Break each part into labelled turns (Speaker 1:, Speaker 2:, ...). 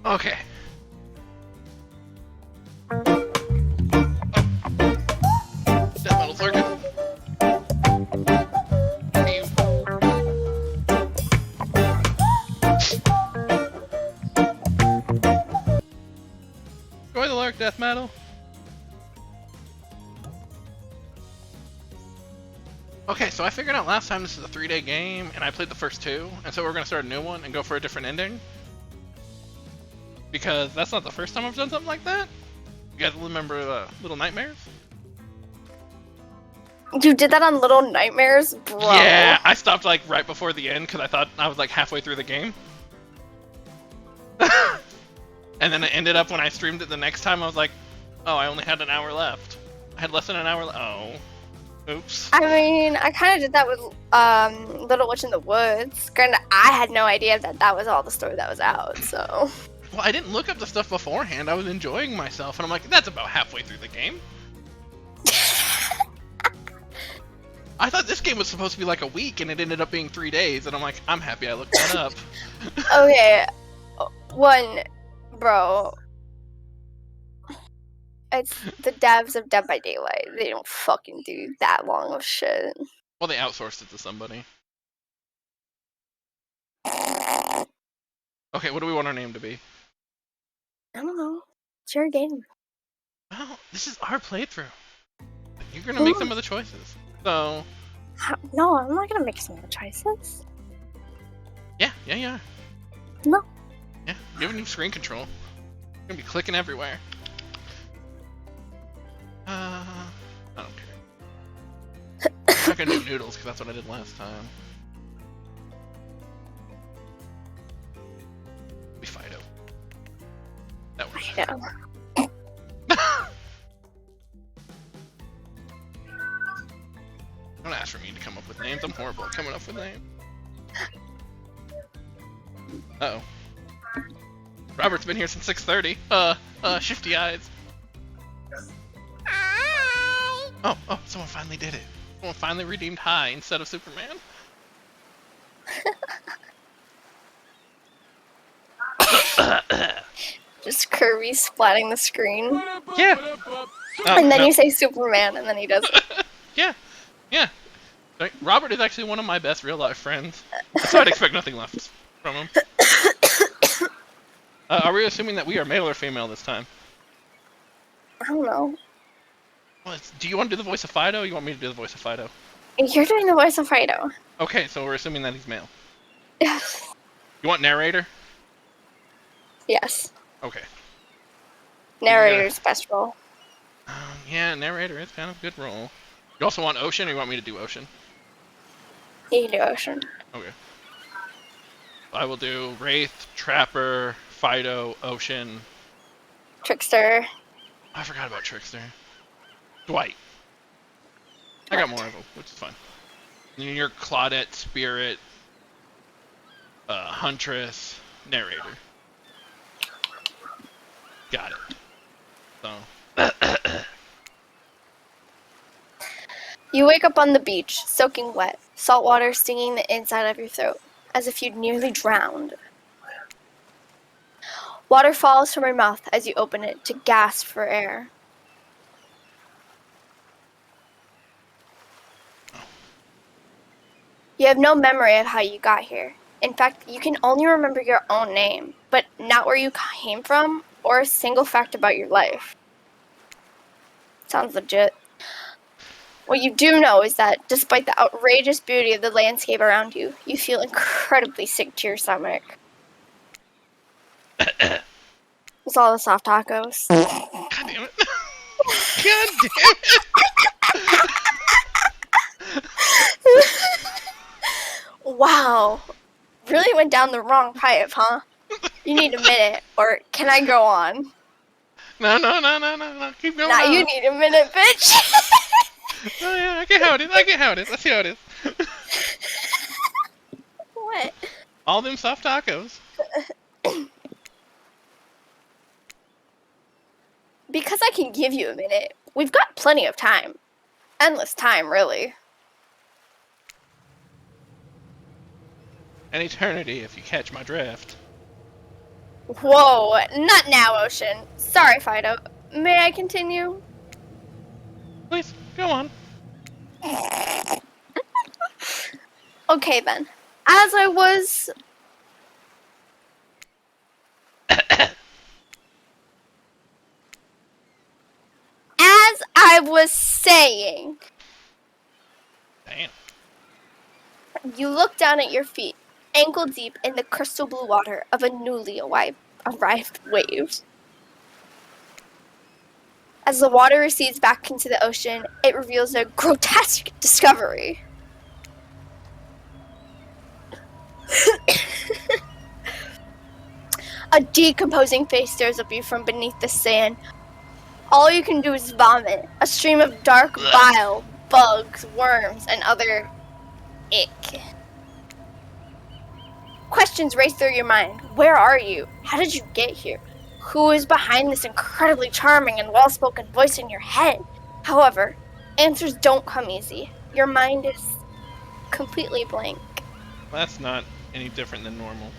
Speaker 1: Okay. Death metal circuit. Enjoy the lark, death metal. Okay, so I figured out last time this is a 3-day game, and I played the first 2, and so we're gonna start a new one and go for a different ending. Because that's not the first time I've done something like that. You guys remember Little Nightmares?
Speaker 2: You did that on Little Nightmares, bro?
Speaker 1: Yeah, I stopped like right before the end because I thought I was like halfway through the game. And then it ended up when I streamed it the next time, I was like, oh, I only had an hour left. I had less than an hour left. Oh. Oops.
Speaker 2: I mean, I kind of did that with Little Witch in the Woods. Granted, I had no idea that that was all the story that was out, so...
Speaker 1: Well, I didn't look up the stuff beforehand. I was enjoying myself, and I'm like, that's about halfway through the game. I thought this game was supposed to be like a week, and it ended up being 3 days, and I'm like, I'm happy I looked that up.
Speaker 2: Okay, one, bro. It's the devs of Dead by Daylight. They don't fucking do that long of shit.
Speaker 1: Well, they outsourced it to somebody. Okay, what do we want our name to be?
Speaker 2: I don't know. It's your game.
Speaker 1: Well, this is our playthrough. You're gonna make some of the choices. So...
Speaker 2: No, I'm not gonna make some of the choices.
Speaker 1: Yeah.
Speaker 2: No.
Speaker 1: Yeah, you have a new screen control. You're gonna be clicking everywhere. I don't care. I'm not gonna do noodles because that's what I did last time. Be Fido. That works.
Speaker 2: Yeah.
Speaker 1: Don't ask for me to come up with names. I'm horrible at coming up with names. Uh-oh. Robert's been here since 6:30. Shifty eyes. Oh, someone finally did it. Someone finally redeemed Hi instead of Superman.
Speaker 2: Just Kirby splatting the screen.
Speaker 1: Yeah.
Speaker 2: And then you say Superman, and then he does it.
Speaker 1: Yeah. Like, Robert is actually one of my best real-life friends, so I'd expect nothing left from him. Are we assuming that we are male or female this time?
Speaker 2: I don't know.
Speaker 1: Well, do you want to do the voice of Fido, or you want me to do the voice of Fido?
Speaker 2: You're doing the voice of Fido.
Speaker 1: Okay, so we're assuming that he's male.
Speaker 2: Yes.
Speaker 1: You want narrator?
Speaker 2: Yes.
Speaker 1: Okay.
Speaker 2: Narrator's best role.
Speaker 1: Yeah, narrator is kind of a good role. You also want Ocean, or you want me to do Ocean?
Speaker 2: You can do Ocean.
Speaker 1: Okay. I will do Wraith, Trapper, Fido, Ocean.
Speaker 2: Trickster.
Speaker 1: I forgot about Trickster. Dwight. I got more of them, which is fine. And you're Claudette, Spirit, Huntress, Narrator. Got it. So.
Speaker 2: You wake up on the beach, soaking wet, salt water stinging the inside of your throat, as if you'd nearly drowned. Water falls from your mouth as you open it to gasp for air. You have no memory of how you got here. In fact, you can only remember your own name, but not where you came from or a single fact about your life. Sounds legit. What you do know is that, despite the outrageous beauty of the landscape around you, you feel incredibly sick to your stomach. It's all the soft tacos.
Speaker 1: God damn it. God damn it.
Speaker 2: Wow. Really went down the wrong pipe, huh? You need a minute, or can I go on?
Speaker 1: No. Keep going
Speaker 2: Now
Speaker 1: on.
Speaker 2: you need a minute, bitch.
Speaker 1: Oh yeah, I get how it is. Let's see how it is.
Speaker 2: What?
Speaker 1: All them soft tacos.
Speaker 2: Because I can give you a minute, we've got plenty of time. Endless time, really.
Speaker 1: An eternity, if you catch my drift.
Speaker 2: Whoa, not now, Ocean. Sorry, Fido. May I continue?
Speaker 1: Please, go on.
Speaker 2: Okay then. As I was... As I was saying,
Speaker 1: Damn.
Speaker 2: you look down at your feet, ankle deep in the crystal blue water of a newly arrived wave. As the water recedes back into the ocean, it reveals a grotesque discovery. A decomposing face stares at you from beneath the sand. All you can do is vomit, a stream of dark bile, bugs, worms, and other ick. Questions race through your mind. Where are you? How did you get here? Who is behind this incredibly charming and well-spoken voice in your head? However, answers don't come easy. Your mind is completely blank.
Speaker 1: That's not any different than normal.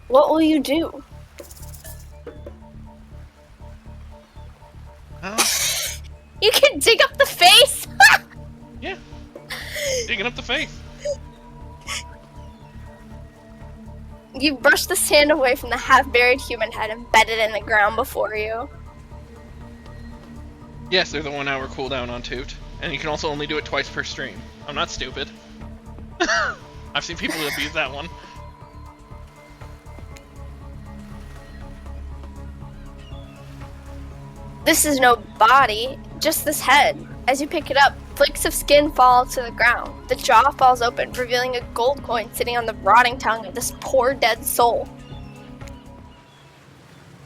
Speaker 2: What will you do? You can dig up the face?
Speaker 1: Yeah. Digging up the face.
Speaker 2: You brush the sand away from the half-buried human head embedded in the ground before you.
Speaker 1: Yes, there's a 1 hour cooldown on Toot. And you can also only do it twice per stream. I'm not stupid. I've seen people abuse that one.
Speaker 2: This is no body, just this head. As you pick it up, flakes of skin fall to the ground. The jaw falls open, revealing a gold coin sitting on the rotting tongue of this poor dead soul.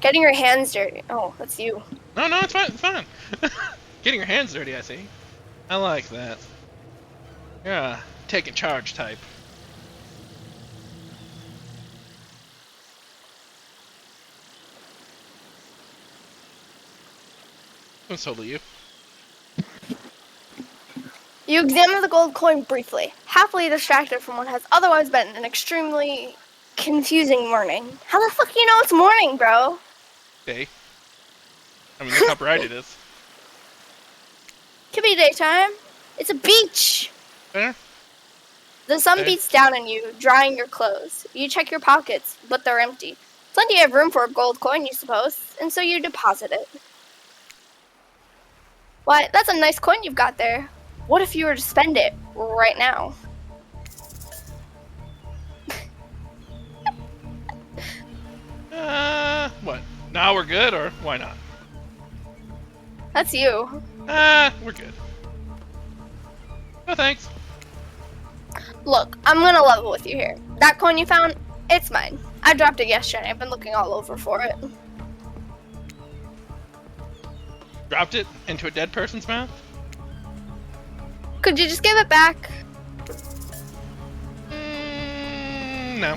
Speaker 2: Getting your hands dirty. Oh, that's you.
Speaker 1: No, it's fine, it's fine. Getting your hands dirty, I see. I like that. You're a taking charge type. It's totally you.
Speaker 2: You examine the gold coin briefly, happily distracted from what has otherwise been an extremely confusing morning. How the fuck do you know it's morning, bro?
Speaker 1: Day. I mean, look how bright it is.
Speaker 2: Could be daytime. It's a beach.
Speaker 1: There?
Speaker 2: The sun
Speaker 1: Okay.
Speaker 2: beats down on you, drying your clothes. You check your pockets, but they're empty. Plenty of room for a gold coin, you suppose, and so you deposit it. Why, that's a nice coin you've got there. What if you were to spend it right now?
Speaker 1: What? Now we're good, or why not?
Speaker 2: That's you.
Speaker 1: We're good. No thanks.
Speaker 2: Look, I'm gonna level with you here. That coin you found, it's mine. I dropped it yesterday. I've been looking all over for it.
Speaker 1: Dropped it into a dead person's mouth?
Speaker 2: Could you just give it back?
Speaker 1: No.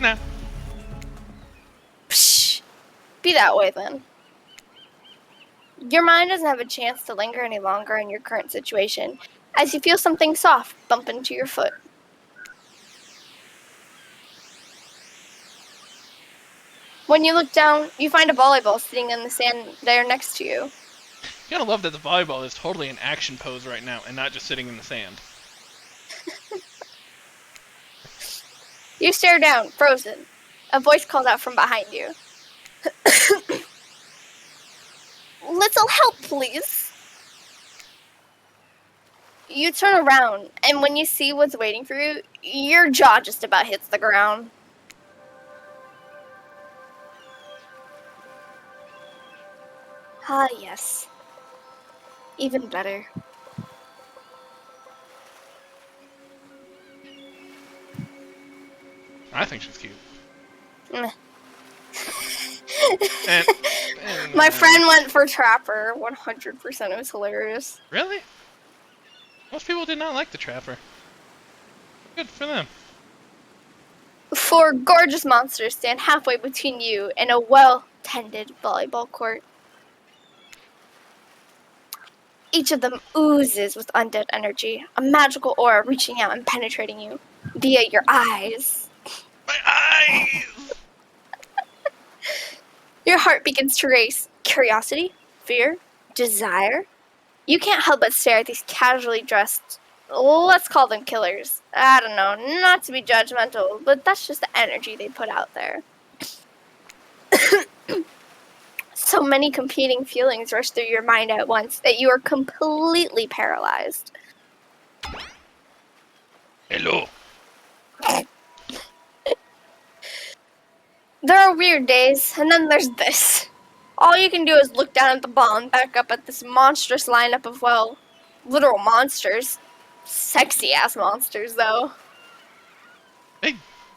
Speaker 1: No.
Speaker 2: Psh, be that way then. Your mind doesn't have a chance to linger any longer in your current situation, as you feel something soft bump into your foot. When you look down, you find a volleyball sitting in the sand there next to you.
Speaker 1: You gotta love that the volleyball is totally an action pose right now and not just sitting in the sand.
Speaker 2: You stare down, frozen. A voice calls out from behind you. Little help, please. You turn around, and when you see what's waiting for you, your jaw just about hits the ground. Ah, yes. Even better.
Speaker 1: I think she's cute.
Speaker 2: Meh.
Speaker 1: And
Speaker 2: My friend went for Trapper, 100%. It was hilarious.
Speaker 1: Really? Most people did not like the Trapper. Good for them.
Speaker 2: Four gorgeous monsters stand halfway between you and a well-tended volleyball court. Each of them oozes with undead energy, a magical aura reaching out and penetrating you. via your eyes.
Speaker 1: My eyes!
Speaker 2: Your heart begins to race. Curiosity, fear, desire. You can't help but stare at these casually dressed, let's call them killers. I don't know, not to be judgmental, but that's just the energy they put out there. So many competing feelings rush through your mind at once that you are completely paralyzed.
Speaker 1: Hello.
Speaker 2: There are weird days, and then there's this. All you can do is look down at the ball and back up at this monstrous lineup of, well, literal monsters. Sexy-ass monsters, though.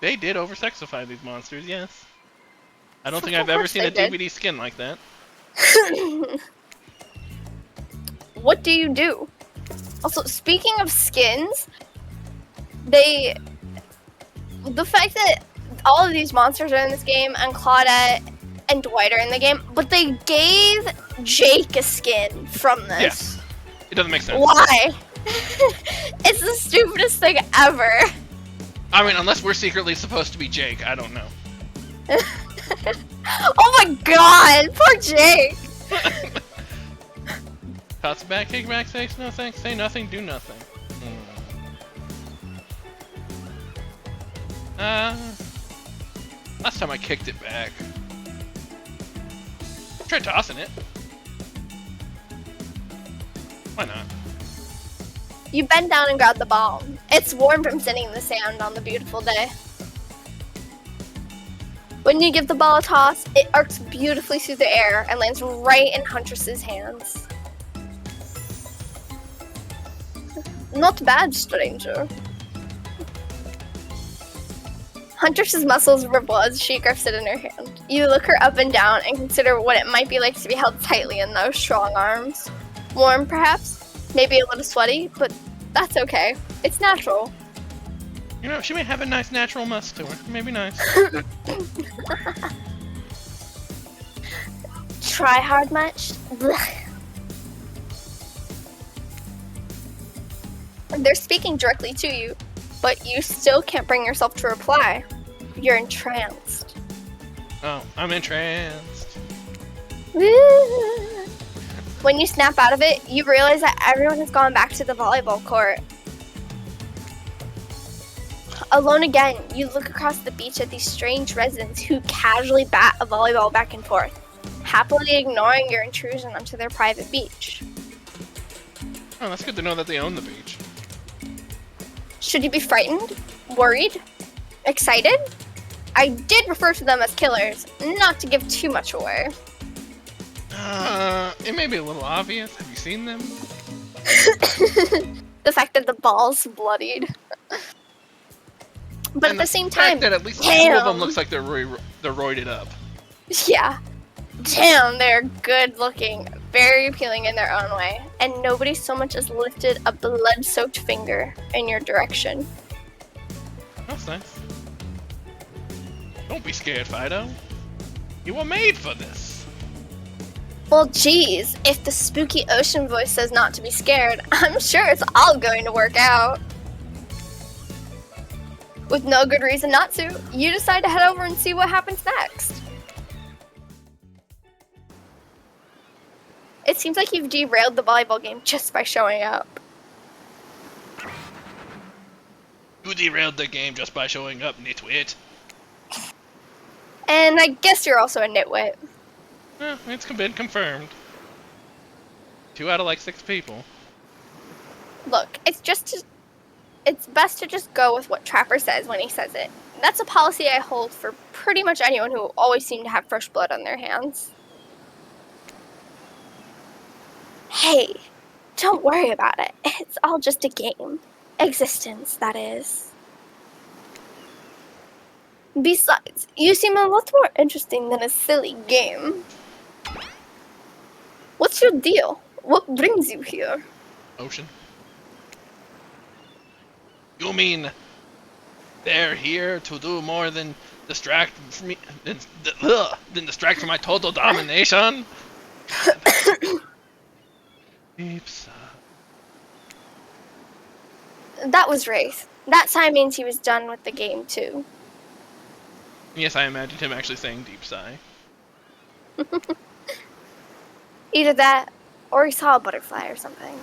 Speaker 1: They did over-sexify these monsters, yes. I don't think
Speaker 2: Of
Speaker 1: I've ever
Speaker 2: course
Speaker 1: seen a
Speaker 2: they did.
Speaker 1: DVD skin like that.
Speaker 2: What do you do? Also, speaking of skins, the fact that all of these monsters are in this game, and Claudette and Dwight are in the game, but they gave Jake a skin from this.
Speaker 1: Yes. It doesn't make sense.
Speaker 2: Why? It's the stupidest thing ever.
Speaker 1: I mean, unless we're secretly supposed to be Jake, I don't know.
Speaker 2: Oh my god, poor Jake.
Speaker 1: Toss it back, kick back, say no thanks, say nothing, do nothing. Last time I kicked it back. Try tossing it. Why not?
Speaker 2: You bend down and grab the ball. It's warm from sitting in the sand on the beautiful day. When you give the ball a toss, it arcs beautifully through the air and lands right in Huntress's hands. Not bad, stranger. Huntress's muscles ripple as she grips it in her hand. You look her up and down and consider what it might be like to be held tightly in those strong arms. Warm, perhaps? Maybe a little sweaty, but that's okay. It's natural.
Speaker 1: You know, she may have a nice natural musk to her. Maybe nice.
Speaker 2: Try hard much? Blech. They're speaking directly to you, but you still can't bring yourself to reply. You're entranced.
Speaker 1: Oh, I'm entranced.
Speaker 2: When you snap out of it, you realize that everyone has gone back to the volleyball court. Alone again, you look across the beach at these strange residents who casually bat a volleyball back and forth, happily ignoring your intrusion onto their private beach.
Speaker 1: Oh, that's good to know that they own the beach.
Speaker 2: Should you be frightened? Worried? Excited? I did refer to them as killers, not to give too much away.
Speaker 1: It may be a little obvious. Have you seen them?
Speaker 2: The fact that the ball's bloodied. But
Speaker 1: And
Speaker 2: at the same
Speaker 1: the fact
Speaker 2: time,
Speaker 1: that at least two
Speaker 2: damn.
Speaker 1: of them looks like they're roided up.
Speaker 2: Yeah. Damn, they're good looking, very appealing in their own way, and nobody so much as lifted a blood-soaked finger in your direction.
Speaker 1: That's nice. Don't be scared, Fido. You were made for this.
Speaker 2: Well, geez, if the spooky ocean voice says not to be scared, I'm sure it's all going to work out. With no good reason not to, you decide to head over and see what happens next. It seems like you've derailed the volleyball game just by showing up.
Speaker 1: You derailed the game just by showing up, nitwit.
Speaker 2: And I guess you're also a nitwit.
Speaker 1: It's been confirmed. 2 out of like 6 people.
Speaker 2: Look, it's best to just go with what Trapper says when he says it. That's a policy I hold for pretty much anyone who always seem to have fresh blood on their hands. Hey, don't worry about it. It's all just a game. Existence, that is. Besides, you seem a lot more interesting than a silly game. What's your deal? What brings you here?
Speaker 1: Ocean. You mean they're here to do more than distract from me, than distract from my total domination? Deep sigh.
Speaker 2: That was Wraith. That sigh means he was done with the game, too.
Speaker 1: Yes, I imagined him actually saying deep sigh.
Speaker 2: Either that, or he saw a butterfly or something.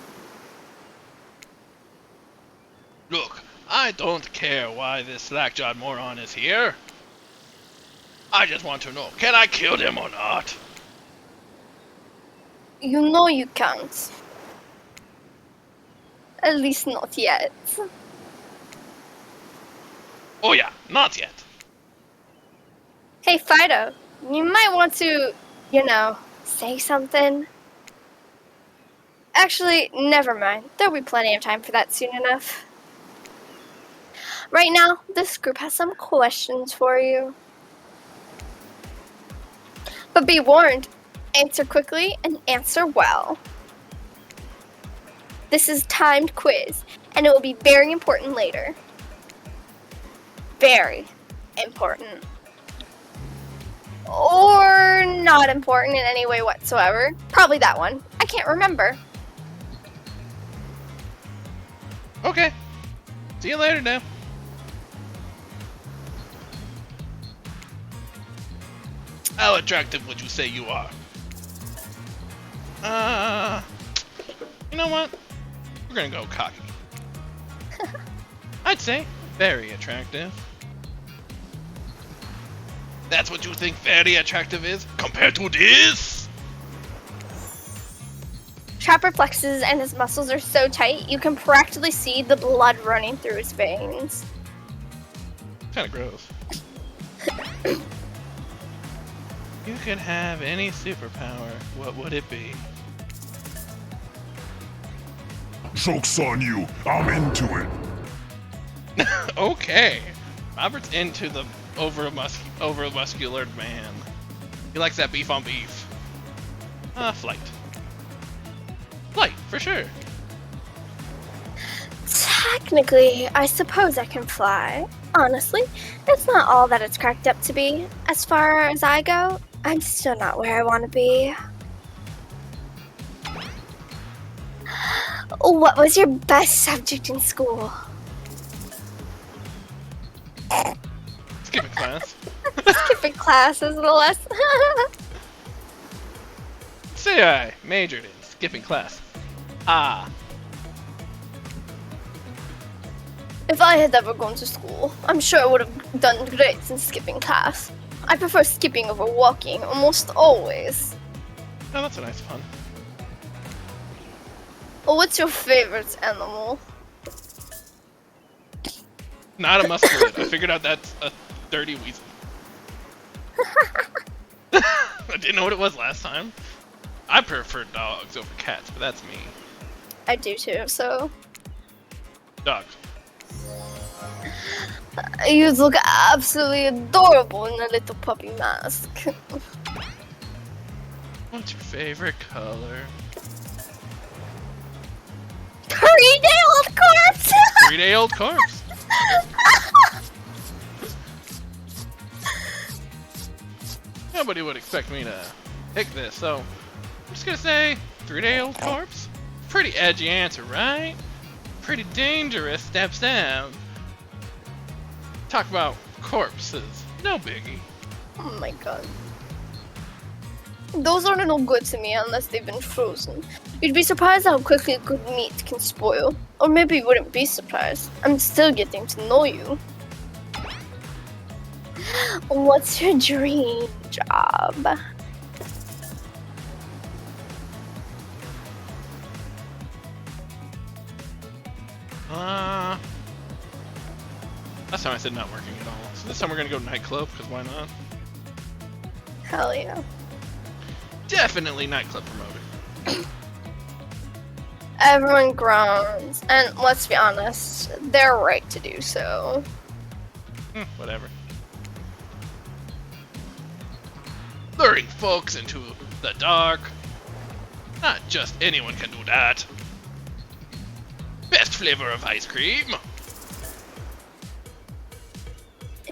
Speaker 1: Look, I don't care why this slack-jawed moron is here. I just want to know, can I kill him or not?
Speaker 2: You know you can't. At least not yet.
Speaker 1: Oh yeah, not yet.
Speaker 2: Hey, Fido, you might want to, say something. Actually, never mind. There'll be plenty of time for that soon enough. Right now, this group has some questions for you. But be warned, answer quickly and answer well. This is timed quiz, and it will be very important later. Very important. Or not important in any way whatsoever. Probably that one. I can't remember.
Speaker 1: Okay. See you later now. How attractive would you say you are? You know what? We're gonna go cocky. I'd say very attractive. That's what you think very attractive is compared to this?
Speaker 2: Trapper flexes and his muscles are so tight you can practically see the blood running through his veins.
Speaker 1: Kinda gross. You could have any superpower, what would it be?
Speaker 3: Joke's on you. I'm into it.
Speaker 1: Okay. Robert's into the over-muscular man. He likes that beef on beef. Flight. Flight, for sure.
Speaker 2: Technically, I suppose I can fly. Honestly, it's not all that it's cracked up to be. As far as I go, I'm still not where I want to be. What was your best subject in school?
Speaker 1: Skipping class.
Speaker 2: Skipping class is the lesson.
Speaker 1: Say I majored in skipping class.
Speaker 2: If I had ever gone to school, I'm sure I would have done great in skipping class. I prefer skipping over walking almost always.
Speaker 1: Oh, that's a nice fun.
Speaker 2: Well, what's your favorite animal?
Speaker 1: Not a musculate. I figured out that's a dirty weasel. I didn't know what it was last time. I prefer dogs over cats, but that's me.
Speaker 2: I do too, so...
Speaker 1: Dogs.
Speaker 2: You look absolutely adorable in a little puppy mask.
Speaker 1: What's your favorite color?
Speaker 2: 3-day-old corpse!
Speaker 1: 3-day-old corpse. Nobody would expect me to pick this, so I'm just gonna say 3-day-old corpse. Pretty edgy answer, right? Pretty dangerous steps down. Talk about corpses. No biggie.
Speaker 2: Oh my god. Those aren't no good to me unless they've been frozen. You'd be surprised how quickly good meat can spoil. Or maybe you wouldn't be surprised. I'm still getting to know you. What's your dream job?
Speaker 1: Last time I said not working at all. So this time we're gonna go nightclub, because why not?
Speaker 2: Hell yeah.
Speaker 1: Definitely nightclub promoter.
Speaker 2: Everyone groans, and let's be honest, they're right to do so.
Speaker 1: Whatever. Luring folks into the dark. Not just anyone can do that. Best flavor of ice cream.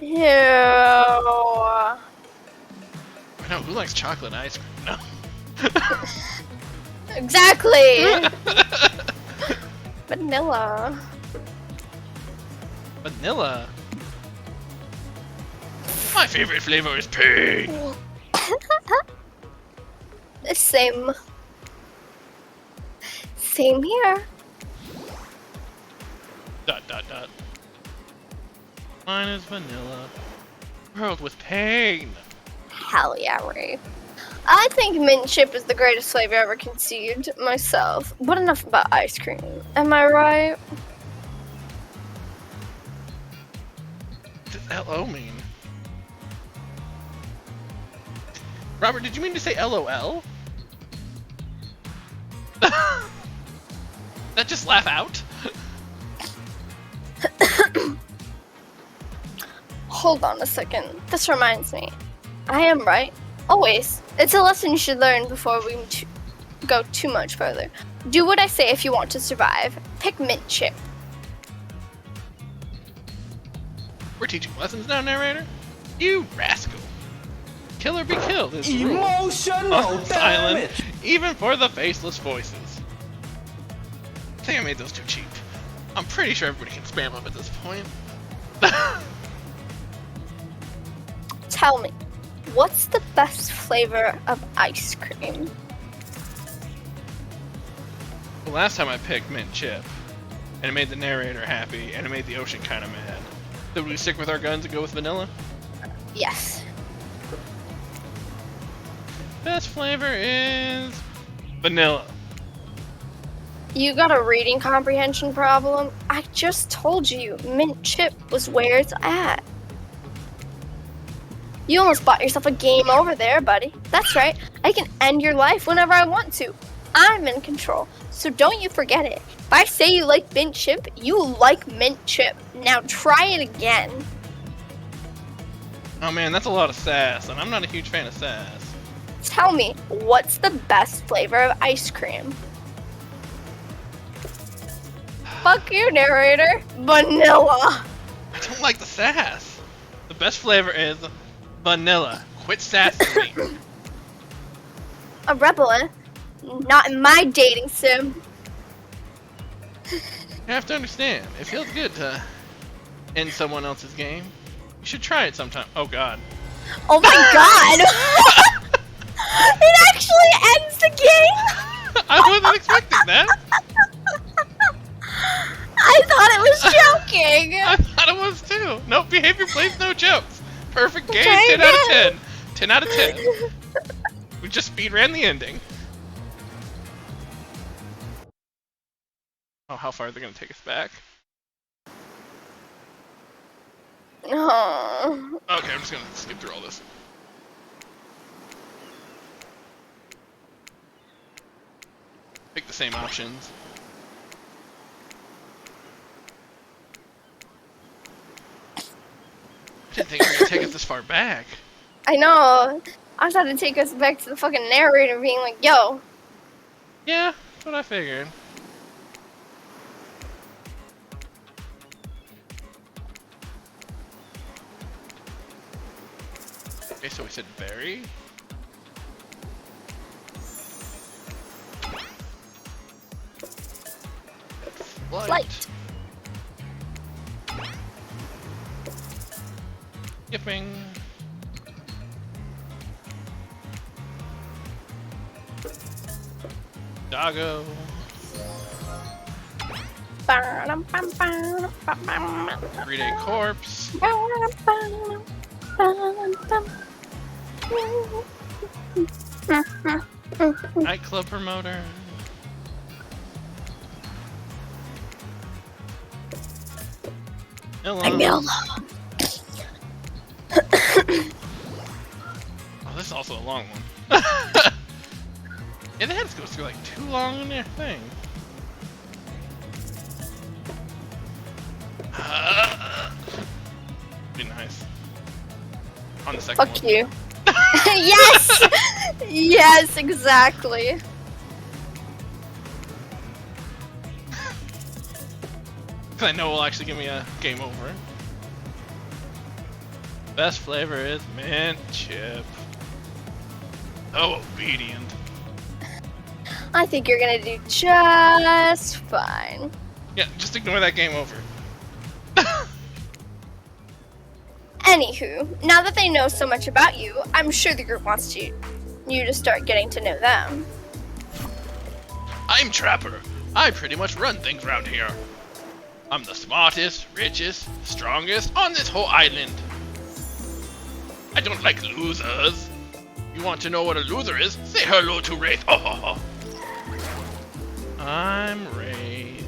Speaker 2: Ew.
Speaker 1: I know, who likes chocolate ice cream? No.
Speaker 2: Exactly. Vanilla.
Speaker 1: Vanilla. My favorite flavor is pink.
Speaker 2: Same. Same here.
Speaker 1: Dot dot dot. Mine is vanilla. World with pain.
Speaker 2: Hell yeah, Ray. I think mint chip is the greatest flavor ever conceived myself. But enough about ice cream. Am I right?
Speaker 1: What does LO mean? Robert, did you mean to say LOL? That just laugh out?
Speaker 2: Hold on a second. This reminds me. I am right. Always. It's a lesson you should learn before we go too much further. Do what I say if you want to survive. Pick mint chip.
Speaker 1: We're teaching lessons now, narrator? You rascal. Kill or be killed is the rule.
Speaker 4: Emotional
Speaker 1: Silent,
Speaker 4: damage.
Speaker 1: even for the faceless voices. I think I made those too cheap. I'm pretty sure everybody can spam them at this point.
Speaker 2: Tell me, what's the best flavor of ice cream?
Speaker 1: The last time I picked mint chip, and it made the narrator happy, and it made the ocean kind of mad. So would we stick with our guns and go with vanilla?
Speaker 2: Yes.
Speaker 1: Best flavor is vanilla.
Speaker 2: You got a reading comprehension problem? I just told you mint chip was where it's at. You almost bought yourself a game over there, buddy. That's right. I can end your life whenever I want to. I'm in control, so don't you forget it. If I say you like mint chip, you like mint chip. Now try it again.
Speaker 1: Oh man, that's a lot of sass, and I'm not a huge fan of sass.
Speaker 2: Tell me, what's the best flavor of ice cream? Fuck you, narrator. Vanilla.
Speaker 1: I don't like the sass. The best flavor is vanilla. Quit sassing me.
Speaker 2: A rebel, eh? Not in my dating sim.
Speaker 1: You have to understand, it feels good to end someone else's game. You should try it sometime. Oh god.
Speaker 2: Oh my god! It actually ends the game!
Speaker 1: I wasn't expecting that.
Speaker 2: I thought it was joking!
Speaker 1: I thought it was too. Nope, behavior plays no jokes. Perfect game,
Speaker 2: Okay,
Speaker 1: 10 out of
Speaker 2: good.
Speaker 1: 10. 10 out of 10. We just speed ran the ending. Oh, how far are they going to take us back?
Speaker 2: Oh.
Speaker 1: Okay, I'm just going to skip through all this. Pick the same options. I didn't think you were going to take us this far back.
Speaker 2: I know. I thought it'd take us back to the fucking narrator being like, yo.
Speaker 1: Yeah, that's what I figured. Okay, so we said berry.
Speaker 2: Flight.
Speaker 1: Skipping. Doggo. 3-day corpse. Nightclub promoter. Hello. Oh, this is also a long one. Yeah, they had to go through like too long in their thing. Be nice. On the second
Speaker 2: Fuck
Speaker 1: one.
Speaker 2: you. Yes! Yes, exactly.
Speaker 1: Cause I know it will actually give me a game over. Best flavor is mint chip. So obedient.
Speaker 2: I think you're gonna do just fine.
Speaker 1: Yeah, just ignore that game over.
Speaker 2: Anywho, now that they know so much about you, I'm sure the group wants you to start getting to know them.
Speaker 1: I'm Trapper. I pretty much run things around here. I'm the smartest, richest, strongest on this whole island. I don't like losers. You want to know what a loser is? Say hello to Wraith. Oh. I'm Wraith.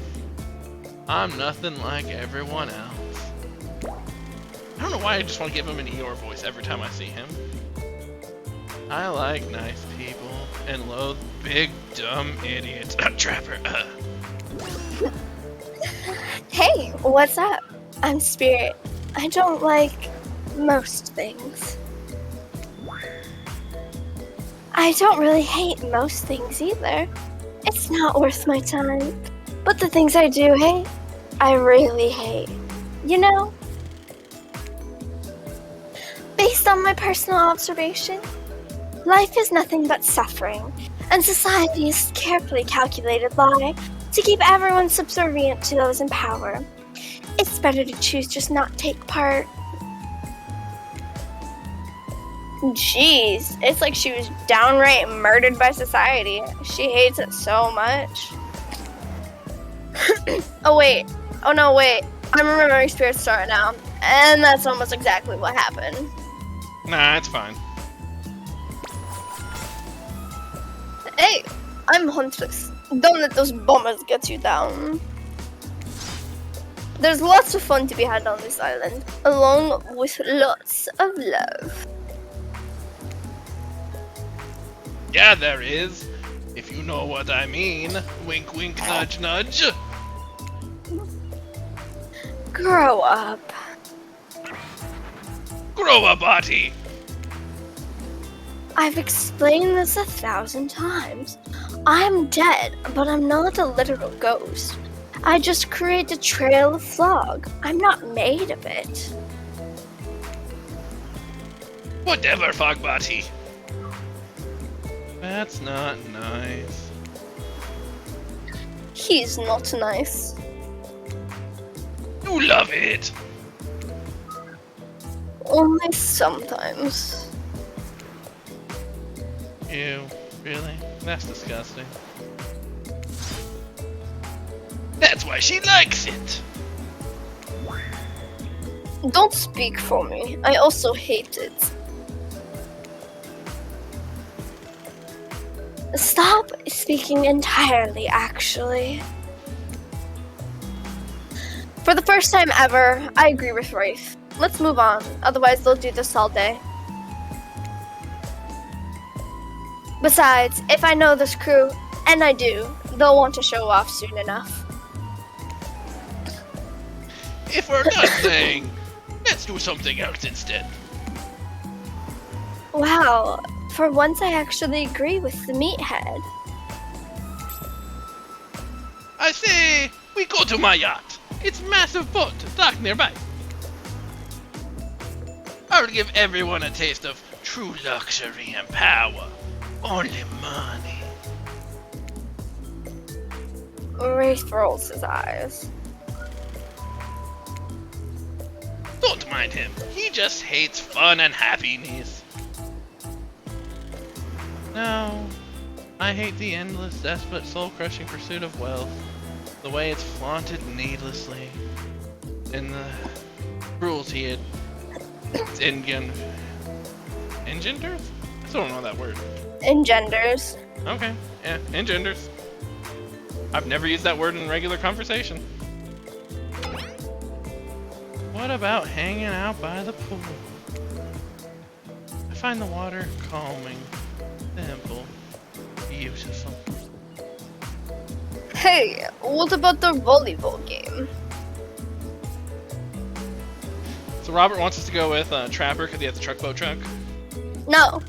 Speaker 1: I'm nothing like everyone else. I don't know why I just want to give him an Eeyore voice every time I see him. I like nice people and loathe big, dumb idiots. Trapper.
Speaker 2: Hey, what's up? I'm Spirit. I don't like most things. I don't really hate most things either. It's not worth my time. But the things I do hate, I really hate. You know? Based on my personal observation, life is nothing but suffering, and society is carefully calculated lie to keep everyone subservient to those in power. It's better to choose just not take part. Jeez, it's like she was downright murdered by society. She hates it so much. Oh no, wait. I'm remembering Spirit's story now, and that's almost exactly what happened.
Speaker 1: Nah, it's fine.
Speaker 2: Hey, I'm Huntress. Don't let those bombers get you down. There's lots of fun to be had on this island, along with lots of love.
Speaker 1: Yeah, there is. If you know what I mean. Wink, wink, nudge, nudge.
Speaker 2: Grow up.
Speaker 1: Grow a body.
Speaker 2: I've explained this 1,000 times. I'm dead, but I'm not a literal ghost. I just create a trail of fog. I'm not made of it.
Speaker 1: Whatever, Fogbotty. That's not nice.
Speaker 2: He's not nice.
Speaker 1: You love it.
Speaker 2: Only sometimes.
Speaker 1: Ew, really? That's disgusting. That's why she likes it.
Speaker 2: Don't speak for me. I also hate it. Stop speaking entirely, actually. For the first time ever, I agree with Wraith. Let's move on, otherwise they'll do this all day. Besides, if I know this crew, and I do, they'll want to show off soon enough.
Speaker 1: If we're done saying, let's do something else instead.
Speaker 2: Wow, for once I actually agree with the meathead.
Speaker 1: I say, we go to my yacht. It's massive boat docked nearby. I'll give everyone a taste of true luxury and power. Only money.
Speaker 2: Wraith rolls his eyes.
Speaker 1: Don't mind him. He just hates fun and happiness. No, I hate the endless, desperate, soul-crushing pursuit of wealth. The way it's flaunted needlessly. And the cruelty it engenders? I still don't know that word.
Speaker 2: Engenders.
Speaker 1: Okay, yeah, engenders. I've never used that word in regular conversation. What about hanging out by the pool? I find the water calming, simple, beautiful.
Speaker 2: Hey, what about the volleyball game?
Speaker 1: So Robert wants us to go with Trapper because he has the truck boat truck.
Speaker 2: No.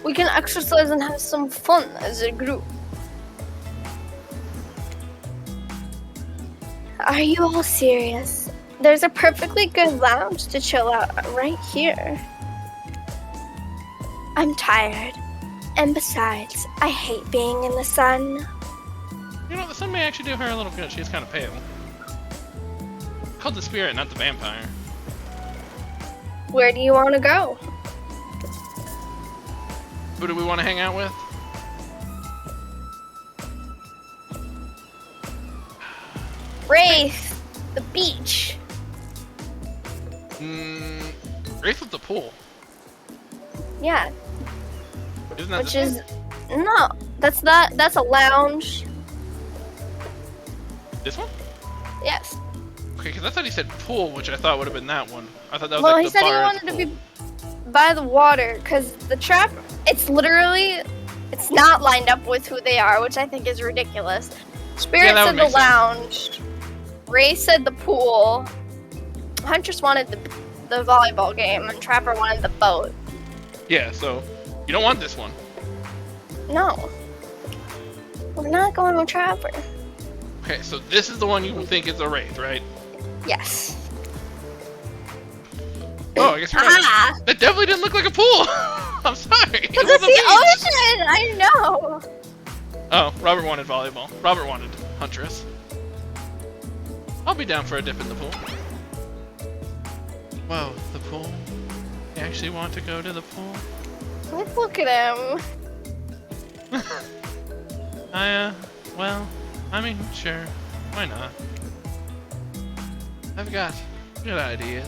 Speaker 2: We can exercise and have some fun as a group. Are you all serious? There's a perfectly good lounge to chill out right here. I'm tired. And besides, I hate being in the sun.
Speaker 1: You know, the sun may actually do her a little good. She's kind of pale. called the spirit, not the vampire.
Speaker 2: Where do you want to go?
Speaker 1: Who do we want to hang out with?
Speaker 2: Wraith, the beach.
Speaker 1: Wraith with the pool.
Speaker 2: Yeah,
Speaker 1: Isn't that
Speaker 2: which
Speaker 1: this
Speaker 2: is no. That's not. That's a lounge.
Speaker 1: one? This one?
Speaker 2: Yes.
Speaker 1: Okay, because I thought he said pool, which I thought would have been that one. I thought that was
Speaker 2: Well,
Speaker 1: like
Speaker 2: he
Speaker 1: the
Speaker 2: said he
Speaker 1: bar at
Speaker 2: wanted
Speaker 1: the
Speaker 2: to
Speaker 1: pool.
Speaker 2: be by the water because the trap. It's literally. It's not lined up with who they are, which I think is ridiculous. Spirit
Speaker 1: that
Speaker 2: said
Speaker 1: would
Speaker 2: the
Speaker 1: make sense.
Speaker 2: lounge. Ray said the pool. Huntress wanted the volleyball game, and Trapper wanted the boat.
Speaker 1: Yeah, so you don't want this one.
Speaker 2: No. We're not going with Trapper.
Speaker 1: Okay, so this is the one you think is a wraith, right?
Speaker 2: Yes.
Speaker 1: Oh, I guess you're right.
Speaker 2: Ah!
Speaker 1: That definitely didn't look like a pool. I'm sorry. It
Speaker 2: Because
Speaker 1: was
Speaker 2: it's
Speaker 1: a
Speaker 2: the
Speaker 1: beach.
Speaker 2: ocean! I know!
Speaker 1: Oh, Robert wanted volleyball. Robert wanted Huntress. I'll be down for a dip in the pool. Whoa, the pool? You actually want to go to the pool?
Speaker 2: Look at him.
Speaker 1: Well, I mean, sure. Why not? I've got good ideas.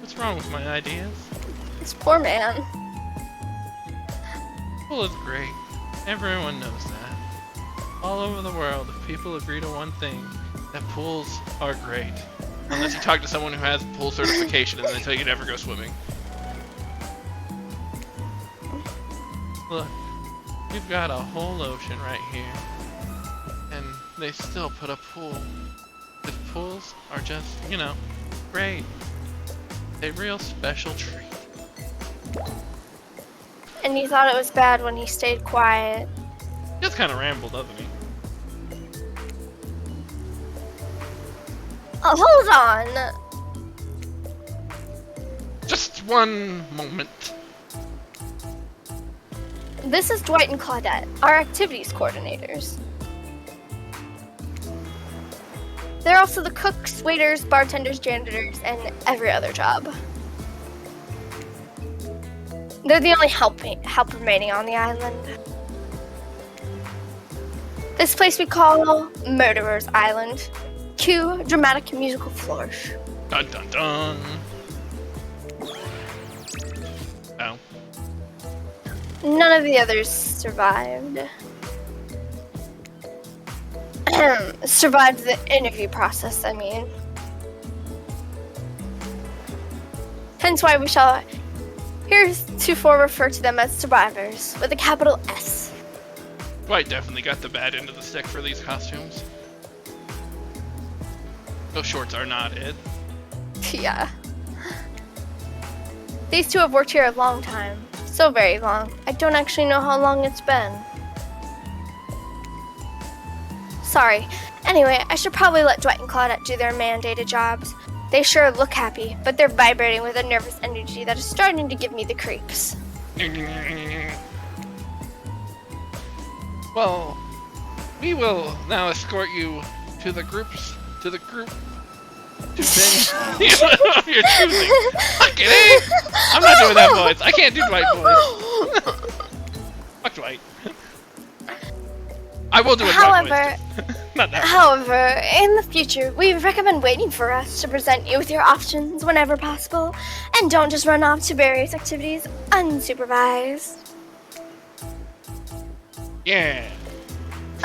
Speaker 1: What's wrong with my ideas?
Speaker 2: This poor man.
Speaker 1: Pool is great. Everyone knows that. All over the world, people agree to one thing, that pools are great. Unless you talk to someone who has pool certification and they tell you never go swimming. Look, we've got a whole ocean right here. And they still put a pool. The pools are just, great. A real special treat.
Speaker 2: And you thought it was bad when he stayed quiet.
Speaker 1: Just kind of rambled, doesn't he?
Speaker 2: Oh, hold on!
Speaker 1: Just one moment.
Speaker 2: This is Dwight and Claudette, our activities coordinators. They're also the cooks, waiters, bartenders, janitors, and every other job. They're the only help remaining on the island. This place we call Murderer's Island. Cue dramatic musical flourish.
Speaker 1: Dun dun dun. Oh.
Speaker 2: None of the others survived. Survived the interview process, I mean. Hence why we shall heretofore refer to them as survivors, with a capital S.
Speaker 1: Dwight definitely got the bad end of the stick for these costumes. Those shorts are not it.
Speaker 2: Yeah. These two have worked here a long time. So very long. I don't actually know how long it's been. Sorry. Anyway, I should probably let Dwight and Claudette do their mandated jobs. They sure look happy, but they're vibrating with a nervous energy that is starting to give me the creeps.
Speaker 1: Well, we will now escort you to the group. To then you're choosing. Fuck it, eh? I'm not doing that voice. I can't do Dwight voice. Fuck Dwight. I will do a Dwight voice. Not now.
Speaker 2: However, in the future, we recommend waiting for us to present you with your options whenever possible, and don't just run off to various activities unsupervised.
Speaker 1: Yeah.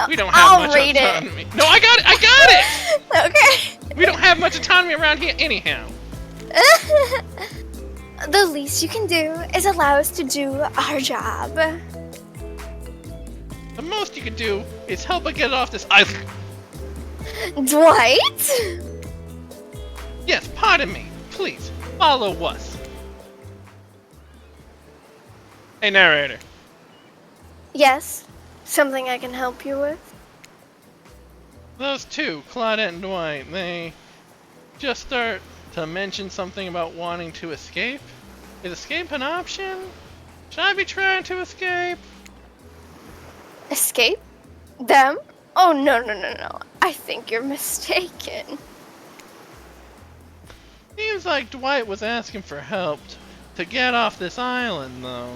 Speaker 1: We don't have
Speaker 2: I'll
Speaker 1: much
Speaker 2: read it.
Speaker 1: autonomy. No, I got it. I got it.
Speaker 2: Okay.
Speaker 1: We don't have much autonomy around here anyhow.
Speaker 2: The least you can do is allow us to do our job.
Speaker 1: The most you can do is help us get off this island.
Speaker 2: Dwight?
Speaker 1: Yes, pardon me. Please, follow us. Hey, narrator.
Speaker 2: Yes. Something I can help you with?
Speaker 1: Those two, Claudette and Dwight, they just start to mention something about wanting to escape. Is escape an option? Should I be trying to escape?
Speaker 2: Escape? Them? Oh, no. I think you're mistaken.
Speaker 1: Seems like Dwight was asking for help to get off this island, though.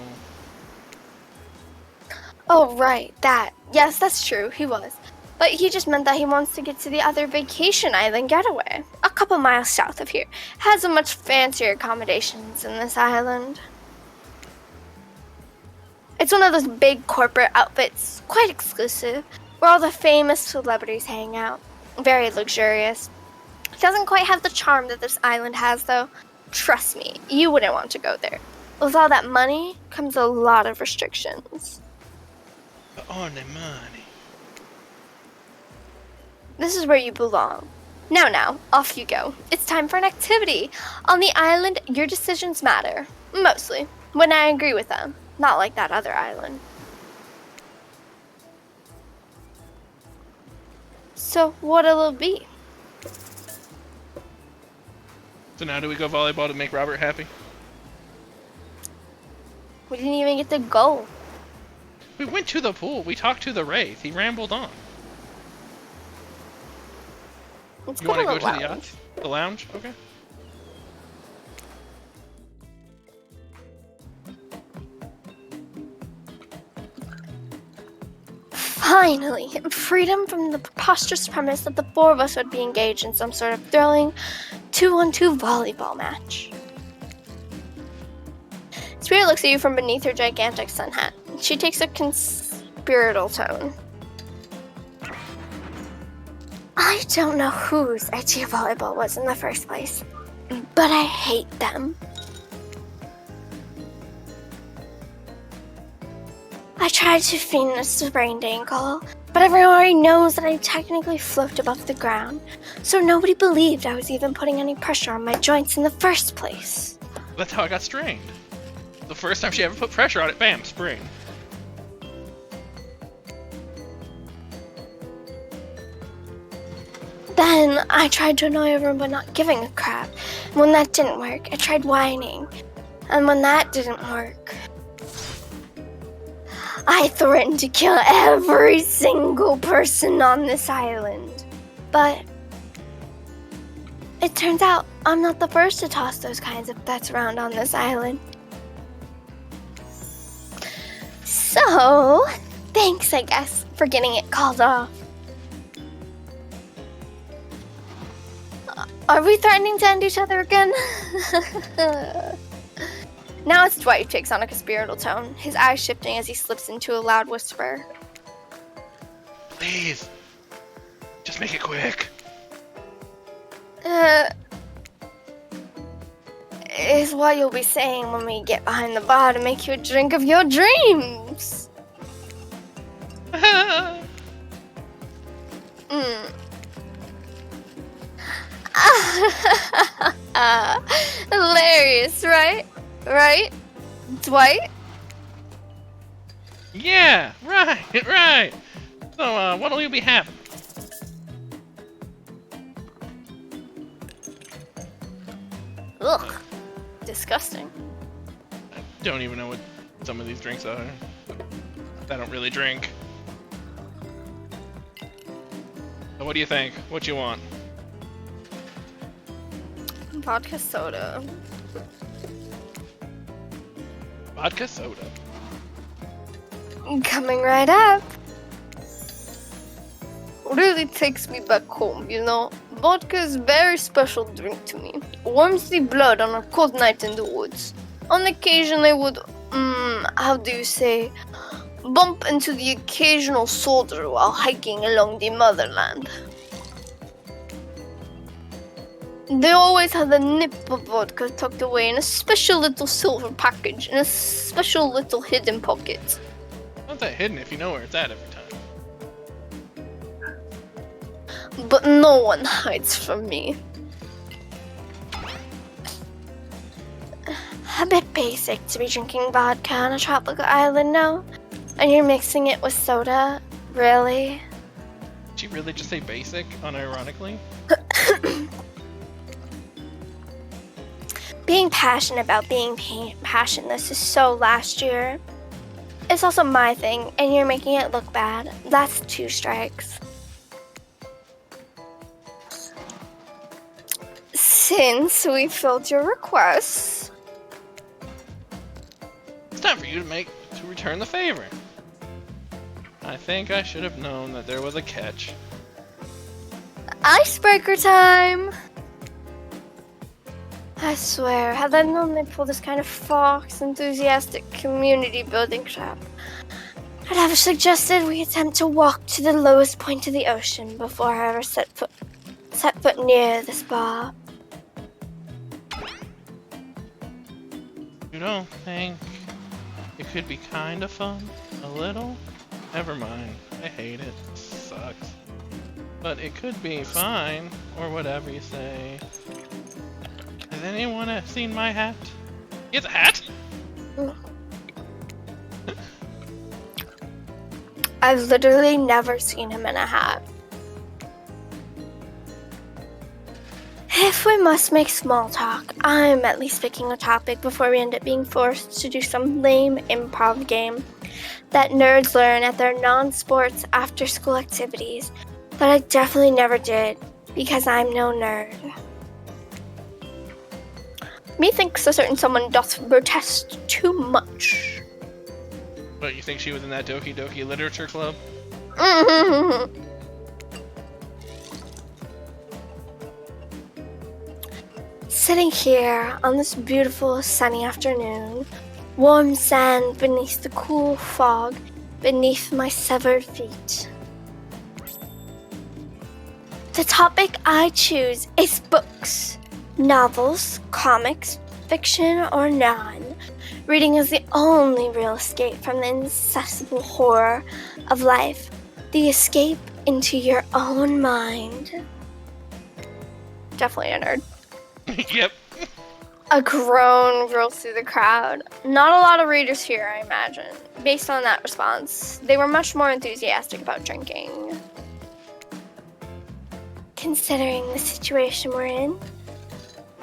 Speaker 2: Oh, right, that. Yes, that's true, he was. But he just meant that he wants to get to the other vacation island getaway. A couple miles south of here. Has a much fancier accommodations in this island. It's one of those big corporate outfits, quite exclusive, where all the famous celebrities hang out. Very luxurious. It doesn't quite have the charm that this island has, though. Trust me, you wouldn't want to go there. With all that money comes a lot of restrictions.
Speaker 1: On the money.
Speaker 2: This is where you belong. Now, off you go. It's time for an activity. On the island, your decisions matter. Mostly. When I agree with them. Not like that other island. So, what'll it be?
Speaker 1: So now do we go volleyball to make Robert happy?
Speaker 2: We didn't even get to go.
Speaker 1: We went to the pool. We talked to the Wraith. He rambled on.
Speaker 2: Let's
Speaker 1: You
Speaker 2: go
Speaker 1: want to
Speaker 2: to
Speaker 1: go
Speaker 2: the
Speaker 1: to the yacht?
Speaker 2: lounge.
Speaker 1: The lounge? Okay.
Speaker 2: Finally, freedom from the preposterous premise that the four of us would be engaged in some sort of thrilling 2-on-2 volleyball match. Spirit looks at you from beneath her gigantic sun hat. She takes a conspiratorial tone. I don't know whose idea volleyball was in the first place, but I hate them. I tried to feign a sprained ankle, but everyone already knows that I technically float above the ground, so nobody believed I was even putting any pressure on my joints in the first place.
Speaker 1: That's how I got strained. The first time she ever put pressure on it, bam, sprain.
Speaker 2: Then I tried to annoy everyone by not giving a crap. And when that didn't work, I tried whining. And when that didn't work, I threatened to kill every single person on this island. But it turns out I'm not the first to toss those kinds of bets around on this island. So, thanks, I guess, for getting it called off. Are we threatening to end each other again? Now it's Dwight who takes on a conspiratorial tone, his eyes shifting as he slips into a loud whisper.
Speaker 1: Please. Just make it quick.
Speaker 2: Is what you'll be saying when we get behind the bar to make you a drink of your dreams. Hilarious, right? Right? Dwight?
Speaker 1: Yeah, right. So, what'll you be having?
Speaker 2: Ugh. Disgusting.
Speaker 1: I don't even know what some of these drinks are. I don't really drink. So what do you think? What you want?
Speaker 2: Vodka soda.
Speaker 1: Vodka soda.
Speaker 2: Coming right up. Really takes me back home, you know. Vodka is a very special drink to me. Warms the blood on a cold night in the woods. On occasion I would, how do you say, bump into the occasional soldier while hiking along the motherland. They always had a nip of vodka tucked away in a special little silver package in a special little hidden pocket.
Speaker 1: Not that hidden if you know where it's at every time.
Speaker 2: But no one hides from me. A bit basic to be drinking vodka on a tropical island, no? And you're mixing it with soda? Really?
Speaker 1: Did she really just say basic, unironically?
Speaker 2: Being passionate about being passionless is so last year. It's also my thing, and you're making it look bad. That's 2 strikes. Since we filled your requests,
Speaker 1: It's time for you to return the favor. I think I should have known that there was a catch.
Speaker 2: icebreaker time! I swear, had I known they'd pull this kind of fox enthusiastic community building crap, I'd have suggested we attempt to walk to the lowest point of the ocean before I ever set foot near this bar.
Speaker 1: You don't think it could be kind of fun? A little? Never mind. I hate it. It sucks. But it could be fine, or whatever you say. Has anyone seen my hat? He has a hat?
Speaker 2: I've literally never seen him in a hat. If we must make small talk, I'm at least picking a topic before we end up being forced to do some lame improv game that nerds learn at their non-sports after-school activities, but I definitely never did because I'm no nerd. Methinks a certain someone doth protest too much.
Speaker 1: What, you think she was in that Doki Doki Literature Club?
Speaker 2: Sitting here on this beautiful sunny afternoon, warm sand beneath the cool fog beneath my severed feet. The topic I choose is books, novels, comics, fiction or non. Reading is the only real escape from the incessant horror of life, the escape into your own mind. Definitely a nerd.
Speaker 1: Yep.
Speaker 2: A groan rolls through the crowd. Not a lot of readers here, I imagine. Based on that response, they were much more enthusiastic about drinking. Considering the situation we're in,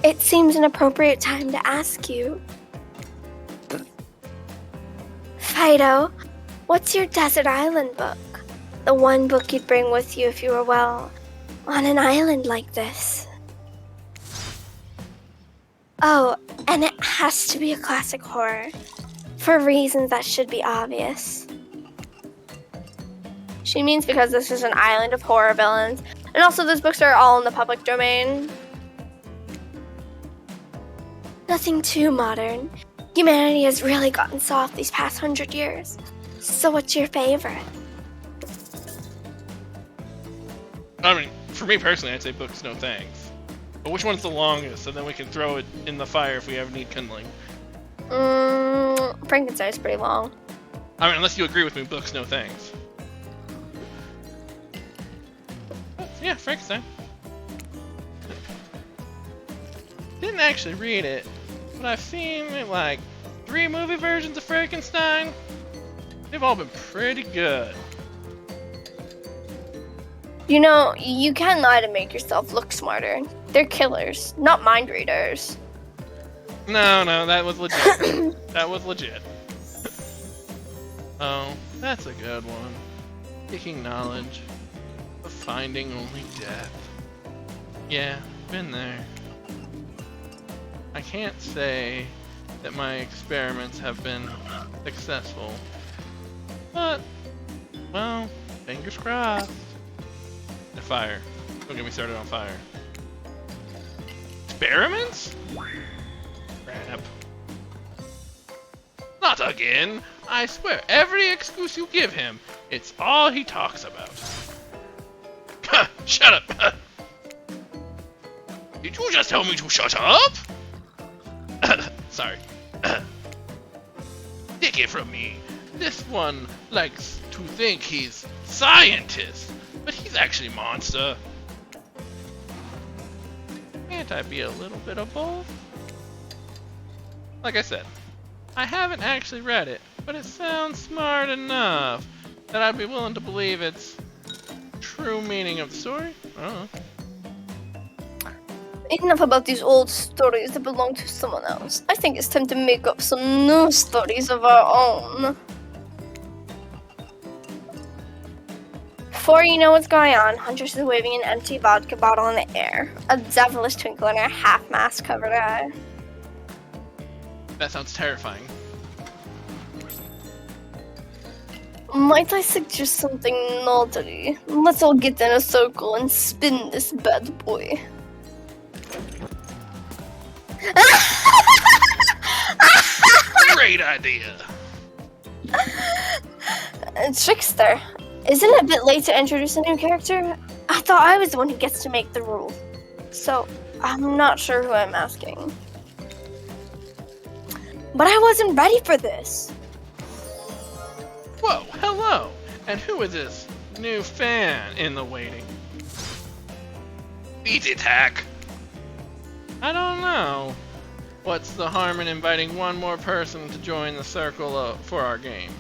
Speaker 2: it seems an appropriate time to ask you, Fido, what's your desert island book? The one book you'd bring with you if you were, well, on an island like this. Oh, and it has to be a classic horror, for reasons that should be obvious. She means because this is an island of horror villains, and also those books are all in the public domain. Nothing too modern. Humanity has really gotten soft these past 100 years. So what's your favorite?
Speaker 1: I mean, for me personally, I'd say books, no thanks. But which one's the longest? And then we can throw it in the fire if we ever need kindling.
Speaker 2: Frankenstein's pretty long.
Speaker 1: I mean, unless you agree with me, books, no thanks. But, yeah, Frankenstein. Didn't actually read it, but I've seen like 3 movie versions of Frankenstein. They've all been pretty good.
Speaker 2: You know, you can lie to make yourself look smarter. They're killers, not mind readers.
Speaker 1: No, that was legit. That was legit. Oh, that's a good one. Seeking knowledge, but finding only death. Yeah, been there. I can't say that my experiments have been successful, but, well, fingers crossed. And fire. Don't get me started on fire. Experiments? Crap. Not again! I swear, every excuse you give him, it's all he talks about. Shut up! Did you just tell me to shut up? Sorry. Take it from me. This one likes to think he's scientist, but he's actually monster. Can't I be a little bit of both? Like I said, I haven't actually read it, but it sounds smart enough that I'd be willing to believe its true meaning of the story. I don't know.
Speaker 2: Enough about these old stories that belong to someone else. I think it's time to make up some new stories of our own. Before you know what's going on, Huntress is waving an empty vodka bottle in the air, a devilish twinkle in her half-mask covered eye.
Speaker 1: That sounds terrifying.
Speaker 2: Might I suggest something naughty? Let's all get in a circle and spin this bad boy.
Speaker 1: Great idea.
Speaker 2: Trickster, isn't it a bit late to introduce a new character? I thought I was the one who gets to make the rules. So, I'm not sure who I'm asking. But I wasn't ready for this.
Speaker 1: Whoa, hello. And who is this new fan in the waiting? Beat it, Hack. I don't know. What's the harm in inviting one more person to join the circle for our game?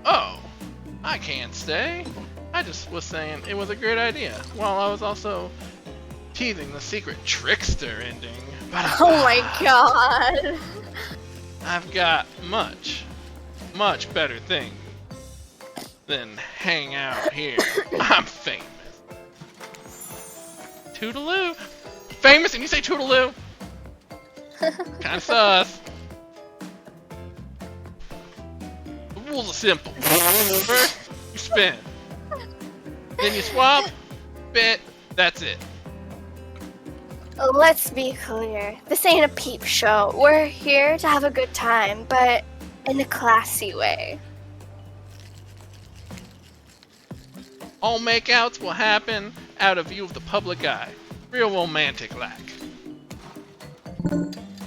Speaker 1: Oh, I can't stay. I just was saying it was a great idea, while I was also teasing the secret trickster ending. But
Speaker 2: Oh my god.
Speaker 1: I've got much better thing than hang out here. I'm famous. Toodaloo. Famous and you say toodaloo? Kinda sus. The rules are simple. First, you spin. Then you swap, bit, that's it.
Speaker 2: Let's be clear. This ain't a peep show. We're here to have a good time, but in a classy way.
Speaker 1: All makeouts will happen out of view of the public eye. Real romantic like.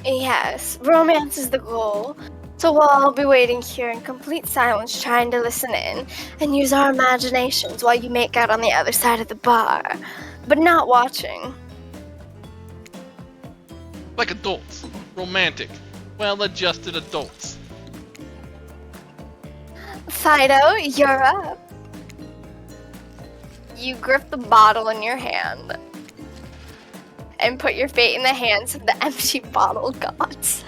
Speaker 2: Yes, romance is the goal. So we'll all be waiting here in complete silence, trying to listen in and use our imaginations while you make out on the other side of the bar, but not watching.
Speaker 1: Like adults. Romantic. Well-adjusted adults.
Speaker 2: Fido, you're up. You grip the bottle in your hand and put your fate in the hands of the empty bottle gods.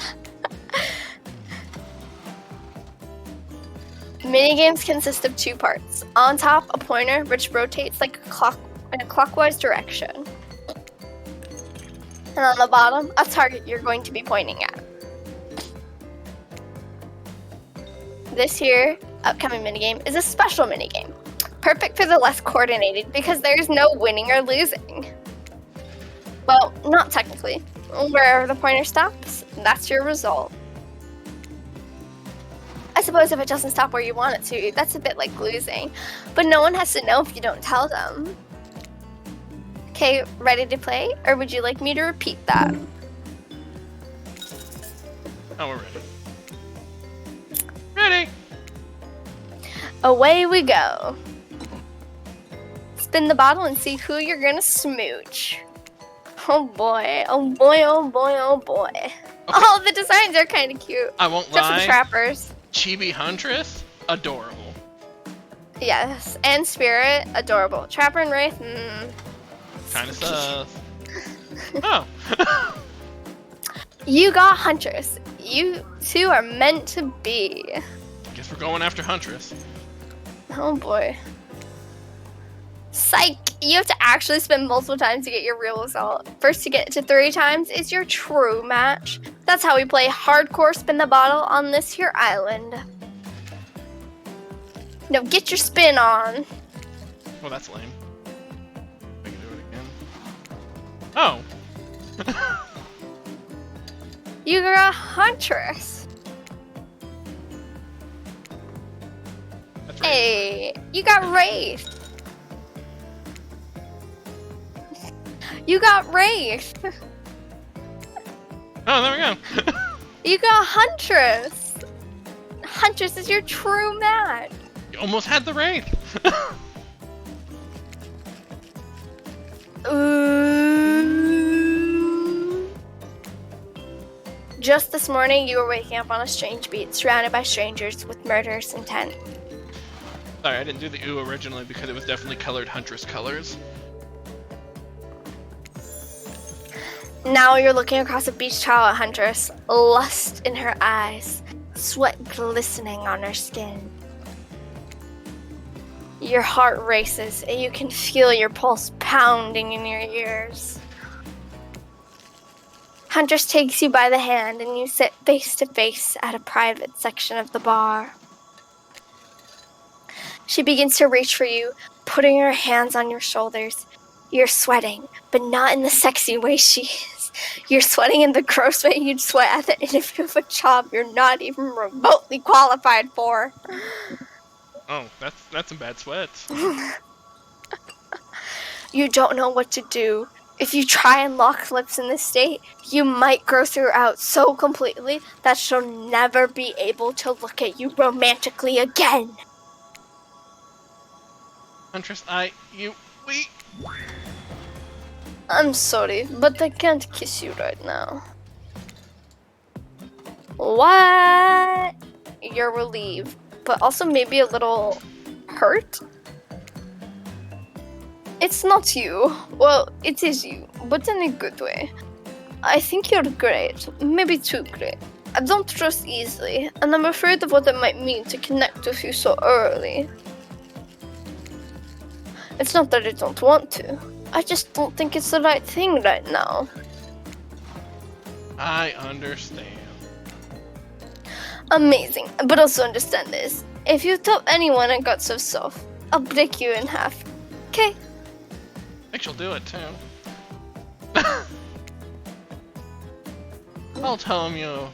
Speaker 2: Minigames consist of two parts. On top, a pointer which rotates like a clock in a clockwise direction. And on the bottom, a target you're going to be pointing at. This here upcoming minigame is a special minigame. Perfect for the less coordinated because there's no winning or losing. Well, not technically. Wherever the pointer stops, that's your result. I suppose if it doesn't stop where you want it to, that's a bit like losing. But no one has to know if you don't tell them. Okay, ready to play? Or would you like me to repeat that?
Speaker 1: Oh, we're ready. Ready!
Speaker 2: Away we go. Spin the bottle and see who you're gonna smooch. Oh boy, oh boy, oh boy, oh boy. Okay. Oh, the designs are kind of cute.
Speaker 1: I won't
Speaker 2: Just for
Speaker 1: lie.
Speaker 2: the trappers.
Speaker 1: Chibi Huntress? Adorable.
Speaker 2: Yes, and Spirit, adorable. Trapper and Wraith,
Speaker 1: Kinda sus. Oh.
Speaker 2: You got Huntress. You two are meant to be.
Speaker 1: Guess we're going after Huntress.
Speaker 2: Oh boy. Psych! You have to actually spin multiple times to get your real result. First to get to 3 times is your true match. That's how we play hardcore spin the bottle on this here island. Now get your spin on.
Speaker 1: Well, that's lame. I can do it again. Oh.
Speaker 2: You got Huntress.
Speaker 1: That's right.
Speaker 2: Hey, you got Wraith. You got Wraith.
Speaker 1: Oh, there we go.
Speaker 2: You got Huntress. Huntress is your true match.
Speaker 1: You almost had the Wraith.
Speaker 2: Ooh. Just this morning, you were waking up on a strange beat, surrounded by strangers with murderous intent.
Speaker 1: Sorry, I didn't do the ooh originally because it was definitely colored Huntress colors.
Speaker 2: Now you're looking across a beach towel at Huntress, lust in her eyes, sweat glistening on her skin. Your heart races and you can feel your pulse pounding in your ears. Huntress takes you by the hand and you sit face to face at a private section of the bar. She begins to reach for you, putting her hands on your shoulders. You're sweating, but not in the sexy way she is. You're sweating in the gross way you'd sweat at the interview of a job you're not even remotely qualified for.
Speaker 1: Oh, that's some bad sweats.
Speaker 2: You don't know what to do. If you try and lock lips in this state, you might gross her out so completely that she'll never be able to look at you romantically again.
Speaker 1: Huntress, we...
Speaker 2: I'm sorry, but I can't kiss you right now. What? You're relieved, but also maybe a little hurt? It's not you. Well, it is you, but in a good way. I think you're great, maybe too great. I don't trust easily, and I'm afraid of what it might mean to connect with you so early. It's not that I don't want to. I just don't think it's the right thing right now.
Speaker 1: I understand.
Speaker 2: Amazing, but also understand this. If you tell anyone I got so soft, I'll break you in half. Okay?
Speaker 1: I think she'll do it too. I'll tell him you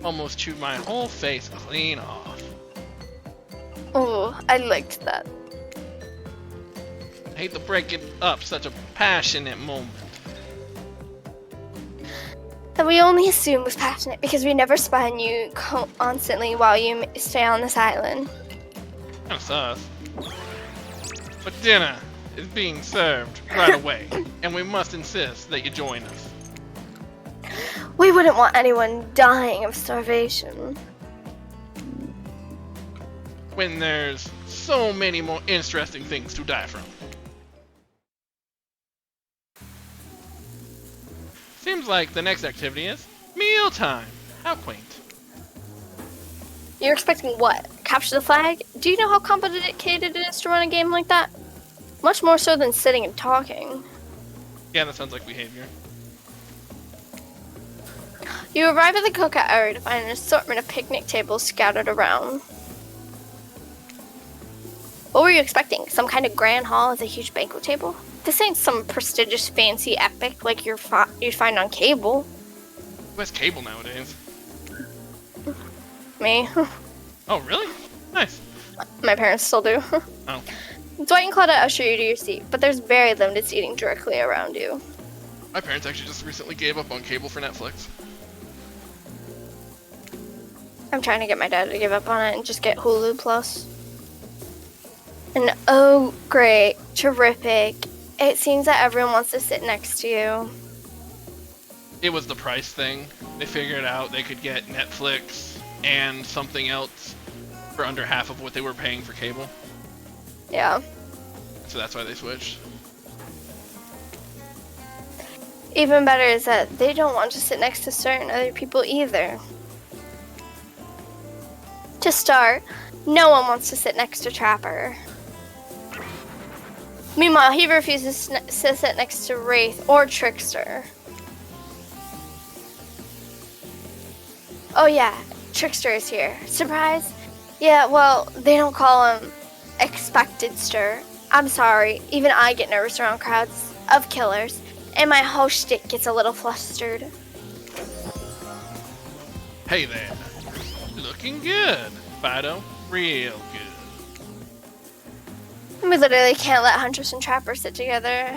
Speaker 1: almost chewed my whole face clean off.
Speaker 2: Oh, I liked that.
Speaker 1: I hate to break it up, such a passionate moment.
Speaker 2: That we only assume was passionate because we never spy on you constantly while you stay on this island.
Speaker 1: Kinda sus. But dinner is being served right away, and we must insist that you join us.
Speaker 2: We wouldn't want anyone dying of starvation.
Speaker 1: When there's so many more interesting things to die from. Seems like the next activity is mealtime. How quaint.
Speaker 2: You're expecting what? Capture the flag? Do you know how complicated it is to run a game like that? Much more so than sitting and talking.
Speaker 1: Yeah, that sounds like behavior.
Speaker 2: You arrive at the cookout area to find an assortment of picnic tables scattered around. What were you expecting? Some kind of grand hall as a huge banquet table? This ain't some prestigious, fancy epic like you'd find on cable.
Speaker 1: Who has cable nowadays?
Speaker 2: Me.
Speaker 1: Oh, really? Nice.
Speaker 2: My parents still do.
Speaker 1: Oh.
Speaker 2: Dwight and Claudette usher you to your seat, but there's very limited seating directly around you.
Speaker 1: My parents actually just recently gave up on cable for Netflix.
Speaker 2: I'm trying to get my dad to give up on it and just get Hulu Plus. And oh, great, terrific. It seems that everyone wants to sit next to you.
Speaker 1: It was the price thing. They figured out they could get Netflix and something else for under half of what they were paying for cable.
Speaker 2: Yeah.
Speaker 1: So that's why they switched.
Speaker 2: Even better is that they don't want to sit next to certain other people either. To start, no one wants to sit next to Trapper. Meanwhile, he refuses to sit next to Wraith or Trickster. Oh yeah, Trickster is here. Surprise? Yeah, well, they don't call him Expected Stir. I'm sorry, even I get nervous around crowds of killers, and my whole shtick gets a little flustered.
Speaker 1: Hey there. Looking good, Fido. Real good.
Speaker 2: We literally can't let Huntress and Trapper sit together.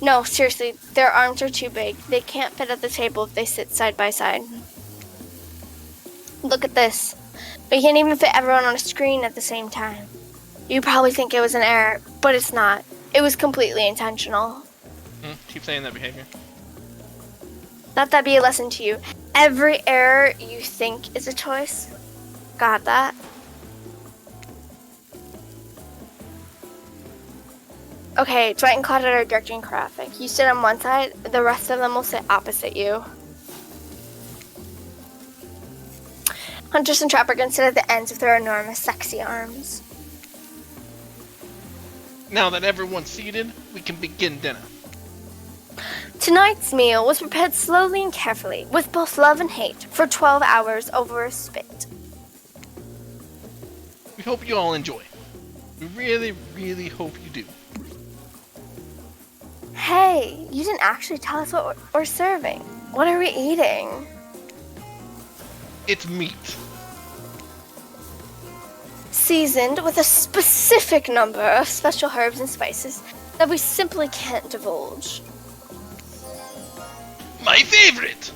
Speaker 2: No, seriously, their arms are too big. They can't fit at the table if they sit side by side. Look at this. We can't even fit everyone on a screen at the same time. You probably think it was an error, but it's not. It was completely intentional.
Speaker 1: Keep saying that behavior.
Speaker 2: Let that be a lesson to you. Every error you think is a choice. Got that? Okay, Dwight and Claudette are directing traffic. You sit on one side, the rest of them will sit opposite you. Huntress and Trapper can sit at the ends of their enormous, sexy arms.
Speaker 1: Now that everyone's seated, we can begin dinner.
Speaker 2: Tonight's meal was prepared slowly and carefully, with both love and hate, for 12 hours over a spit.
Speaker 1: We hope you all enjoy. We really, really hope you do.
Speaker 2: Hey, you didn't actually tell us what we're serving. What are we eating?
Speaker 1: It's meat.
Speaker 2: Seasoned with a specific number of special herbs and spices that we simply can't divulge.
Speaker 1: My favorite!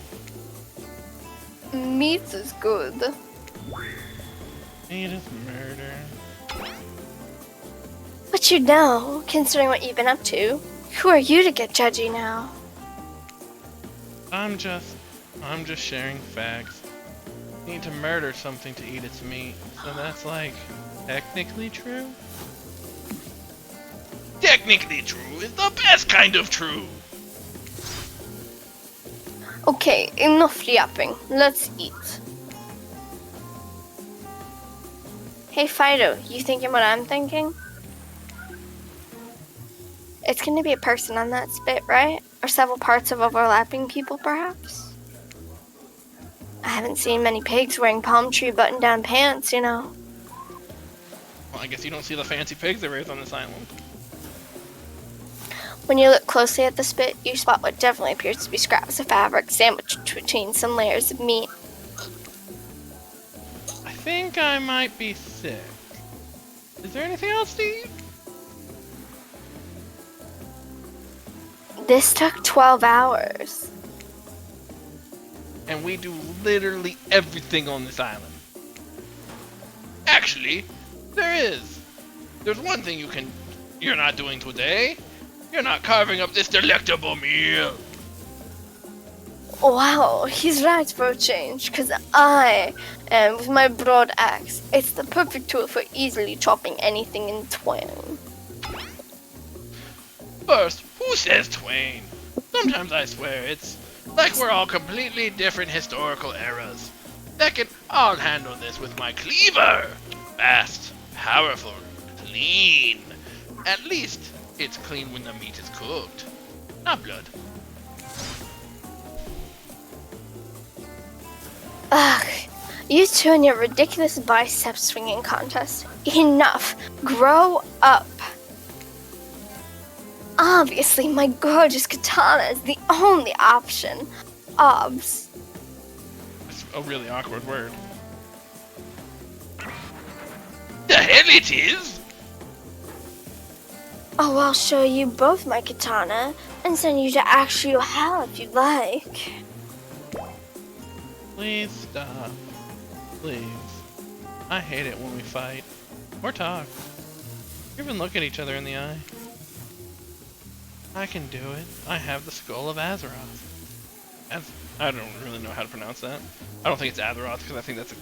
Speaker 2: Meat is good.
Speaker 1: Meat is murder.
Speaker 2: But you know, considering what you've been up to, who are you to get judgy now?
Speaker 1: I'm just sharing facts. Need to murder something to eat its meat, so that's like technically true? Technically true is the best kind of true!
Speaker 2: Okay, enough yapping. Let's eat. Hey Fido, you thinking what I'm thinking? It's gonna be a person on that spit, right? Or several parts of overlapping people, perhaps? I haven't seen many pigs wearing palm tree button-down pants, you know.
Speaker 1: Well, I guess you don't see the fancy pigs there is on this island.
Speaker 2: When you look closely at the spit, you spot what definitely appears to be scraps of fabric sandwiched between some layers of meat.
Speaker 1: I think I might be sick. Is there anything else to eat?
Speaker 2: This took 12 hours.
Speaker 1: And we do literally everything on this island. Actually, there's one thing you're not doing today. You're not carving up this delectable meal.
Speaker 2: Wow, he's right for a change, because I am with my broad axe. It's the perfect tool for easily chopping anything in twain.
Speaker 1: First, who says twain? Sometimes I swear it's like we're all completely different historical eras. Second, I'll handle this with my cleaver. Fast, powerful, clean. At least it's clean when the meat is cooked, not blood.
Speaker 2: Ugh, you two and your ridiculous bicep swinging contest. Enough. Grow up. Obviously, my gorgeous katana is the only option. Obs.
Speaker 1: That's a really awkward word. The hell it is?
Speaker 2: Oh, I'll show you both my katana and send you to actual hell if you'd like.
Speaker 1: Please stop. Please. I hate it when we fight. Or talk. Or even look at each other in the eye. I can do it. I have the skull of Azeroth. I don't really know how to pronounce that. I don't think it's Azeroth because I think that's a...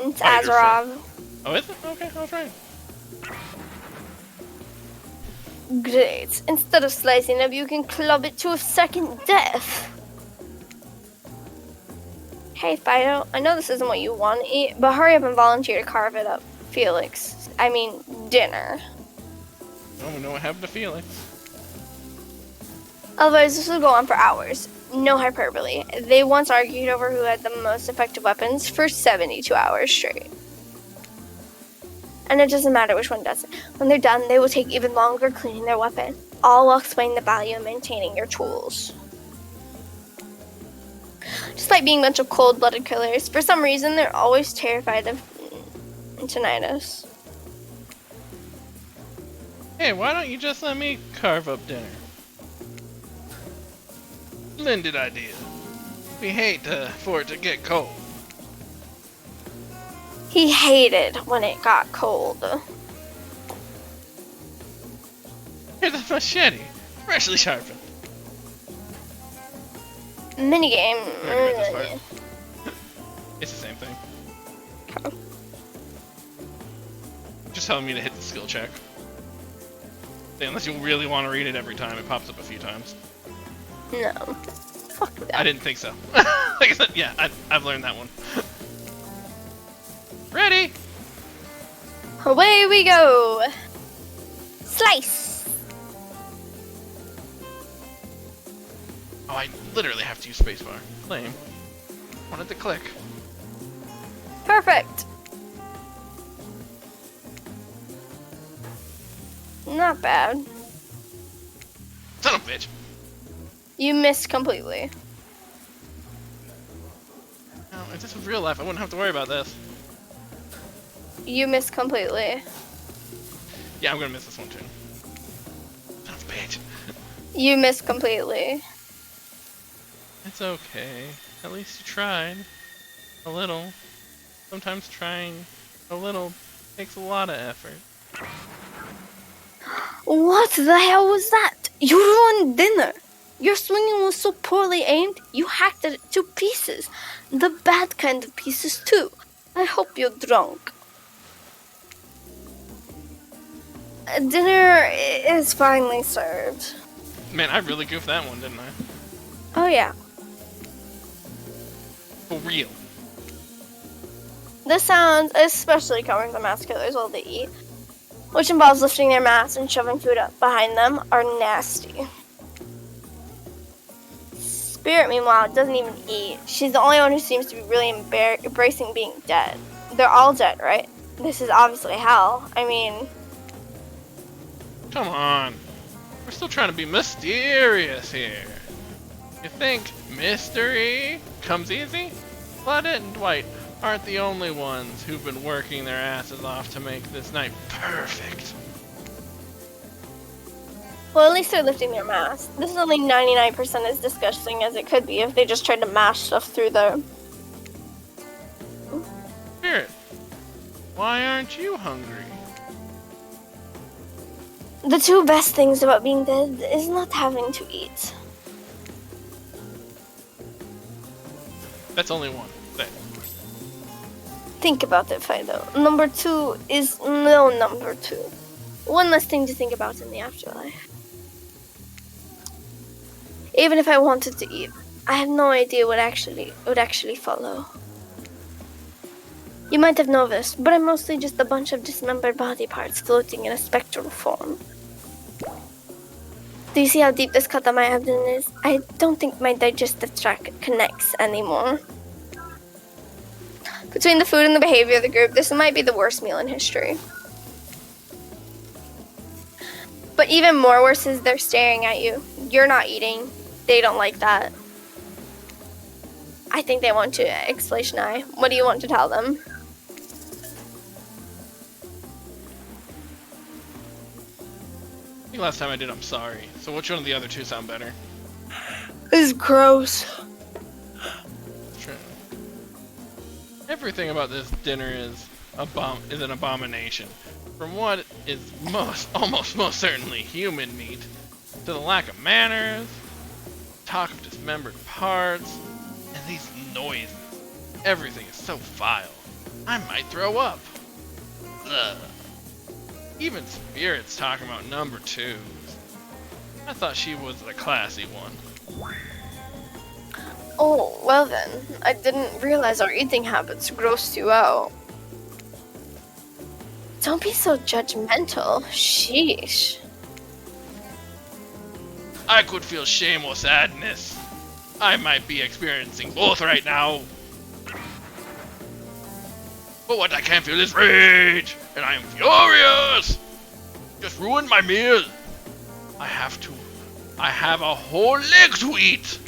Speaker 2: It's Azeroth.
Speaker 1: Oh, is it? Okay, I was right.
Speaker 2: Great. Instead of slicing up, you can club it to a second death. Hey, Fido, I know this isn't what you want to eat, but hurry up and volunteer to carve it up. Felix. I mean, dinner.
Speaker 1: Oh, we know what happened to Felix.
Speaker 2: Otherwise, this will go on for hours. No hyperbole. They once argued over who had the most effective weapons for 72 hours straight. And it doesn't matter which one does it. When they're done, they will take even longer cleaning their weapon. All while explaining the value of maintaining your tools. Despite being a bunch of cold-blooded killers, for some reason, they're always terrified of tinnitus.
Speaker 1: Hey, why don't you just let me carve up dinner? Splendid idea. We hate for it to get cold.
Speaker 2: He hated when it got cold.
Speaker 1: Here's a machete, freshly sharpened.
Speaker 2: Minigame.
Speaker 1: It's the same thing. Just telling me to hit the skill check. Unless you really want to read it every time, it pops up a few times.
Speaker 2: No. Fuck that.
Speaker 1: I didn't think so. Like I said, yeah, I've learned that one.
Speaker 2: Away we go! Slice!
Speaker 1: Oh, I literally have to use spacebar. Lame. Wanted to click.
Speaker 2: Perfect! Not bad.
Speaker 1: Son of a bitch!
Speaker 2: You missed completely.
Speaker 1: No, if this was real life, I wouldn't have to worry about this.
Speaker 2: You missed completely.
Speaker 1: Yeah, I'm gonna miss this one too. Son of a bitch.
Speaker 2: You missed completely.
Speaker 1: It's okay. At least you tried. A little. Sometimes trying a little takes a lot of effort.
Speaker 2: What the hell was that? You ruined dinner! Your swinging was so poorly aimed, you hacked it to pieces. The bad kind of pieces, too. I hope you're drunk. Dinner is finally served.
Speaker 1: Man, I really goofed that one, didn't I?
Speaker 2: Oh, yeah.
Speaker 1: For real.
Speaker 2: The sounds, especially coming from mass killers while they eat, which involves lifting their masks and shoving food up behind them, are nasty. Spirit, meanwhile, doesn't even eat. She's the only one who seems to be really embracing being dead. They're all dead, right? This is obviously hell. I mean...
Speaker 1: Come on. We're still trying to be mysterious here. You think mystery comes easy? Claudette and Dwight aren't the only ones who've been working their asses off to make this night perfect.
Speaker 2: Well, at least they're lifting their masks. This is only 99% as disgusting as it could be if they just tried to mash stuff through the...
Speaker 1: Spirit, why aren't you hungry?
Speaker 2: The two best things about being dead is not having to eat.
Speaker 1: That's only one thing.
Speaker 2: Think about it, Fido. Number two is no number two. One less thing to think about in the afterlife. Even if I wanted to eat, I have no idea what would actually follow. You might have noticed, but I'm mostly just a bunch of dismembered body parts floating in a spectral form. Do you see how deep this cut on my abdomen is? I don't think my digestive tract connects anymore. Between the food and the behavior of the group, this might be the worst meal in history. But even more worse is they're staring at you. You're not eating. They don't like that. I think they want to explanation. What do you want to tell them?
Speaker 1: I think last time I did I'm sorry. So which one of the other two sound better?
Speaker 2: This is gross.
Speaker 1: True. Everything about this dinner is an abomination. From what is almost most certainly human meat, to the lack of manners, talk of dismembered parts, and these noises. Everything is so vile. I might throw up. Ugh. Even Spirit's talking about number twos. I thought she was the classy one.
Speaker 2: Oh, well then. I didn't realize our eating habits grossed you out. Don't be so judgmental. Sheesh.
Speaker 1: I could feel shame or sadness. I might be experiencing both right now. But what I can feel is rage, and I am furious. Just ruined my meal. I have a whole leg to eat.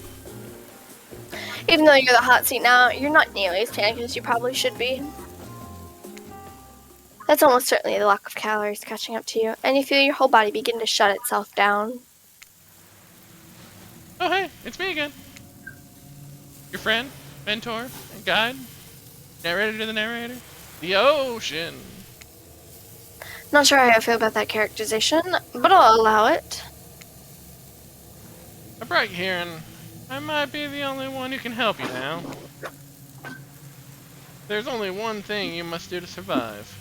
Speaker 2: Even though you're the hot seat now, you're not nearly as panicked as you probably should be. That's almost certainly the lack of calories catching up to you, and you feel your whole body begin to shut itself down.
Speaker 1: Oh hey, it's me again. Your friend, mentor, and guide, narrator to the narrator, the ocean.
Speaker 2: Not sure how I feel about that characterization, but I'll allow it.
Speaker 1: I'm right here, and I might be the only one who can help you now. There's only one thing you must do to survive.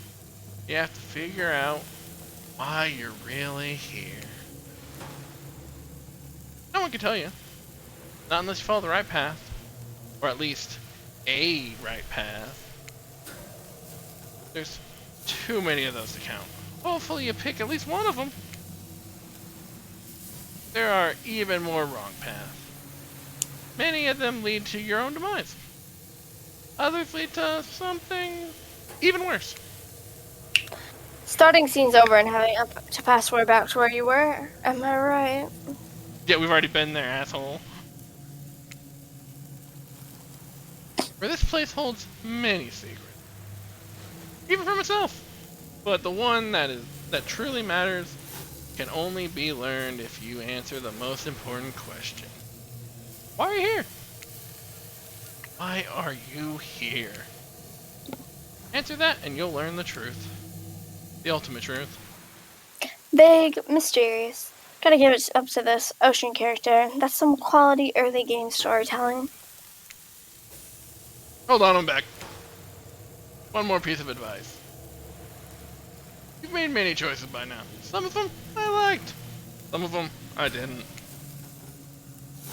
Speaker 1: You have to figure out why you're really here. No one can tell you. Not unless you follow the right path. Or at least a right path. There's Too many of those to count. Hopefully you pick at least one of them. There are even more wrong paths. Many of them lead to your own demise. Others lead to something even worse.
Speaker 2: Starting scene's over and having to fast forward back to where you were. Am I right?
Speaker 1: Yeah, we've already been there, asshole. For this place holds many secrets. Even for myself. But the one that truly matters can only be learned if you answer the most important question. Why are you here? Why are you here? Answer that and you'll learn the truth. The ultimate truth.
Speaker 2: Vague, mysterious. Gotta give it up to this ocean character. That's some quality early game storytelling.
Speaker 1: Hold on, I'm back. One more piece of advice. You've made many choices by now. Some of them I liked. Some of them I didn't.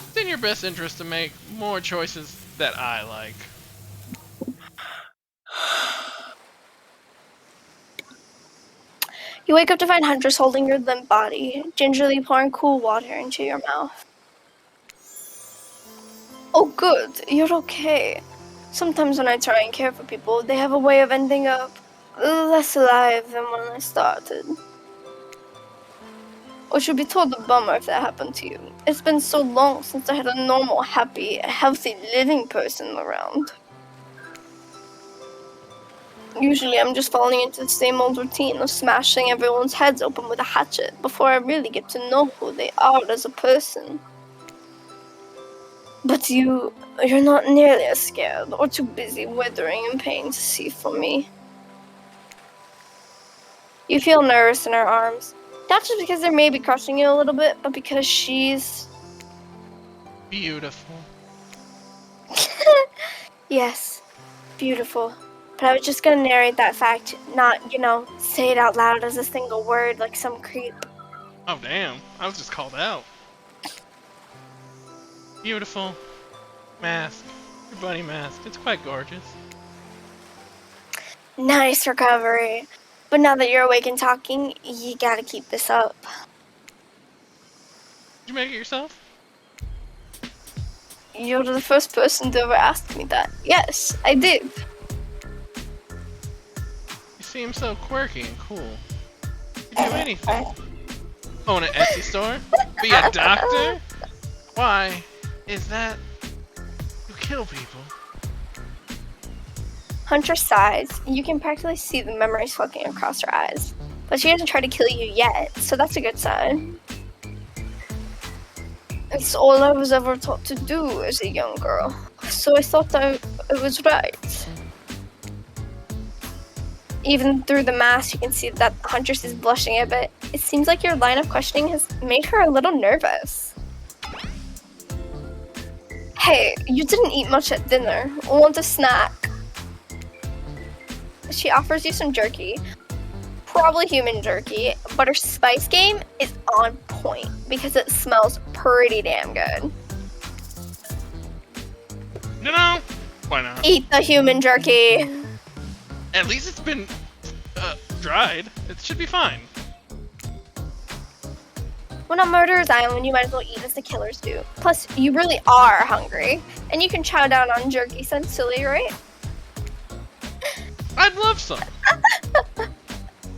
Speaker 1: It's in your best interest to make more choices that I like.
Speaker 2: You wake up to find Huntress holding your limp body, gingerly pouring cool water into your mouth. Oh good, you're okay. Sometimes when I try and care for people, they have a way of ending up less alive than when I started. Which would be total bummer if that happened to you. It's been so long since I had a normal, happy, healthy, living person around. Usually I'm just falling into the same old routine of smashing everyone's heads open with a hatchet before I really get to know who they are as a person. But you're not nearly as scared or too busy withering in pain to see for me. You feel nervous in her arms. Not just because they're maybe crushing you a little bit, but because she's...
Speaker 1: Beautiful.
Speaker 2: Yes, beautiful. But I was just gonna narrate that fact, not, say it out loud as a single word like some creep.
Speaker 1: Oh damn, I was just called out. Beautiful. Mask. Your bunny mask. It's quite gorgeous.
Speaker 2: Nice recovery. But now that you're awake and talking, you gotta keep this up.
Speaker 1: Did you make it yourself?
Speaker 2: You're the first person to ever ask me that. Yes, I did.
Speaker 1: You seem so quirky and cool. You do anything. Own an Etsy store? Be a doctor? Why is that you kill people?
Speaker 2: Huntress sighs. You can practically see the memories flicking across her eyes. But she hasn't tried to kill you yet, so that's a good sign. It's all I was ever taught to do as a young girl, so I thought that it was right. Even through the mask, you can see that Huntress is blushing a bit. It seems like your line of questioning has made her a little nervous. Hey, you didn't eat much at dinner. Want a snack? She offers you some jerky. Probably human jerky, but her spice game is on point because it smells pretty damn good.
Speaker 1: Why not?
Speaker 2: Eat the human jerky.
Speaker 1: At least it's been dried. It should be fine.
Speaker 2: When on Murderer's Island, you might as well eat as the killers do. Plus, you really are hungry, and you can chow down on jerky since silly, right?
Speaker 1: I'd love some.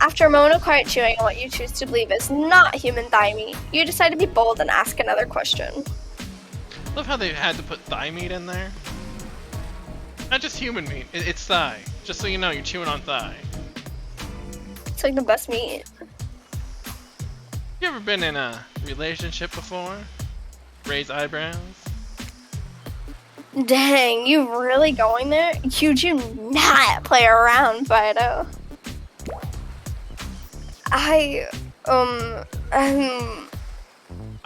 Speaker 2: After a moment of quiet chewing on what you choose to believe is not human thigh meat, you decide to be bold and ask another question.
Speaker 1: Love how they had to put thigh meat in there. Not just human meat, it's thigh. Just so you know, you're chewing on thigh.
Speaker 2: It's like the best meat.
Speaker 1: You ever been in a relationship before? Raise eyebrows?
Speaker 2: Dang, you really going there? You do not play around, Fido.
Speaker 1: I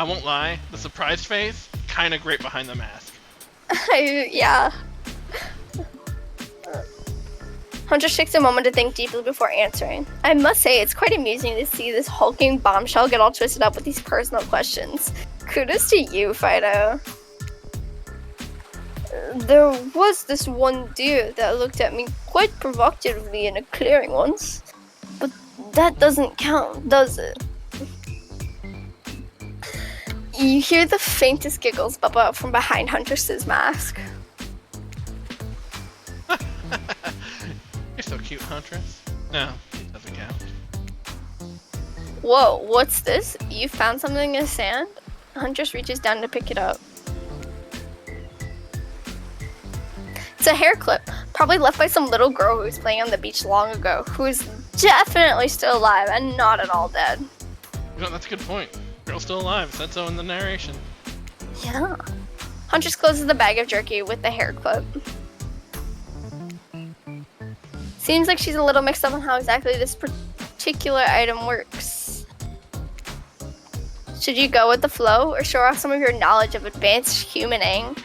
Speaker 1: won't lie, the surprised face, kinda great behind the mask.
Speaker 2: Yeah. Hunter takes a moment to think deeply before answering. I must say, it's quite amusing to see this hulking bombshell get all twisted up with these personal questions. Kudos to you, Fido. There was this one deer that looked at me quite provocatively in a clearing once. that doesn't count, does it? You hear the faintest giggles bubble up from behind Huntress's mask.
Speaker 1: You're so cute, Huntress. No, it doesn't count.
Speaker 2: Whoa, what's this? You found something in the sand? Huntress reaches down to pick it up. It's a hair clip, probably left by some little girl who was playing on the beach long ago, who is definitely still alive and not at all dead.
Speaker 1: You know, that's a good point. Girl's still alive. Said so in the narration.
Speaker 2: Yeah. Huntress closes the bag of jerky with the hair clip. Seems like she's a little mixed up on how exactly this particular item works. Should you go with the flow or show off some of your knowledge of advanced humaning?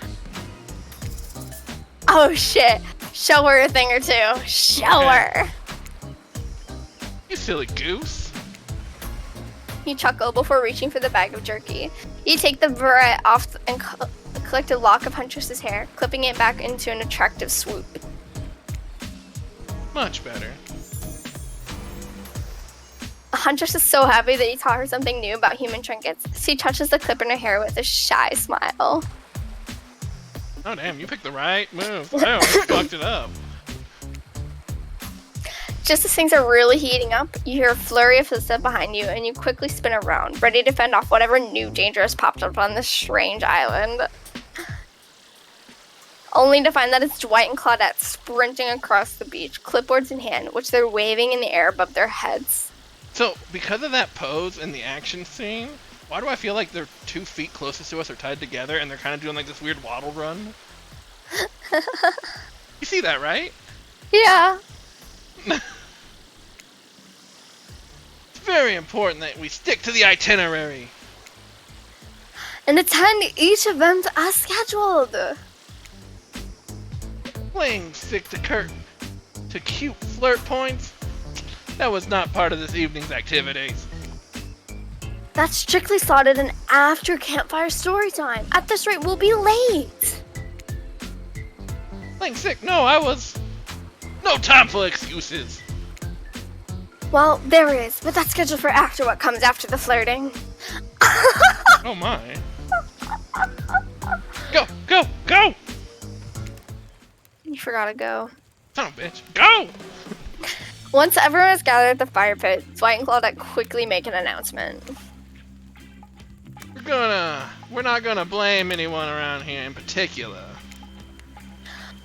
Speaker 2: Oh shit! Show her a thing or two. Show her!
Speaker 1: You silly goose.
Speaker 2: You chuckle before reaching for the bag of jerky. You take the barrette off and collect a lock of Huntress's hair, clipping it back into an attractive swoop.
Speaker 1: Much better.
Speaker 2: Huntress is so happy that he taught her something new about human trinkets. She touches the clip in her hair with a shy smile.
Speaker 1: Oh damn, you picked the right move. I almost fucked it up.
Speaker 2: Just as things are really heating up, you hear a flurry of footsteps behind you, and you quickly spin around, ready to fend off whatever new danger has popped up on this strange island. Only to find that it's Dwight and Claudette sprinting across the beach, clipboards in hand, which they're waving in the air above their heads.
Speaker 1: So, because of that pose in the action scene, why do I feel like their 2 feet closest to us are tied together and they're kind of doing like this weird waddle run? You see that, right?
Speaker 2: Yeah.
Speaker 1: It's very important that we stick to the itinerary.
Speaker 2: And attend each event as scheduled.
Speaker 1: Playing sick to cute flirt points? That was not part of this evening's activities.
Speaker 2: That's strictly slotted in after campfire story time. At this rate, we'll be late.
Speaker 1: Playing sick? No, I was... No time for excuses.
Speaker 2: Well, there is, but that's scheduled for after what comes after the flirting.
Speaker 1: Oh my. Go, go, go!
Speaker 2: You forgot to go.
Speaker 1: Son of a bitch. Go!
Speaker 2: Once everyone is gathered at the fire pit, Dwight and Claudette quickly make an announcement.
Speaker 1: We're not gonna blame anyone around here in particular.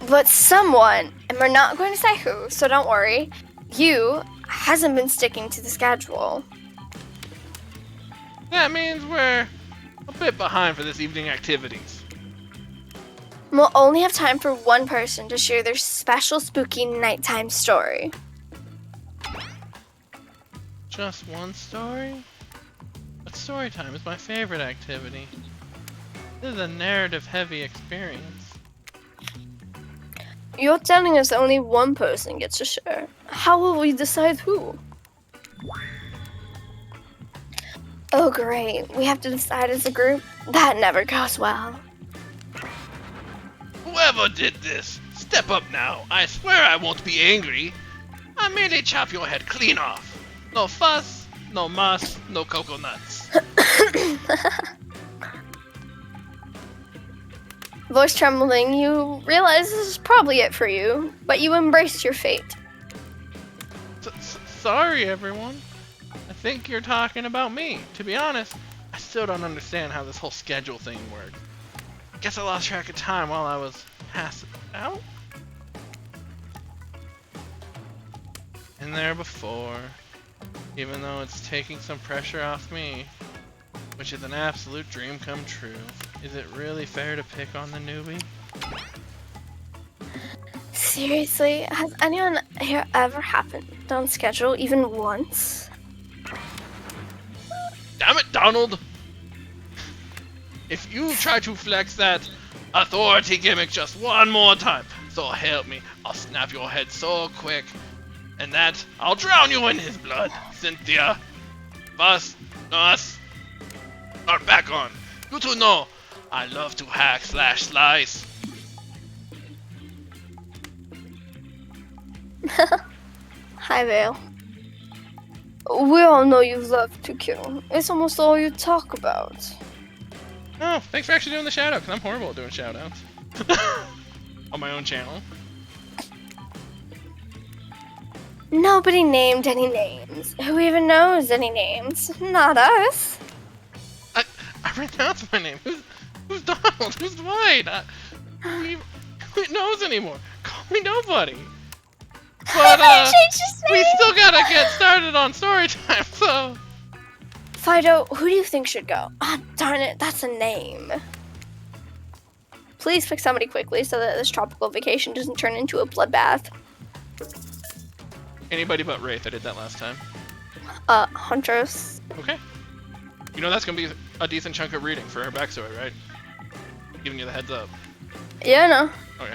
Speaker 2: But someone, and we're not going to say who, so don't worry, you hasn't been sticking to the schedule.
Speaker 1: That means we're a bit behind for this evening activities.
Speaker 2: We'll only have time for one person to share their special spooky nighttime story.
Speaker 1: Just one story? But story time is my favorite activity. This is a narrative-heavy experience.
Speaker 2: You're telling us only one person gets to share. How will we decide who? Oh great, we have to decide as a group? That never goes well.
Speaker 1: Whoever did this, step up now. I swear I won't be angry. I merely chop your head clean off. No fuss, no muss, no coconuts.
Speaker 2: Voice trembling, you realize this is probably it for you, but you embrace your fate.
Speaker 1: Sorry, everyone. I think you're talking about me. To be honest, I still don't understand how this whole schedule thing works. Guess I lost track of time while I was passing out? Been there before, even though it's taking some pressure off me, which is an absolute dream come true. Is it really fair to pick on the newbie?
Speaker 2: Seriously, has anyone here ever happened on schedule even once?
Speaker 1: Damn it, Donald! If you try to flex that authority gimmick just one more time, so help me, I'll snap your head so quick, and that I'll drown you in his blood. Cynthia, us are back on. You two know I love to hack/slice.
Speaker 2: Hi, Vale. We all know you love to kill. It's almost all you talk about.
Speaker 1: Oh, thanks for actually doing the shout out, because I'm horrible at doing shout outs. On my own channel.
Speaker 2: Nobody named any names. Who even knows any names? Not us.
Speaker 1: I renounced my name. Who's Donald? Who's Dwight? Who knows anymore? Call me nobody. But
Speaker 2: Change his
Speaker 1: we
Speaker 2: name.
Speaker 1: still gotta get started on story time, so.
Speaker 2: Fido, who do you think should go? Ah, darn it, that's a name. Please pick somebody quickly so that this tropical vacation doesn't turn into a bloodbath.
Speaker 1: Anybody but Wraith. I did that last time.
Speaker 2: Huntress.
Speaker 1: Okay. You know that's gonna be a decent chunk of reading for her backstory, right? Giving you the heads up.
Speaker 2: Yeah, no.
Speaker 1: Okay.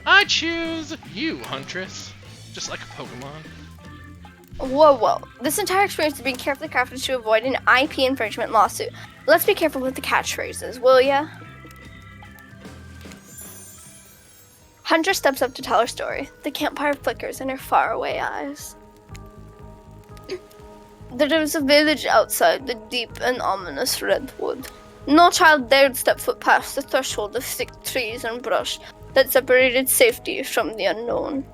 Speaker 1: I choose you, Huntress. Just like a Pokemon.
Speaker 2: Whoa. This entire experience is being carefully crafted to avoid an IP infringement lawsuit. Let's be careful with the catchphrases, will ya? Huntress steps up to tell her story. The campfire flickers in her faraway eyes. There was a village outside the deep and ominous redwood. No child dared step foot past the threshold of thick trees and brush that separated safety from the unknown.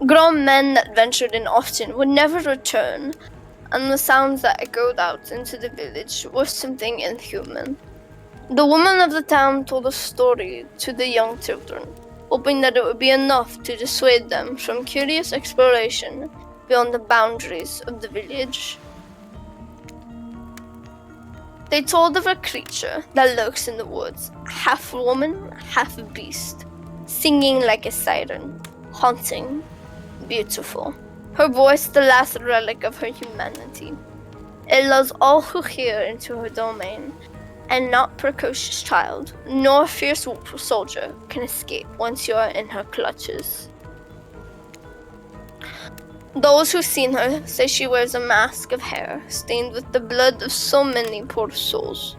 Speaker 2: Grown men that ventured in often would never return, and the sounds that echoed out into the village were something inhuman. The woman of the town told a story to the young children, hoping that it would be enough to dissuade them from curious exploration beyond the boundaries of the village. They told of a creature that lurks in the woods, half woman, half beast, singing like a siren, haunting, beautiful. Her voice the last relic of her humanity. It lures all who hear into her domain, and not precocious child, nor fierce soldier can escape once you are in her clutches. Those who've seen her say she wears a mask of hair stained with the blood of so many poor souls.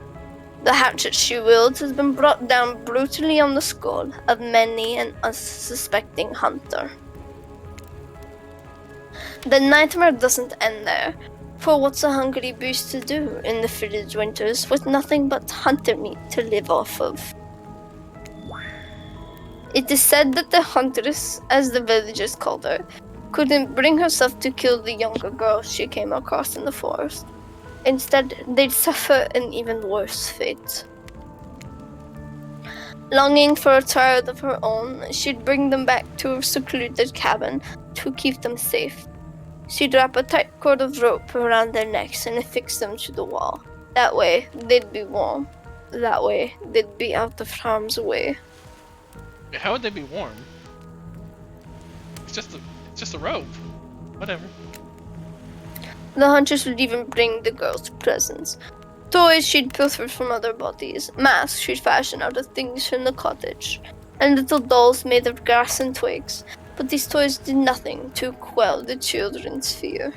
Speaker 2: The hatchet she wields has been brought down brutally on the skull of many an unsuspecting hunter. The nightmare doesn't end there, for what's a hungry beast to do in the frigid winters with nothing but hunter meat to live off of? It is said that the Huntress, as the villagers called her, couldn't bring herself to kill the younger girls she came across in the forest. Instead, they'd suffer an even worse fate. Longing for a child of her own, she'd bring them back to her secluded cabin to keep them safe. She'd wrap a tight cord of rope around their necks and affix them to the wall. That way, they'd be warm. That way, they'd be out of harm's way.
Speaker 1: How would they be warm? It's just a rope. Whatever.
Speaker 2: The Huntress would even bring the girls presents. Toys she'd pilfered from other bodies, masks she'd fashioned out of things from the cottage, and little dolls made of grass and twigs. But these toys did nothing to quell the children's fear.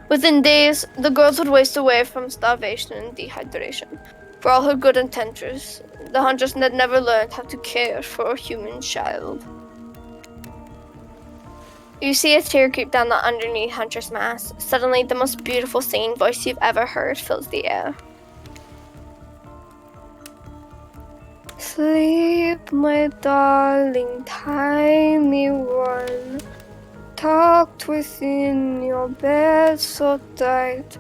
Speaker 2: Within days, the girls would waste away from starvation and dehydration. For all her good intentions, the Huntress had never learned how to care for a human child. You see a tear creep down the underneath Huntress' mask. Suddenly, the most beautiful singing voice you've ever heard fills the air. Sleep, my darling tiny one, tucked within your bed so tight,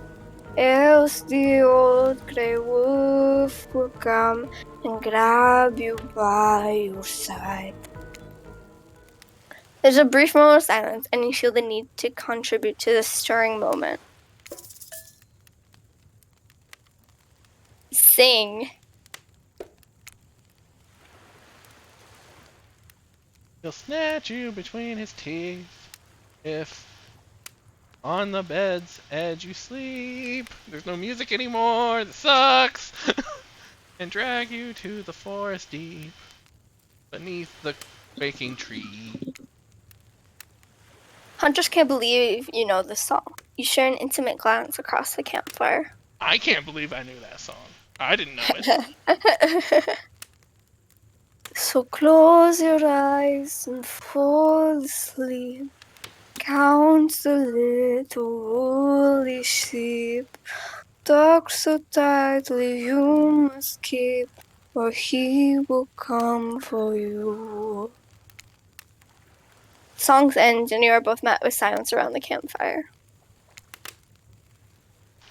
Speaker 2: else the old grey wolf will come and grab you by your side. There's a brief moment of silence, and you feel the need to contribute to this stirring moment. Sing.
Speaker 1: He'll snatch you between his teeth if on the bed's edge you sleep. There's no music anymore. This sucks. And drag you to the forest deep beneath the quaking tree.
Speaker 2: Huntress can't believe you know this song. You share an intimate glance across the campfire.
Speaker 1: I can't believe I knew that song. I didn't know it.
Speaker 2: So close your eyes and fall asleep. Count the little woolly sheep, dogs so tightly you must keep, or he will come for you. Songs end, and you are both met with silence around the campfire.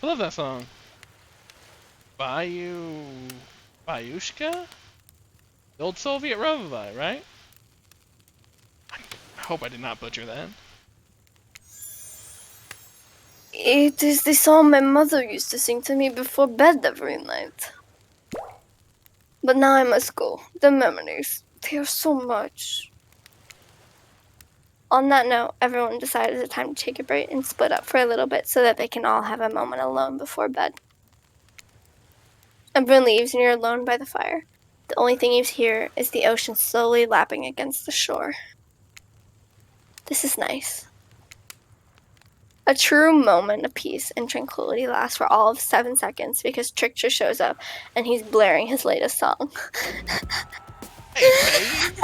Speaker 1: I love that song. Bayushka? The old Soviet lullaby, right? I hope I did not butcher that.
Speaker 2: It is the song my mother used to sing to me before bed every night. But now I must go. The memories, they are so much. On that note, everyone decided it's time to take a break and split up for a little bit so that they can all have a moment alone before bed. Everyone leaves and you're alone by the fire. The only thing you hear is the ocean slowly lapping against the shore. This is nice. A true moment of peace and tranquility lasts for all of 7 seconds because Trickster shows up and he's blaring his latest song.
Speaker 1: Hey, babe.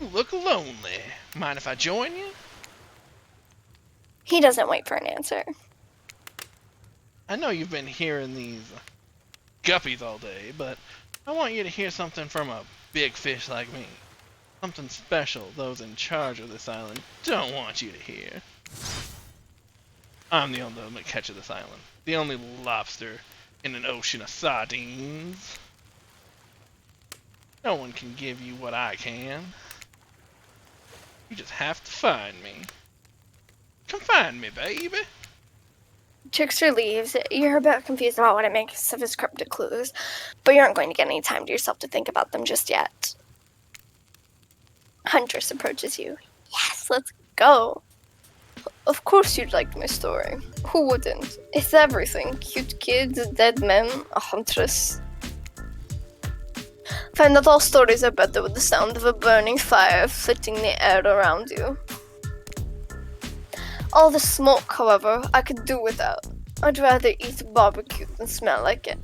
Speaker 1: You look lonely. Mind if I join you?
Speaker 2: He doesn't wait for an answer.
Speaker 1: I know you've been hearing these guppies all day, but I want you to hear something from a big fish like me. Something special those in charge of this island don't want you to hear. I'm the ultimate catch of this island. The only lobster in an ocean of sardines. No one can give you what I can. You just have to find me. Come find me, baby.
Speaker 2: Trickster leaves. You're a bit confused about what it makes of his cryptic clues, but you aren't going to get any time to yourself to think about them just yet. Huntress approaches you. Yes, let's go. Of course you'd like my story. Who wouldn't? It's everything. Cute kids, dead men, a huntress. Find that all stories are better with the sound of a burning fire flitting the air around you. All the smoke, however, I could do without. I'd rather eat barbecue than smell like it.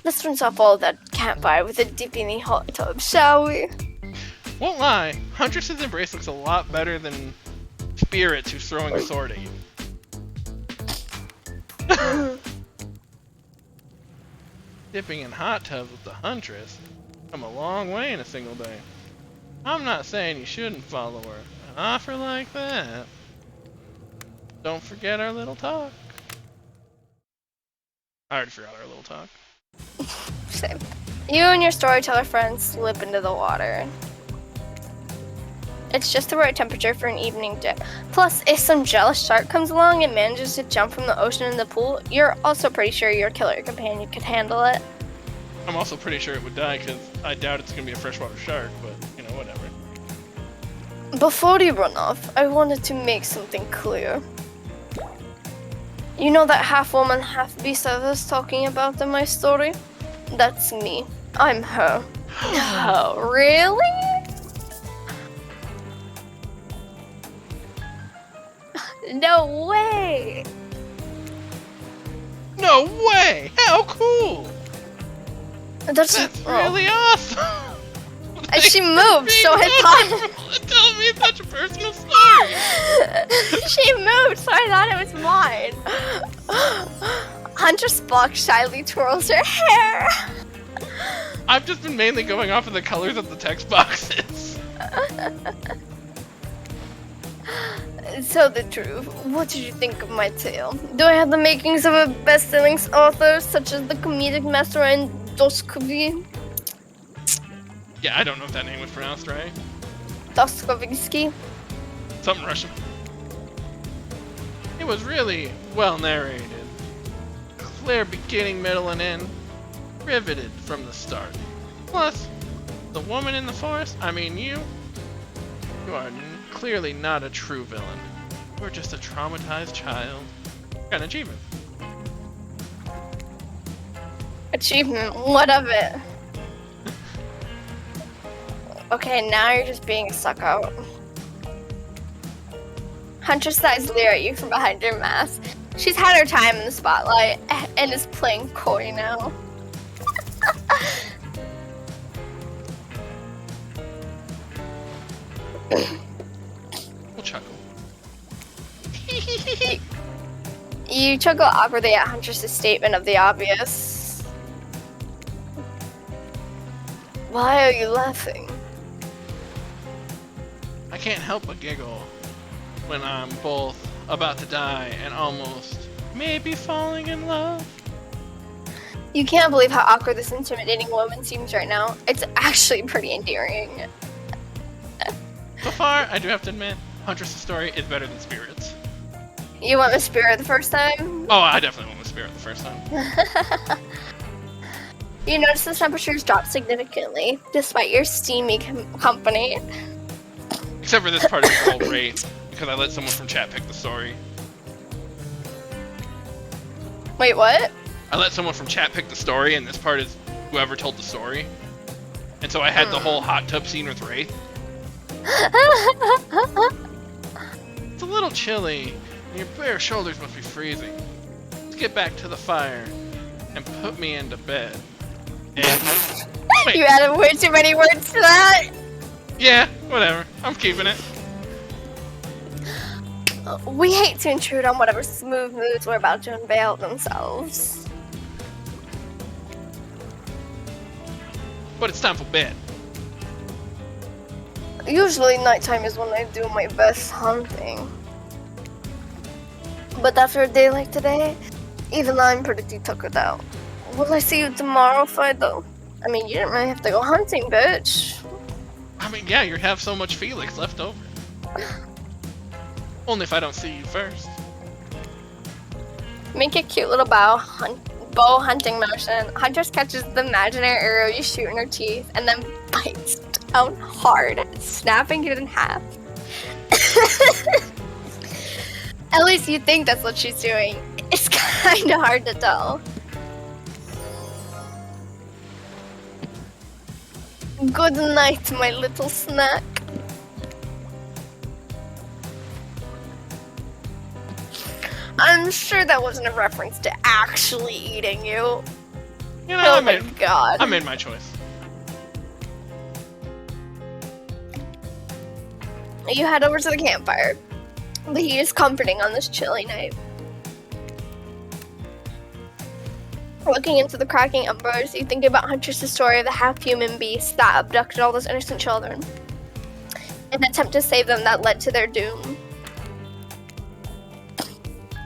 Speaker 2: Let's rinse off all that campfire with a dipping hot tub, shall we?
Speaker 1: Won't lie, Huntress's embrace looks a lot better than Spirits who's throwing a sword at you. Dipping in hot tubs with the Huntress come a long way in a single day. I'm not saying you shouldn't follow her. An offer like that. Don't forget our little talk. I already forgot our little talk.
Speaker 2: Same. You and your storyteller friends slip into the water. It's just the right temperature for an evening dip. Plus, if some jealous shark comes along and manages to jump from the ocean in the pool, you're also pretty sure your killer companion could handle it.
Speaker 1: I'm also pretty sure it would die because I doubt it's going to be a freshwater shark, but, you know, whatever.
Speaker 2: Before you run off, I wanted to make something clear. You know that half woman, half beast I was talking about in my story? That's me. I'm her. No, really? No way!
Speaker 1: No way! How cool!
Speaker 2: That's
Speaker 1: really awesome!
Speaker 2: And she moved, so I thought...
Speaker 1: Tell me such a personal story!
Speaker 2: She moved, so I thought it was mine. Huntress Spock shyly twirls her hair.
Speaker 1: I've just been mainly going off of the colors of the text boxes.
Speaker 2: So the truth, what did you think of my tale? Do I have the makings of a best-selling author, such as the comedic master and Dostoevsky?
Speaker 1: Yeah, I don't know if that name was pronounced right.
Speaker 2: Dostoevsky?
Speaker 1: Something Russian. It was really well narrated. Clear beginning, middle, and end. Riveted from the start. Plus, the woman in the forest, I mean you are clearly not a true villain. You're just a traumatized child. Got an achievement.
Speaker 2: Achievement, what of it? Okay, now you're just being a suck-out. Huntress eyes leer at you from behind your mask. She's had her time in the spotlight and is playing coy now.
Speaker 1: We'll chuckle.
Speaker 2: You chuckle awkwardly at Huntress's statement of the obvious. Why are you laughing?
Speaker 1: I can't help but giggle when I'm both about to die and almost maybe falling in love.
Speaker 2: You can't believe how awkward this intimidating woman seems right now. It's actually pretty endearing.
Speaker 1: So far, I do have to admit, Huntress' story is better than Spirit's.
Speaker 2: You went with Spirit the first time?
Speaker 1: Oh, I definitely went with Spirit the first time.
Speaker 2: You notice the temperatures dropped significantly, despite your steamy company.
Speaker 1: Except for this part is all Wraith, because I let someone from chat pick the story.
Speaker 2: Wait, what?
Speaker 1: I let someone from chat pick the story, and this part is whoever told the story. And so I had the whole hot tub scene with Wraith. It's a little chilly, and your bare shoulders must be freezing. Let's get back to the fire and put me into bed. And wait,
Speaker 2: You added way too many words to that.
Speaker 1: yeah, whatever. I'm keeping it.
Speaker 2: We hate to intrude on whatever smooth moods we're about to unveil themselves.
Speaker 1: But it's time for bed.
Speaker 2: Usually nighttime is when I do my best hunting. But after a day like today, even I'm pretty tuckered out. Will I see you tomorrow, Fido? I mean, you didn't really have to go hunting, bitch.
Speaker 1: I mean, yeah, you have so much Felix left over. Only if I don't see you first.
Speaker 2: Make a cute little bow hunting motion. Huntress catches the imaginary arrow you shoot in her teeth and then bites down hard, snapping it in half. At least you think that's what she's doing. It's kind of hard to tell. Good night, my little snack. I'm sure that wasn't a reference to actually eating you.
Speaker 1: You know,
Speaker 2: Oh my god.
Speaker 1: I made my choice.
Speaker 2: You head over to the campfire. The heat is comforting on this chilly night. Looking into the cracking embers, you think about Huntress' story of the half-human beast that abducted all those innocent children. An attempt to save them that led to their doom.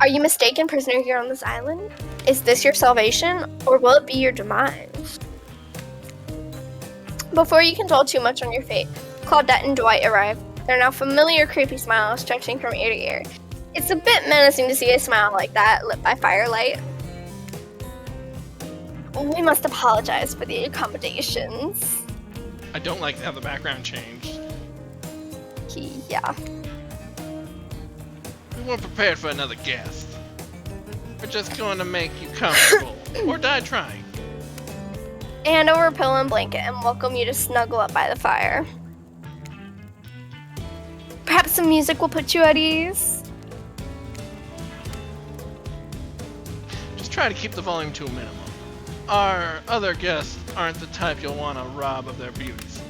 Speaker 2: Are you mistaken, prisoner here on this island? Is this your salvation, or will it be your demise? Before you can dwell too much on your fate, Claudette and Dwight arrive. Their now familiar creepy smile stretching from ear to ear. It's a bit menacing to see a smile like that lit by firelight. We must apologize for the accommodations.
Speaker 1: I don't like how the background changed.
Speaker 2: Yeah.
Speaker 1: We weren't prepared for another guest. We're just going to make you comfortable, or die trying.
Speaker 2: Hand over a pillow and blanket and welcome you to snuggle up by the fire. Perhaps some music will put you at ease?
Speaker 1: Just try to keep the volume to a minimum. Our other guests aren't the type you'll want to rob of their beauties.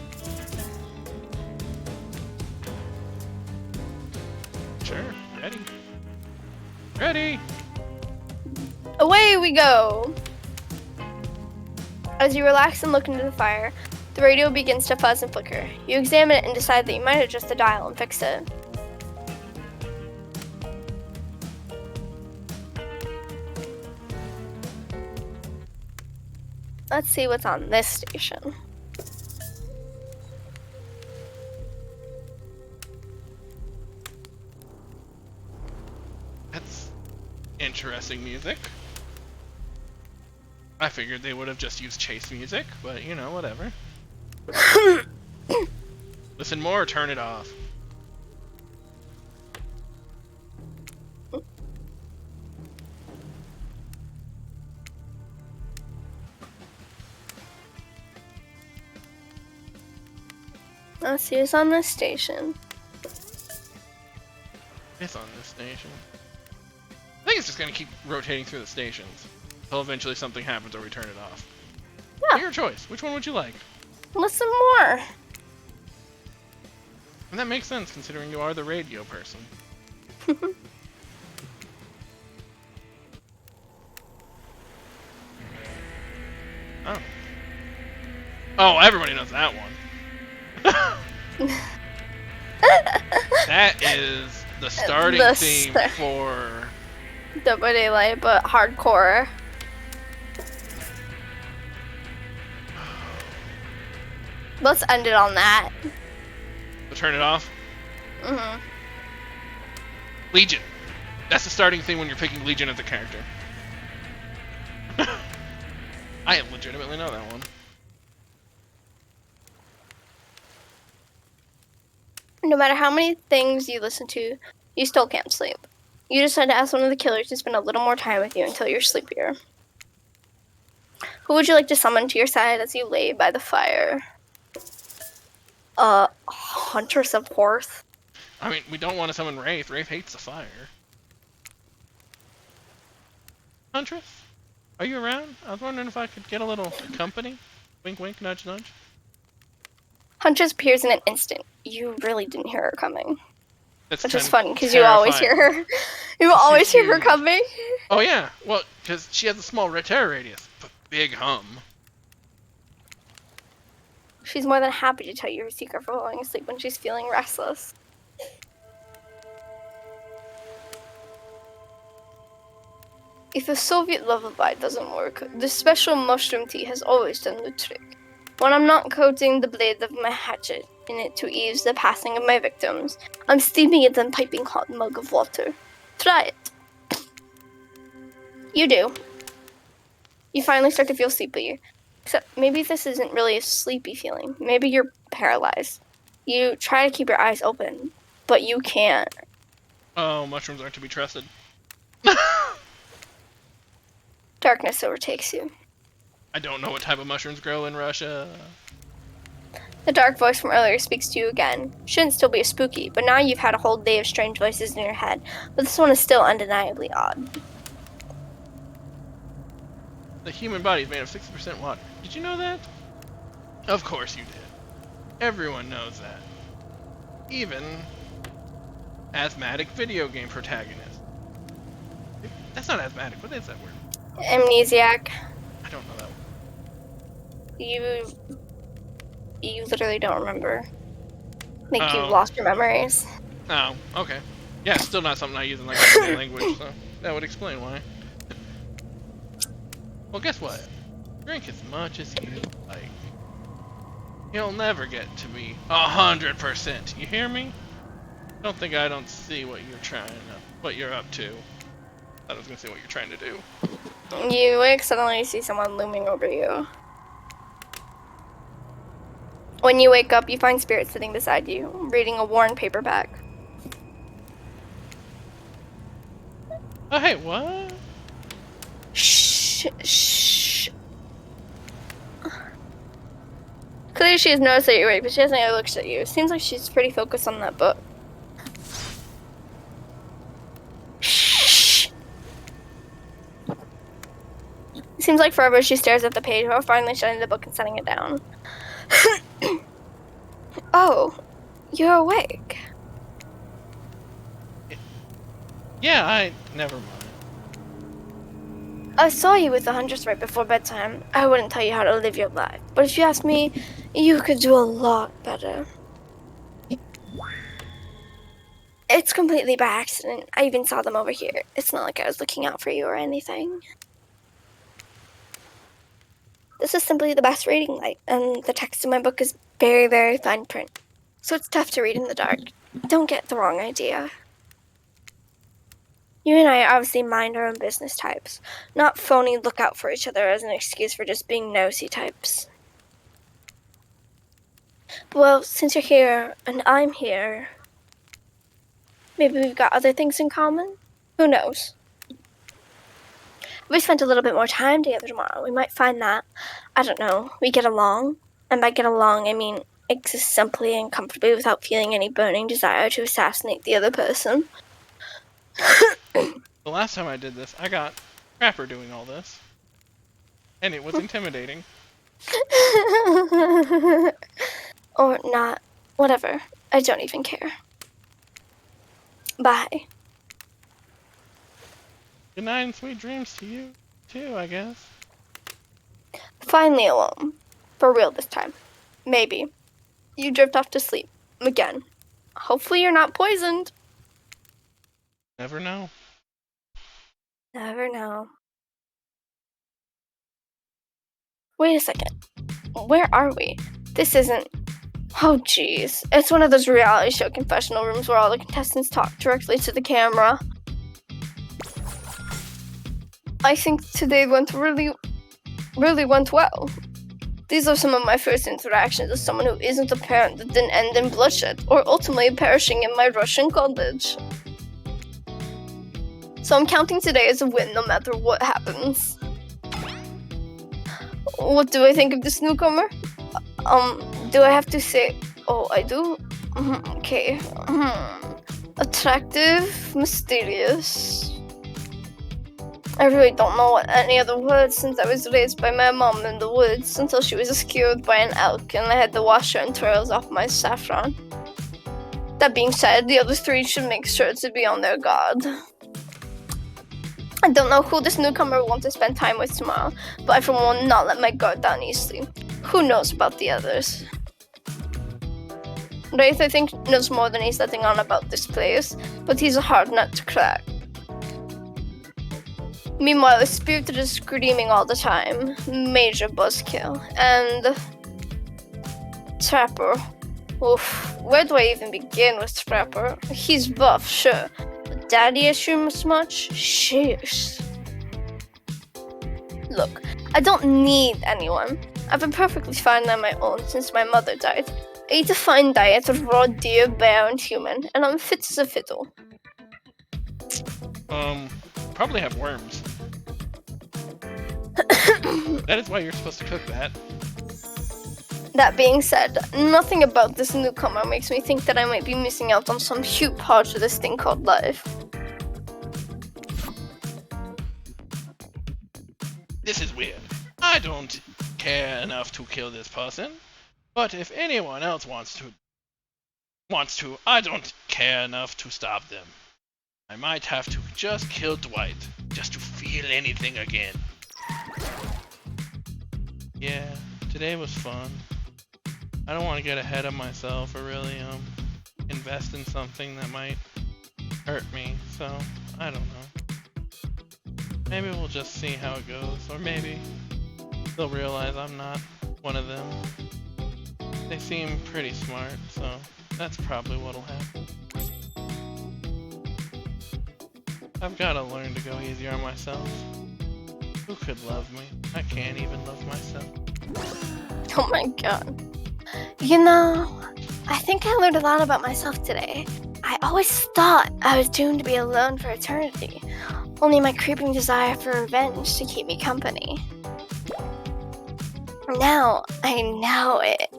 Speaker 1: Sure, ready. Ready!
Speaker 2: Away we go! As you relax and look into the fire, the radio begins to fuzz and flicker. You examine it and decide that you might adjust the dial and fix it. Let's see what's on this station.
Speaker 1: That's interesting music. I figured they would have just used chase music, but you know, whatever. Listen more or turn it off.
Speaker 2: Let's see what's on this station.
Speaker 1: It's on this station. I think it's just gonna keep rotating through the stations until eventually something happens or we turn it off.
Speaker 2: Yeah.
Speaker 1: Your choice. Which one would you like?
Speaker 2: Listen more.
Speaker 1: And that makes sense considering you are the radio person. Oh, everybody knows that one. That is the starting theme for...
Speaker 2: Dead by Daylight, but hardcore. Let's end it on that.
Speaker 1: So turn it off?
Speaker 2: Mm-hmm.
Speaker 1: Legion. That's the starting thing when you're picking Legion as a character. I legitimately know that one.
Speaker 2: No matter how many things you listen to, you still can't sleep. You decide to ask one of the killers to spend a little more time with you until you're sleepier. Who would you like to summon to your side as you lay by the fire? Huntress, of course.
Speaker 1: I mean, we don't want to summon Wraith. Wraith hates the fire. Huntress? Are you around? I was wondering if I could get a little company. Wink, wink, nudge, nudge.
Speaker 2: Huntress appears in an instant. You really didn't hear her coming.
Speaker 1: That's
Speaker 2: Which
Speaker 1: kind
Speaker 2: is
Speaker 1: of
Speaker 2: funny, because you always hear her. You always hear her coming.
Speaker 1: Oh yeah, well, because she has a small terror radius, but big hum.
Speaker 2: She's more than happy to tell you her secret for falling asleep when she's feeling restless. If the Soviet lullaby doesn't work, the special mushroom tea has always done the trick. When I'm not coating the blade of my hatchet in it to ease the passing of my victims, I'm steeping it in a piping hot mug of water. Try it. You do. You finally start to feel sleepy. Except maybe this isn't really a sleepy feeling. Maybe you're paralyzed. You try to keep your eyes open, but you can't.
Speaker 1: Oh, mushrooms aren't to be trusted.
Speaker 2: Darkness overtakes you.
Speaker 1: I don't know what type of mushrooms grow in Russia.
Speaker 2: The dark voice from earlier speaks to you again. Shouldn't still be as spooky, but now you've had a whole day of strange voices in your head. But this one is still undeniably odd.
Speaker 1: The human body is made of 60% water. Did you know that? Of course you did. Everyone knows that. Even asthmatic video game protagonists. That's not asthmatic. What is that word?
Speaker 2: Amnesiac.
Speaker 1: I don't know that word.
Speaker 2: You literally don't remember. I think you
Speaker 1: Oh.
Speaker 2: lost your memories.
Speaker 1: Oh, okay. Yeah, it's still not something I use in like everyday language, so that would explain why. Well, guess what? Drink as much as you like. You'll never get to be 100%. You hear me? Don't think I don't see what you're up to. I was gonna say what you're trying to do.
Speaker 2: You suddenly see someone looming over you. When you wake up, you find Spirit sitting beside you, reading a worn paperback.
Speaker 1: Oh, hey, what?
Speaker 2: Shh, shh. Clearly she has noticed that you're awake, but she hasn't looked at you. Seems like she's pretty focused on that book. Shh. Seems like forever she stares at the page before finally shutting the book and setting it down. Oh, you're awake.
Speaker 1: Yeah, never mind.
Speaker 2: I saw you with the Huntress right before bedtime. I wouldn't tell you how to live your life, but if you ask me, you could do a lot better. It's completely by accident. I even saw them over here. It's not like I was looking out for you or anything. This is simply the best reading light, and the text in my book is very, very fine print. So it's tough to read in the dark. Don't get the wrong idea. You and I obviously mind our own business types, not phony look out for each other as an excuse for just being nosy types. Well, since you're here, and I'm here, maybe we've got other things in common? Who knows? If we spent a little bit more time together tomorrow, we might find that, I don't know, we get along. And by get along, I mean exist simply and comfortably without feeling any burning desire to assassinate the other person.
Speaker 1: The last time I did this, I got Crapper doing all this. And it was intimidating.
Speaker 2: Or not. Whatever. I don't even care. Bye.
Speaker 1: Good night and sweet dreams to you, too, I guess.
Speaker 2: Finally alone. For real this time. Maybe. You drift off to sleep. Again. Hopefully you're not poisoned.
Speaker 1: Never know.
Speaker 2: Never know. Wait a second. Where are we? This isn't... Oh, jeez. It's one of those reality show confessional rooms where all the contestants talk directly to the camera. I think today went really went well. These are some of my first interactions with someone who isn't a parent that didn't end in bloodshed, or ultimately perishing in my Russian college. So I'm counting today as a win no matter what happens. What do I think of this newcomer? Do I have to say... Oh, I do? Okay. Attractive, mysterious. I really don't know what any other words since I was raised by my mom in the woods until she was rescued by an elk and I had to wash her entrails off my saffron. That being said, the other three should make sure to be on their guard. I don't know who this newcomer will want to spend time with tomorrow, but I for one will not let my guard down easily. Who knows about the others? Wraith, I think, knows more than he's letting on about this place, but he's a hard nut to crack. Meanwhile, the Spirited is screaming all the time. Major buzzkill. And... Trapper. Oof, where do I even begin with Trapper? He's buff, sure. But Daddy assumes much? Sheesh. Look, I don't need anyone. I've been perfectly fine on my own since my mother died. I eat a fine diet of raw deer, bear, and human, and I'm fit as a fiddle.
Speaker 1: Probably have worms. That is why you're supposed to cook that.
Speaker 2: That being said, nothing about this newcomer makes me think that I might be missing out on some huge part of this thing called life.
Speaker 1: This is weird. I don't care enough to kill this person, but if anyone else wants to, I don't care enough to stop them. I might have to just kill Dwight, just to feel anything again. Yeah, today was fun. I don't want to get ahead of myself or really invest in something that might hurt me, so I don't know. Maybe we'll just see how it goes, or maybe they'll realize I'm not one of them. They seem pretty smart, so that's probably what'll happen. I've gotta learn to go easier on myself. Who could love me? I can't even love myself.
Speaker 2: Oh my god. You know, I think I learned a lot about myself today. I always thought I was doomed to be alone for eternity. Only my creeping desire for revenge to keep me company. Now I know it.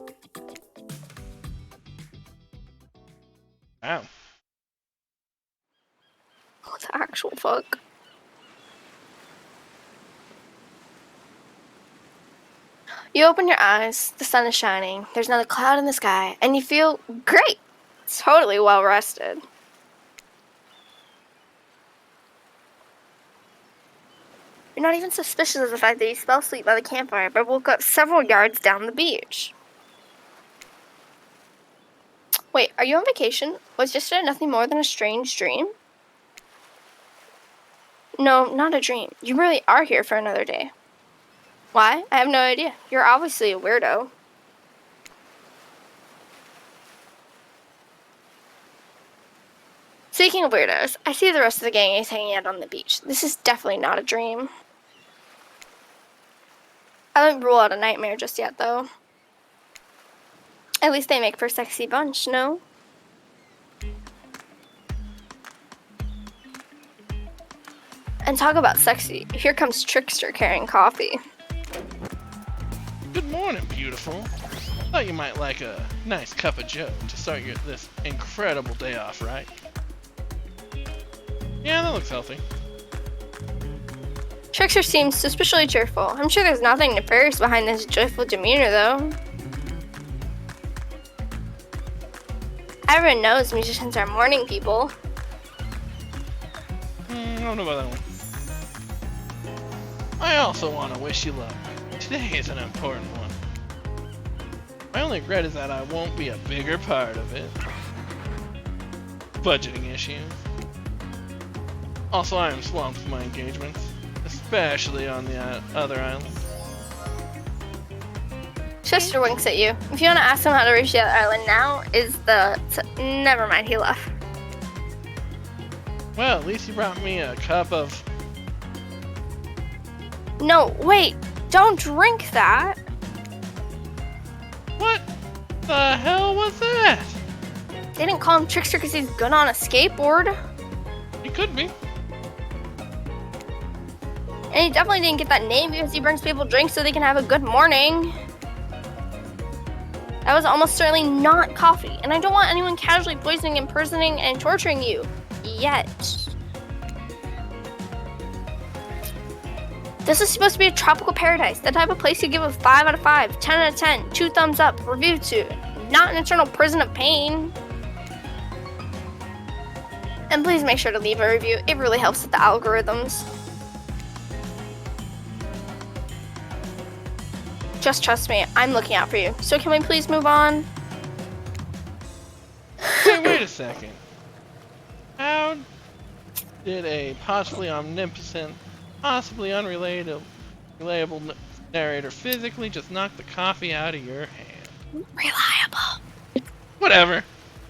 Speaker 1: Wow.
Speaker 2: What the actual fuck? You open your eyes, the sun is shining, there's not a cloud in the sky, and you feel great! Totally well rested. You're not even suspicious of the fact that you fell asleep by the campfire, but woke up several yards down the beach. Wait, are you on vacation? Was yesterday nothing more than a strange dream? No, not a dream. You really are here for another day. Why? I have no idea. You're obviously a weirdo. Speaking of weirdos, I see the rest of the gang is hanging out on the beach. This is definitely not a dream. I wouldn't rule out a nightmare just yet, though. At least they make for a sexy bunch, no? And talk about sexy. Here comes Trickster carrying coffee.
Speaker 1: Good morning, beautiful. Thought you might like a nice cup of joe to start this incredible day off, right? Yeah, that looks healthy.
Speaker 2: Trickster seems suspiciously cheerful. I'm sure there's nothing nefarious behind this joyful demeanor, though. Everyone knows musicians are morning people.
Speaker 1: I don't know about that one. I also want to wish you luck. Today is an important one. My only regret is that I won't be a bigger part of it. Budgeting issues. Also, I am swamped with my engagements, especially on the other island.
Speaker 2: Chester winks at you. If you want to ask him how to reach the other island now, never mind, he left.
Speaker 1: Well, at least you brought me a cup of...
Speaker 2: No, wait, don't drink that.
Speaker 1: What the hell was that?
Speaker 2: They didn't call him Trickster because he's good on a skateboard.
Speaker 1: He could be.
Speaker 2: And he definitely didn't get that name because he brings people drinks so they can have a good morning. That was almost certainly not coffee, and I don't want anyone casually poisoning, impersonating, and torturing you. Yet. This is supposed to be a tropical paradise, the type of place you give a 5 out of 5, 10 out of 10, 2 thumbs up, review to, not an eternal prison of pain. And please make sure to leave a review, it really helps with the algorithms. Just trust me, I'm looking out for you. So can we please move on?
Speaker 1: Hey, wait a second. How did a possibly omnipotent, possibly unrelatable narrator physically just knock the coffee out of your hand?
Speaker 2: Reliable.
Speaker 1: Whatever.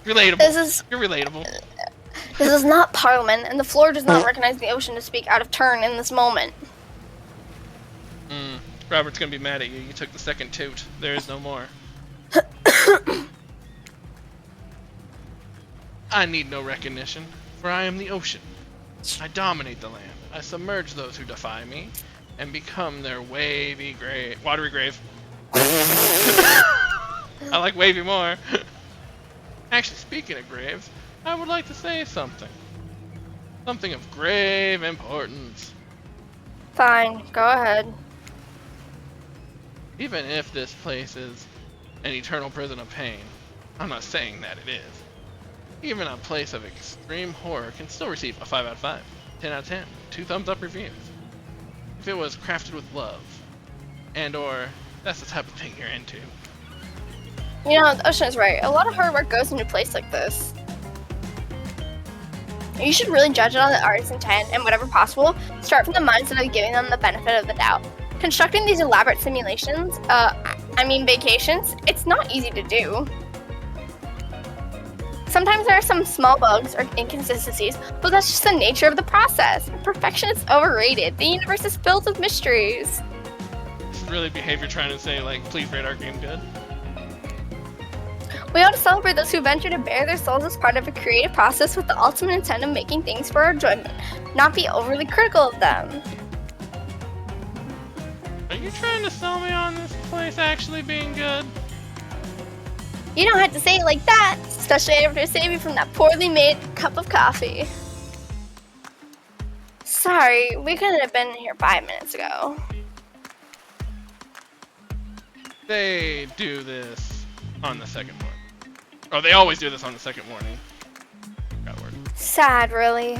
Speaker 1: Relatable. You're relatable.
Speaker 2: This is not Parliament, and the floor does not recognize the ocean to speak out of turn in this moment.
Speaker 1: Robert's gonna be mad at you. You took the second toot. There is no more. I need no recognition, for I am the ocean. I dominate the land. I submerge those who defy me, and become their watery grave. I like wavy more. Actually, speaking of graves, I would like to say something. Something of grave importance.
Speaker 2: Fine, go ahead.
Speaker 1: Even if this place is an eternal prison of pain, I'm not saying that it is. Even a place of extreme horror can still receive a 5 out of 5, 10 out of 10, 2 thumbs up reviews. If it was crafted with love, and/or that's the type of thing you're into.
Speaker 2: You know, the ocean is right. A lot of hard work goes into a place like this. You should really judge it on the artist's intent and whatever possible, start from the mindset of giving them the benefit of the doubt. Constructing these elaborate simulations, vacations, it's not easy to do. Sometimes there are some small bugs or inconsistencies, but that's just the nature of the process. Perfection is overrated. The universe is filled with mysteries.
Speaker 1: This is really behavior trying to say, like, please rate our game good.
Speaker 2: We ought to celebrate those who venture to bare their souls as part of a creative process with the ultimate intent of making things for our enjoyment, not be overly critical of them.
Speaker 1: Are you trying to sell me on this place actually being good?
Speaker 2: You don't have to say it like that, especially after saving from that poorly made cup of coffee. Sorry, we couldn't have been here 5 minutes ago.
Speaker 1: They do this on the second morning. Oh, they always do this on the second morning. Got word.
Speaker 2: Sad, really.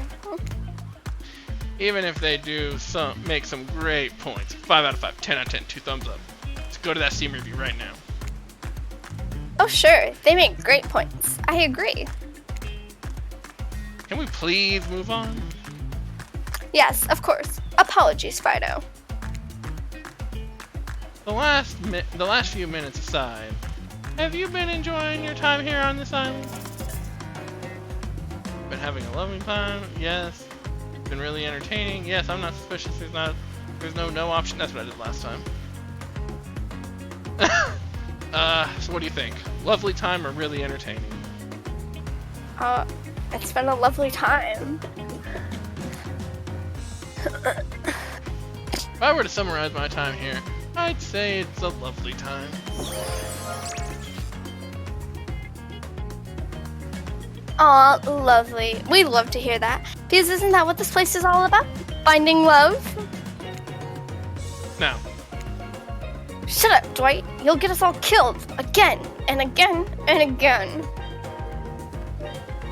Speaker 1: Even if they do make some great points. 5 out of 5, 10 out of 10, 2 thumbs up. Let's go to that Steam review right now.
Speaker 2: Oh sure, they make great points. I agree.
Speaker 1: Can we please move on?
Speaker 2: Yes, of course. Apologies, Fido.
Speaker 1: The last few minutes aside, have you been enjoying your time here on this island? Been having a lovely time? Yes. Been really entertaining? Yes, I'm not suspicious. There's no option. That's what I did last time. So what do you think? Lovely time or really entertaining?
Speaker 2: It's been a lovely time.
Speaker 1: If I were to summarize my time here, I'd say it's a lovely time.
Speaker 2: Aw, lovely. We'd love to hear that. Because isn't that what this place is all about? Finding love?
Speaker 1: Now,
Speaker 2: Shut up, Dwight. You'll get us all killed. Again, and again, and again.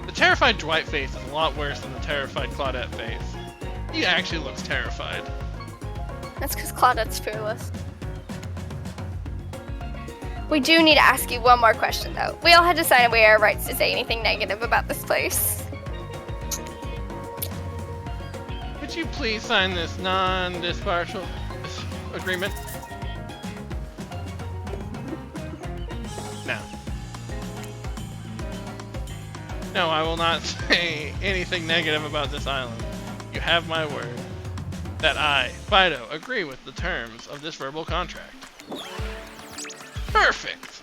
Speaker 1: the terrified Dwight face is a lot worse than the terrified Claudette face. He actually looks terrified.
Speaker 2: That's because Claudette's fearless. We do need to ask you one more question, though. We all had to sign away our rights to say anything negative about this place.
Speaker 1: Would you please sign this non-dispartial agreement? No. No, I will not say anything negative about this island. You have my word that I, Fido, agree with the terms of this verbal contract. Perfect.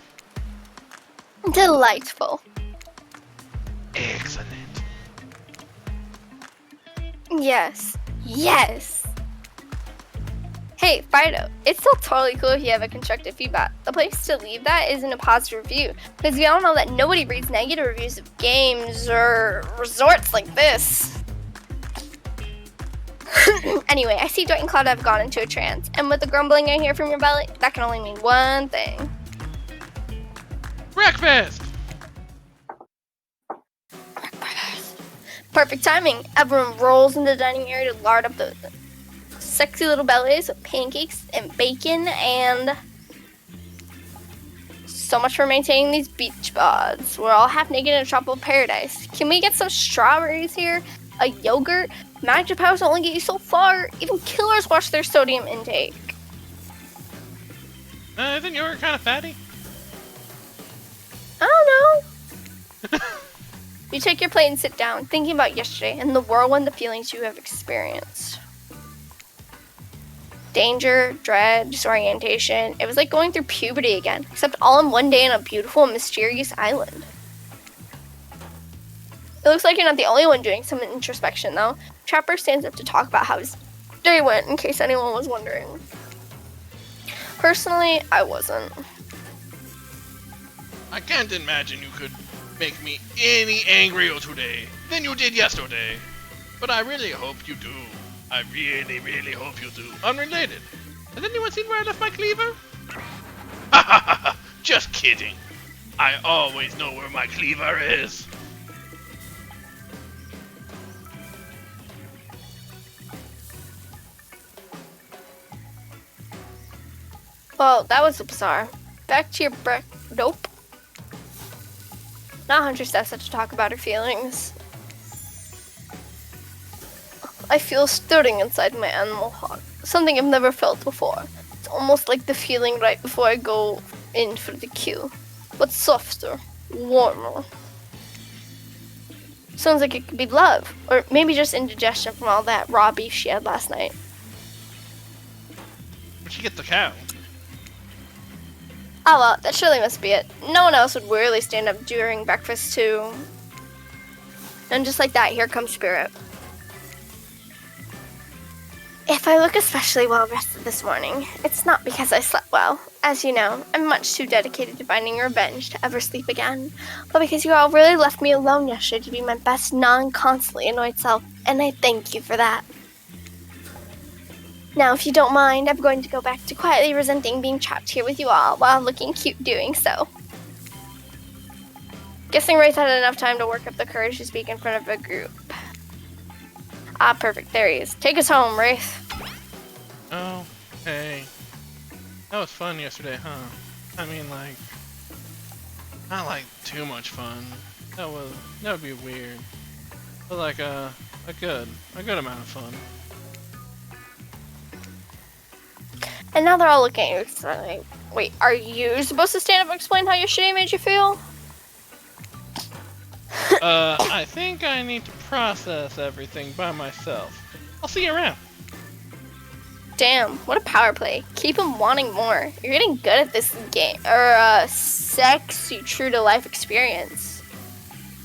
Speaker 2: Delightful.
Speaker 1: Excellent.
Speaker 2: Yes. Yes. Hey, Fido, it's still totally cool if you have a constructive feedback. The place to leave that isn't a positive review, because we all know that nobody reads negative reviews of games or resorts like this. Anyway, I see Dwight and Cloud have gone into a trance, and with the grumbling I hear from your belly, that can only mean one thing.
Speaker 1: Breakfast!
Speaker 2: Perfect timing. Everyone rolls into the dining area to lard up the sexy little bellies with pancakes and bacon, and so much for maintaining these beach bods. We're all half naked in a tropical paradise. Can we get some strawberries here? A yogurt? Magic powers only get you so far. Even killers watch their sodium intake.
Speaker 1: Isn't yours kind of fatty?
Speaker 2: I don't know. You take your plate and sit down, thinking about yesterday and the whirlwind of feelings you have experienced. Danger, dread, disorientation. It was like going through puberty again, except all in one day on a beautiful and mysterious island. It looks like you're not the only one doing some introspection, though. Trapper stands up to talk about how his day went, in case anyone was wondering. Personally, I wasn't.
Speaker 1: I can't imagine you could make me any angrier today than you did yesterday. But I really hope you do. I really, really hope you do. Unrelated. Has anyone seen where I left my cleaver? Ha ha ha ha! Just kidding. I always know where my cleaver is.
Speaker 2: Well, that was bizarre. Back to your nope. Now Huntress has to talk about her feelings. I feel stirring inside my animal heart. Something I've never felt before. It's almost like the feeling right before I go in for the kill. But softer, warmer. Sounds like it could be love. Or maybe just indigestion from all that raw beef she had last night.
Speaker 1: Where'd she get the cow?
Speaker 2: Oh well, that surely must be it. No one else would really stand up during breakfast too. And just like that, here comes Spirit. If I look especially well rested this morning, it's not because I slept well. As you know, I'm much too dedicated to finding revenge to ever sleep again, but because you all really left me alone yesterday to be my best non-constantly annoyed self, and I thank you for that. Now, if you don't mind, I'm going to go back to quietly resenting being trapped here with you all while looking cute doing so. Guessing Wraith had enough time to work up the courage to speak in front of a group. Ah, perfect. There he is. Take us home, Wraith.
Speaker 1: Oh, hey. That was fun yesterday, huh? I mean, like, not like too much fun. That would be weird. But like a good amount of fun.
Speaker 2: And now they're all looking at you. Like, wait, are you supposed to stand up and explain how yesterday made you feel?
Speaker 1: I think I need to process everything by myself. I'll see you around.
Speaker 2: Damn, what a power play. Keep him wanting more. You're getting good at this game, or sexy, true-to-life experience.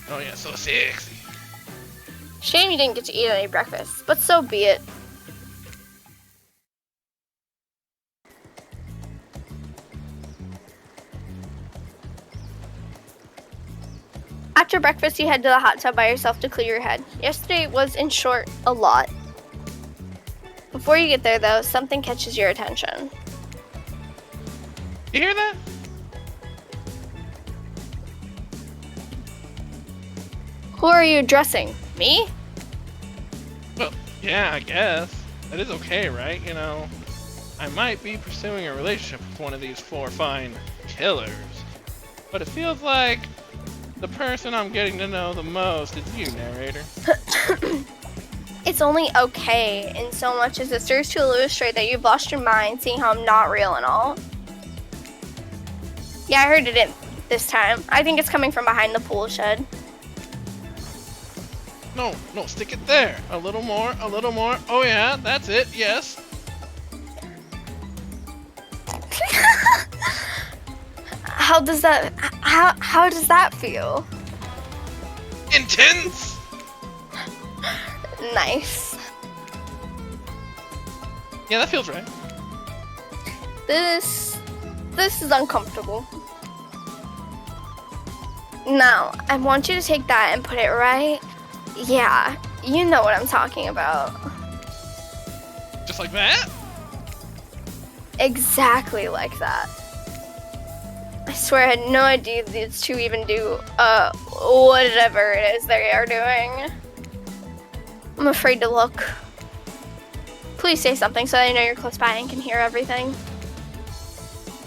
Speaker 1: Oh yeah, so sexy.
Speaker 2: Shame you didn't get to eat any breakfast, but so be it. After breakfast, you head to the hot tub by yourself to clear your head. Yesterday was, in short, a lot. Before you get there, though, something catches your attention.
Speaker 1: You hear that?
Speaker 2: Who are you addressing? Me?
Speaker 1: Well, yeah, I guess. That is okay, right? You know, I might be pursuing a relationship with one of these four fine killers. But it feels like the person I'm getting to know the most is you, narrator.
Speaker 2: It's only okay in so much as it serves to illustrate that you've lost your mind seeing how I'm not real and all. Yeah, I heard it this time. I think it's coming from behind the pool shed.
Speaker 1: No, stick it there. A little more, a little more. Oh yeah, that's it, yes.
Speaker 2: How does that feel?
Speaker 1: Intense!
Speaker 2: Nice.
Speaker 1: Yeah, that feels right.
Speaker 2: This is uncomfortable. Now, I want you to take that and put it right. Yeah, you know what I'm talking about.
Speaker 1: Just like that?
Speaker 2: Exactly like that. I swear I had no idea these two even do, whatever it is they are doing. I'm afraid to look. Please say something so I know you're close by and can hear everything.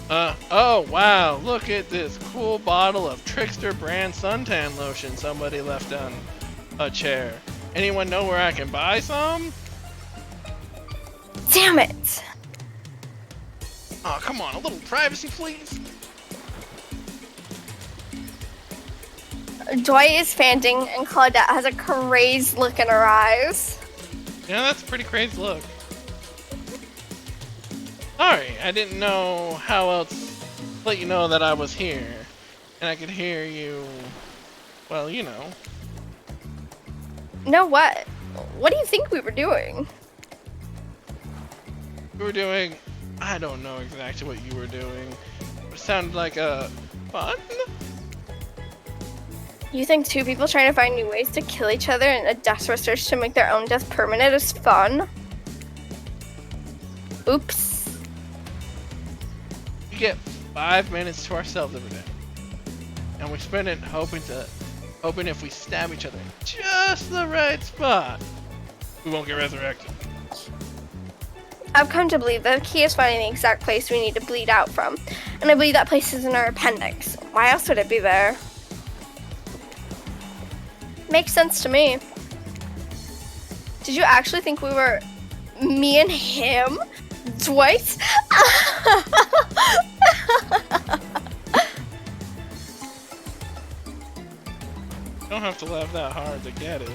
Speaker 1: Oh wow, look at this cool bottle of Trickster brand suntan lotion somebody left on a chair. Anyone know where I can buy some?
Speaker 2: Damn it!
Speaker 1: Oh, come on, a little privacy, please.
Speaker 2: Dwight is fainting and Claudette has a crazed look in her eyes.
Speaker 1: Yeah, that's a pretty crazy look. Sorry, I didn't know how else to let you know that I was here. And I could hear you, well, you know.
Speaker 2: Know what? What do you think we were doing?
Speaker 1: We were doing, I don't know exactly what you were doing. It sounded like a fun?
Speaker 2: You think two people trying to find new ways to kill each other in a desperate search to make their own death permanent is fun? Oops.
Speaker 1: We get 5 minutes to ourselves every day. And we spend it hoping if we stab each other in just the right spot, we won't get resurrected.
Speaker 2: I've come to believe that the key is finding the exact place we need to bleed out from. And I believe that place is in our appendix. Why else would it be there? Makes sense to me. Did you actually think we were me and him? Dwight?
Speaker 1: Don't have to laugh that hard to get it.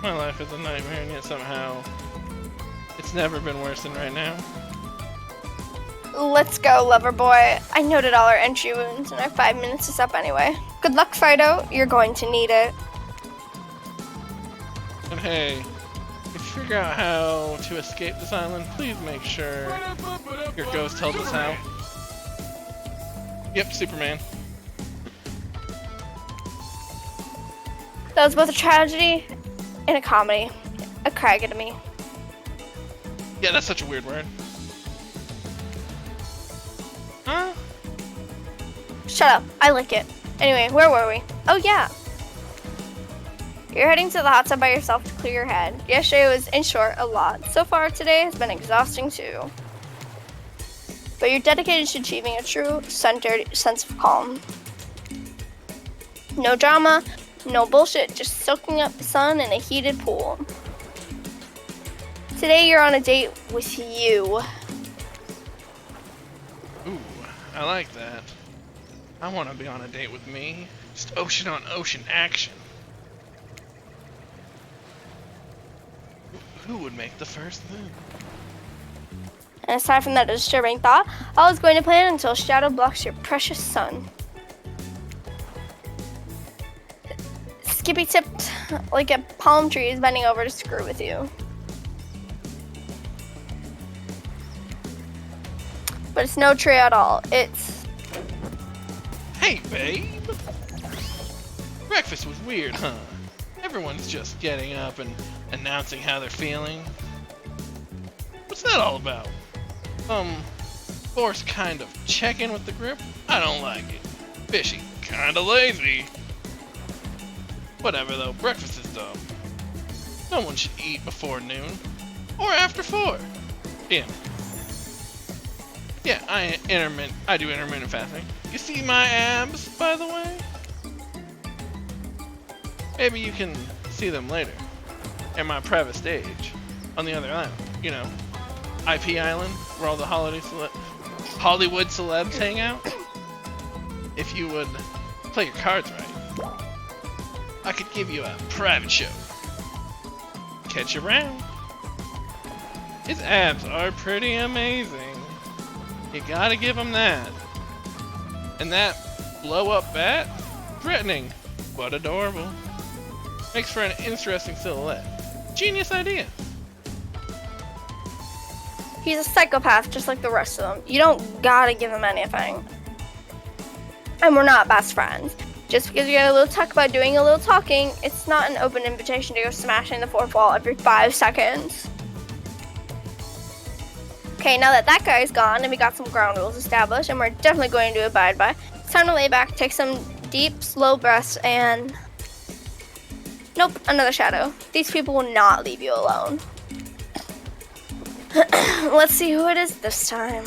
Speaker 1: My life is a nightmare, and yet somehow it's never been worse than right now.
Speaker 2: Let's go, lover boy. I noted all our entry wounds, and our 5 minutes is up anyway. Good luck, Fido. You're going to need it.
Speaker 1: And hey, if you figure out how to escape this island, please make sure your ghost tells us how. Yep, Superman.
Speaker 2: That was both a tragedy and a comedy. A cragatomy.
Speaker 1: Yeah, that's such a weird word. Huh?
Speaker 2: Shut up. I like it. Anyway, where were we? Oh, yeah. You're heading to the hot tub by yourself to clear your head. Yesterday was, in short, a lot. So far, today has been exhausting, too. But you're dedicated to achieving a true, centered sense of calm. No drama, no bullshit, just soaking up the sun in a heated pool. Today, you're on a date with you.
Speaker 1: Ooh, I like that. I want to be on a date with me. Just ocean on ocean action. Who would make the first move?
Speaker 2: And aside from that disturbing thought, all is going to plan until shadow blocks your precious sun. Skippy tipped like a palm tree is bending over to screw with you. But it's no tree at all. It's...
Speaker 1: Hey, babe! Breakfast was weird, huh? Everyone's just getting up and announcing how they're feeling. What's that all about? Forced kind of check-in with the group? I don't like it. Fishy, kinda lazy. Whatever though, breakfast is dumb. No one should eat before noon. Or after 4 p.m. Yeah, I do intermittent fasting. You see my abs, by the way? Maybe you can see them later. At my private stage. On the other island. You know. IP Island, where all the Hollywood celebs hang out. If you would play your cards right, I could give you a private show. Catch you around. His abs are pretty amazing. You gotta give him that. And that blow-up bat? Threatening, but adorable. Makes for an interesting silhouette. Genius idea.
Speaker 2: He's a psychopath just like the rest of them. You don't gotta give him anything. And we're not best friends. Just because you get a little talk about doing a little talking, it's not an open invitation to go smashing the fourth wall every 5 seconds. Okay, now that that guy's gone and we got some ground rules established and we're definitely going to abide by, it's time to lay back, take some deep, slow breaths, and... Nope, another shadow. These people will not leave you alone. Let's see who it is this time.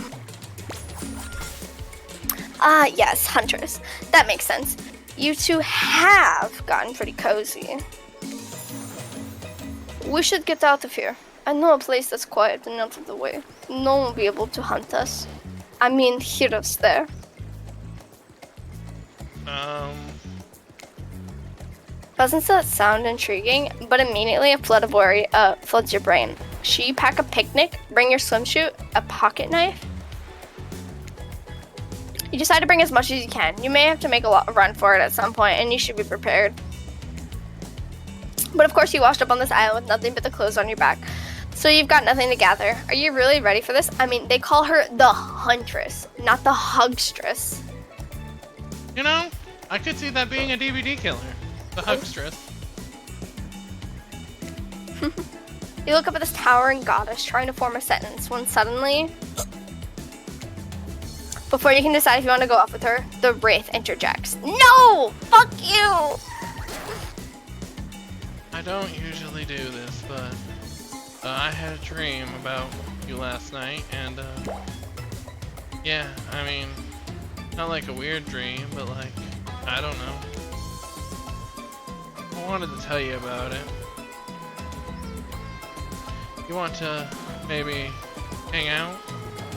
Speaker 2: Ah, yes, Huntress. That makes sense. You two have gotten pretty cozy. We should get out of here. I know a place that's quiet and out of the way. No one will be able to hunt us. I mean, hear us there. Doesn't that sound intriguing? But immediately a flood of worry floods your brain. Should you pack a picnic, bring your swimsuit, a pocket knife? You decide to bring as much as you can. You may have to make a run for it at some point, and you should be prepared. But of course you washed up on this island with nothing but the clothes on your back. So you've got nothing to gather. Are you really ready for this? I mean, they call her the Huntress, not the Hugstress.
Speaker 1: You know, I could see that being a DBD killer. The Hugstress.
Speaker 2: You look up at this towering goddess trying to form a sentence when suddenly, before you can decide if you want to go off with her, the Wraith interjects. No! Fuck you!
Speaker 1: I don't usually do this, but I had a dream about you last night, and yeah, I mean, not like a weird dream, but like, I don't know. I wanted to tell you about it. You want to maybe hang out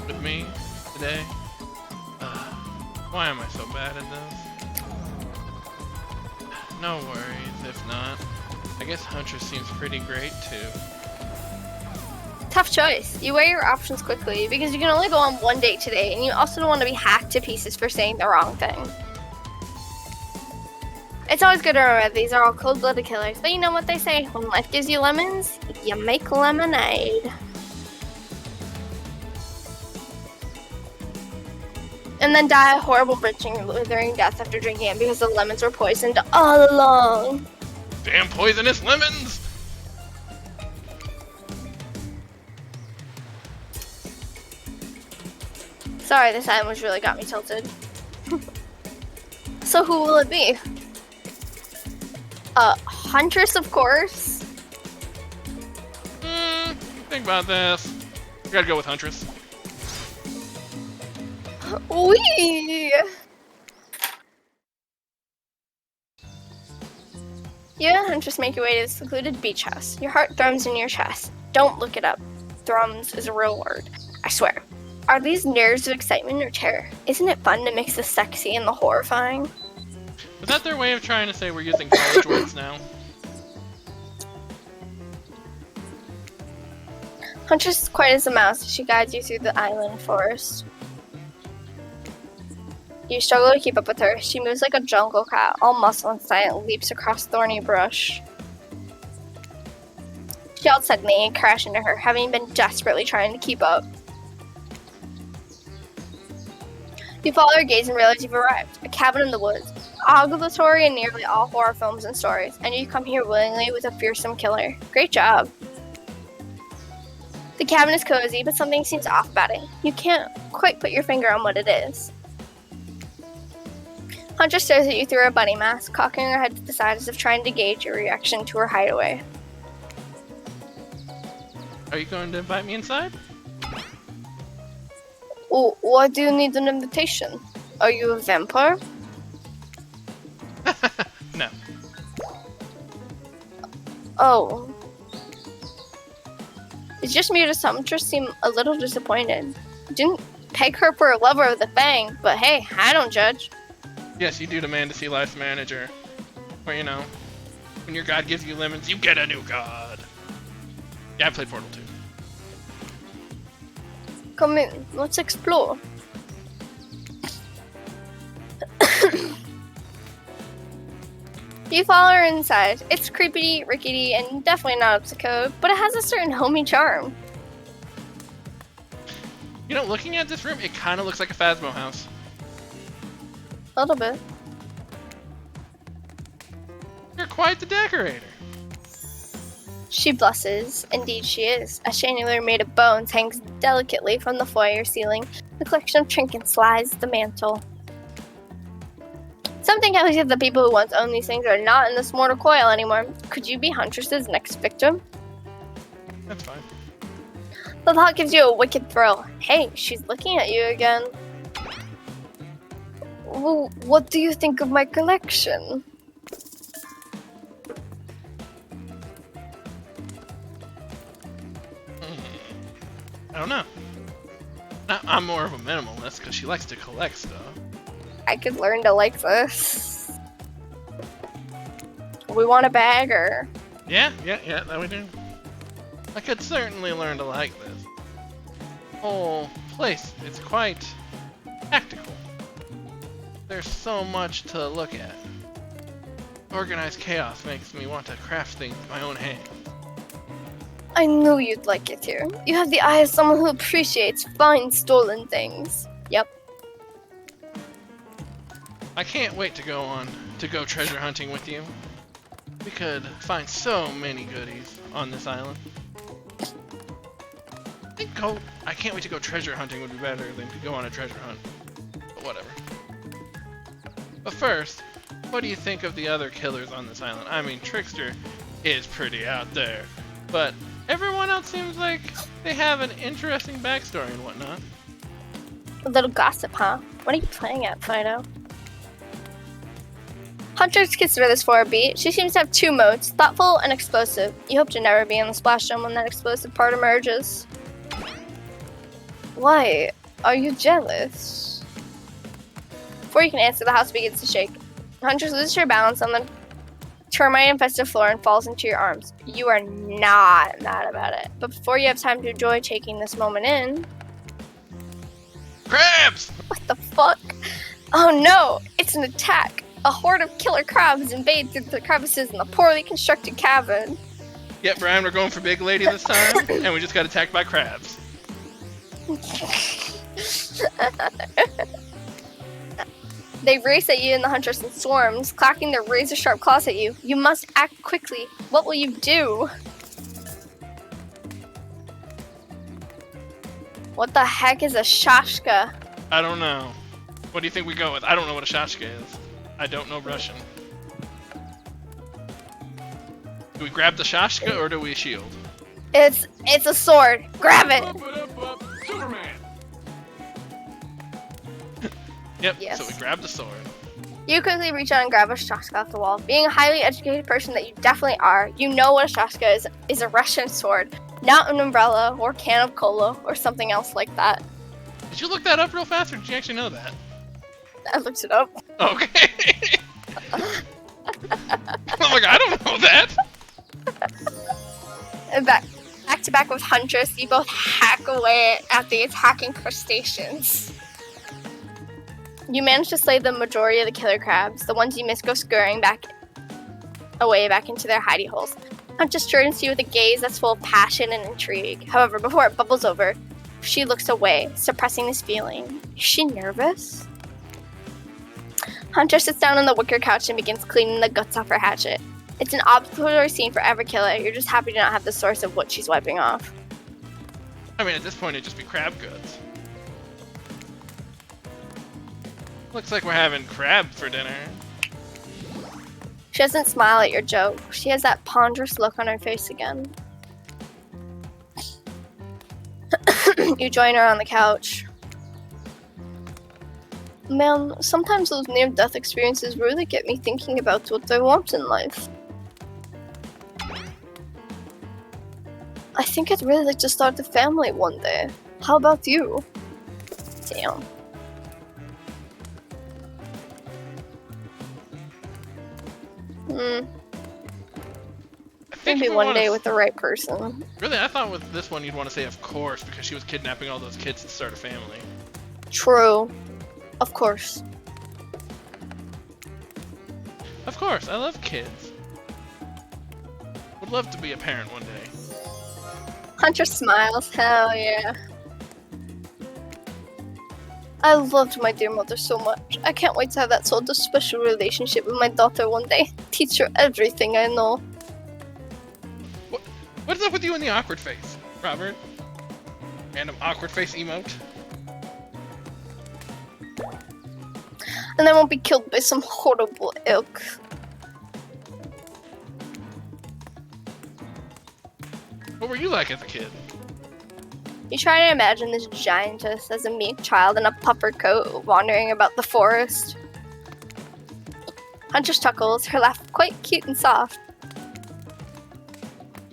Speaker 1: with me today? Why am I so bad at this? No worries, if not. I guess Huntress seems pretty great too.
Speaker 2: Tough choice. You weigh your options quickly because you can only go on one date today, and you also don't want to be hacked to pieces for saying the wrong thing. It's always good to remember these are all cold-blooded killers, but you know what they say, when life gives you lemons, you make lemonade. And then die a horrible bitching, withering death after drinking it because the lemons were poisoned all along.
Speaker 1: Damn poisonous lemons!
Speaker 2: Sorry, this sandwich really got me tilted. So who will it be? Huntress, of course.
Speaker 1: Think about this. We gotta go with Huntress.
Speaker 2: Wee! You and Huntress make your way to the secluded beach house. Your heart thrums in your chest. Don't look it up. Thrums is a real word. I swear. Are these nerves of excitement or terror? Isn't it fun to mix the sexy and the horrifying?
Speaker 1: Is that their way of trying to say we're using college words now?
Speaker 2: Huntress is quiet as a mouse as she guides you through the island forest. You struggle to keep up with her. She moves like a jungle cat, all muscle and silent, leaps across thorny brush. She yelled suddenly and crashed into her, having been desperately trying to keep up. You follow her gaze and realize you've arrived. A cabin in the woods. Obligatory in nearly all horror films and stories, and you come here willingly with a fearsome killer. Great job. The cabin is cozy, but something seems off about it. You can't quite put your finger on what it is. Huntress stares at you through her bunny mask, cocking her head to the side as if trying to gauge your reaction to her hideaway.
Speaker 1: Are you going to invite me inside?
Speaker 2: Oh, why do you need an invitation? Are you a vampire?
Speaker 1: No.
Speaker 2: Oh. It's just me or does Huntress seem a little disappointed? Didn't peg her for a lover of the Fang, but hey, I don't judge.
Speaker 1: Yes, you do demand to see Life's manager. Or, you know, when your god gives you lemons, you get a new god. Yeah, I played Portal 2.
Speaker 2: Come in, let's explore. You follow her inside. It's creepy, rickety, and definitely not up to code, but it has a certain homey charm.
Speaker 1: You know, looking at this room, it kind of looks like a Phasmo house.
Speaker 2: A little bit.
Speaker 1: You're quite the decorator.
Speaker 2: She blushes. Indeed she is. A chandelier made of bones hangs delicately from the foyer ceiling. A collection of trinkets lies the mantle. Something tells you that the people who once owned these things are not in this mortal coil anymore. Could you be Huntress's next victim?
Speaker 1: That's fine.
Speaker 2: The thought gives you a wicked thrill. Hey, she's looking at you again. Well, what do you think of my collection?
Speaker 1: I don't know. I'm more of a minimalist because she likes to collect stuff.
Speaker 2: I could learn to like this. We want a bag or...
Speaker 1: Yeah, that we do. I could certainly learn to like this. Whole place, it's quite tactical. There's so much to look at. Organized chaos makes me want to craft things with my own hands.
Speaker 2: I knew you'd like it here. You have the eye of someone who appreciates fine stolen things. Yep.
Speaker 1: I can't wait to go treasure hunting with you. We could find so many goodies on this island. I can't wait to go treasure hunting would be better than to go on a treasure hunt. But whatever. But first, what do you think of the other killers on this island? I mean, Trickster is pretty out there, but everyone else seems like they have an interesting backstory and whatnot.
Speaker 2: A little gossip, huh? What are you playing at, Fido? Huntress considers for a beat. She seems to have two modes, thoughtful and explosive. You hope to never be in the splash zone when that explosive part emerges. Why? Are you jealous? Before you can answer, the house begins to shake. Huntress loses her balance on the termite-infested floor and falls into your arms. You are not mad about it. But before you have time to enjoy taking this moment in...
Speaker 1: Crabs!
Speaker 2: What the fuck? Oh no! It's an attack! A horde of killer crabs invade through the crevices in the poorly constructed cavern.
Speaker 1: Yep, Brian, we're going for big lady this time, and we just got attacked by crabs.
Speaker 2: They race at you in the Huntress in swarms, clacking their razor-sharp claws at you. You must act quickly. What will you do? What the heck is a shashka?
Speaker 1: I don't know. What do you think we go with? I don't know what a shashka is. I don't know Russian. Do we grab the shashka or do we shield?
Speaker 2: It's a sword. Grab it.
Speaker 3: Superman!
Speaker 1: Yep,
Speaker 2: Yes.
Speaker 1: so we grab the sword.
Speaker 2: You quickly reach out and grab a shashka off the wall. Being a highly educated person that you definitely are, you know what a shashka is a Russian sword, not an umbrella or can of cola or something else like that.
Speaker 1: Did you look that up real fast or did you actually know that?
Speaker 2: I looked it up.
Speaker 1: Okay. I'm like, I don't know that.
Speaker 2: And back to back with Huntress, you both hack away at the attacking crustaceans. You manage to slay the majority of the killer crabs. The ones you miss go scurrying back into their hidey holes. Huntress turns to you with a gaze that's full of passion and intrigue. However, before it bubbles over, she looks away, suppressing this feeling. Is she nervous? Huntress sits down on the wicker couch and begins cleaning the guts off her hatchet. It's an obligatory scene for every killer. You're just happy to not have the source of what she's wiping off.
Speaker 1: I mean, at this point, it'd just be crab goods. Looks like we're having crab for dinner.
Speaker 2: She doesn't smile at your joke. She has that ponderous look on her face again. You join her on the couch. Man, sometimes those near-death experiences really get me thinking about what I want in life. I think I'd really like to start a family one day. How about you? Damn. Maybe one day with the right person.
Speaker 1: Really, I thought with this one you'd want to say of course because she was kidnapping all those kids to start a family.
Speaker 2: True. Of course.
Speaker 1: Of course, I love kids. Would love to be a parent one day.
Speaker 2: Huntress smiles. Hell yeah. I loved my dear mother so much. I can't wait to have that sort of special relationship with my daughter one day. Teach her everything I know.
Speaker 1: What's up with you and the awkward face, Robert? Random awkward face emote.
Speaker 2: And I won't be killed by some horrible ilk.
Speaker 1: What were you like as a kid?
Speaker 2: You try to imagine this giantess as a meek child in a puffer coat wandering about the forest. Huntress chuckles, her laugh quite cute and soft.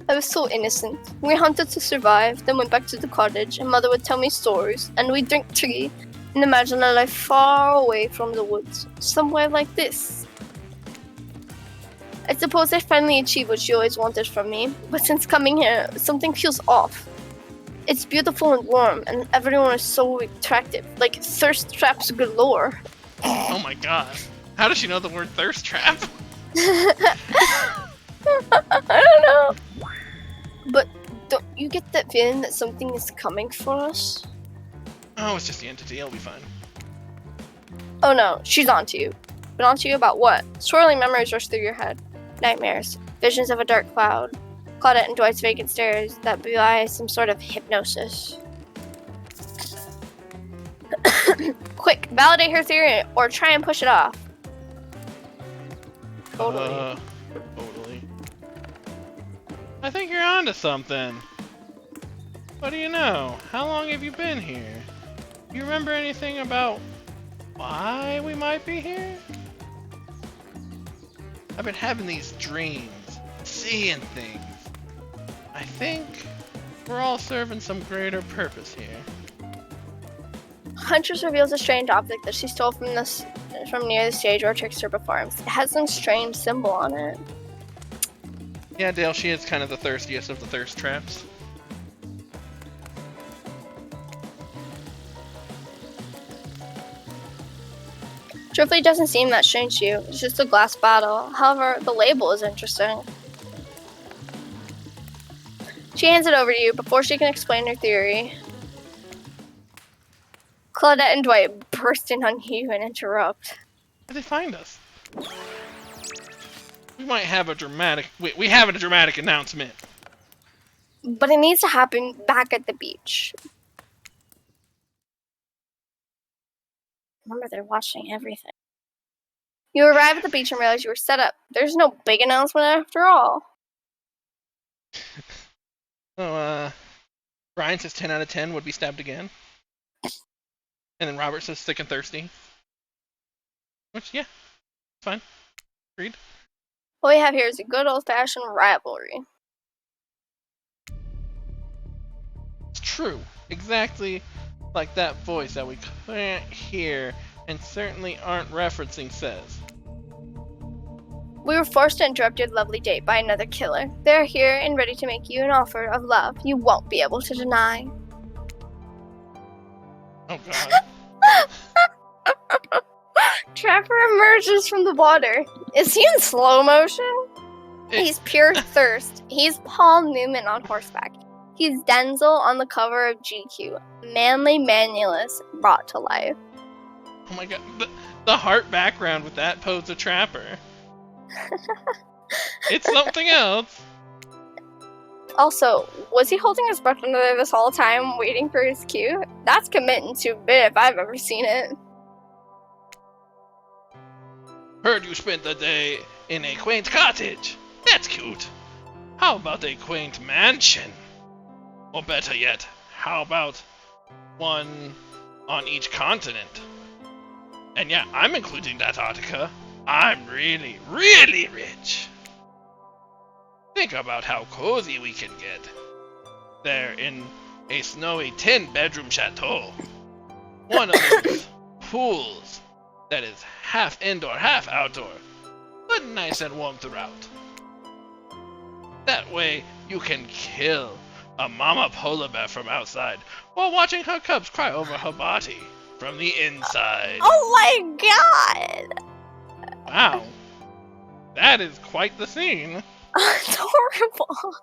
Speaker 2: I was so innocent. We hunted to survive, then went back to the cottage, and Mother would tell me stories, and we'd drink tea, and imagine a life far away from the woods, somewhere like this. I suppose I finally achieved what she always wanted from me, but since coming here, something feels off. It's beautiful and warm, and everyone is so attractive, like thirst traps galore.
Speaker 1: Oh my god. How does she know the word thirst trap?
Speaker 2: I don't know. But don't you get that feeling that something is coming for us?
Speaker 1: Oh, it's just the entity, it'll be fine.
Speaker 2: Oh no, she's onto you. But onto you about what? Swirling memories rush through your head. Nightmares. Visions of a dark cloud. Claudette and Dwight's vacant stares that belie some sort of hypnosis. Quick, validate her theory or try and push it off. Totally.
Speaker 1: Totally. I think you're onto something. What do you know? How long have you been here? You remember anything about why we might be here? I've been having these dreams, seeing things. I think we're all serving some greater purpose here.
Speaker 2: Huntress reveals a strange object that she stole from near the stage where Trickster performs. It has some strange symbol on it.
Speaker 1: Yeah, Dale, she is kind of the thirstiest of the thirst traps.
Speaker 2: Truthfully, it doesn't seem that strange to you. It's just a glass bottle. However, the label is interesting. She hands it over to you before she can explain her theory. Claudette and Dwight burst in on you and interrupt.
Speaker 1: How did they find us? We might have a dramatic... We have a dramatic announcement.
Speaker 2: But it needs to happen back at the beach. Remember, they're watching everything. You arrive at the beach and realize you were set up. There's no big announcement after all.
Speaker 1: So, Brian says 10 out of 10 would be stabbed again. And then Robert says sick and thirsty. Which, yeah, fine. Agreed.
Speaker 2: What we have here is a good old-fashioned rivalry.
Speaker 1: It's true. Exactly like that voice that we can't hear and certainly aren't referencing says.
Speaker 2: We were forced to interrupt your lovely date by another killer. They're here and ready to make you an offer of love you won't be able to deny.
Speaker 1: Oh god.
Speaker 2: Trapper emerges from the water. Is he in slow motion? He's pure thirst. He's Paul Newman on horseback. He's Denzel on the cover of GQ. Manly manulus brought to life.
Speaker 1: Oh my god. The heart background with that pose of Trapper. It's something else.
Speaker 2: Also, was he holding his breath under there this whole time, waiting for his cue? That's committing to a bit if I've ever seen it.
Speaker 1: Heard you spent the day in a quaint cottage. That's cute. How about a quaint mansion? Or better yet, how about one on each continent. And yeah, I'm including Antarctica. I'm really, really rich. Think about how cozy we can get there in a snowy 10-bedroom chateau. One of those pools that is half indoor, half outdoor, but nice and warm throughout. That way, you can kill a mama polar bear from outside while watching her cubs cry over her body from the inside.
Speaker 2: Oh my god!
Speaker 1: Wow. That is quite the scene.
Speaker 2: It's horrible.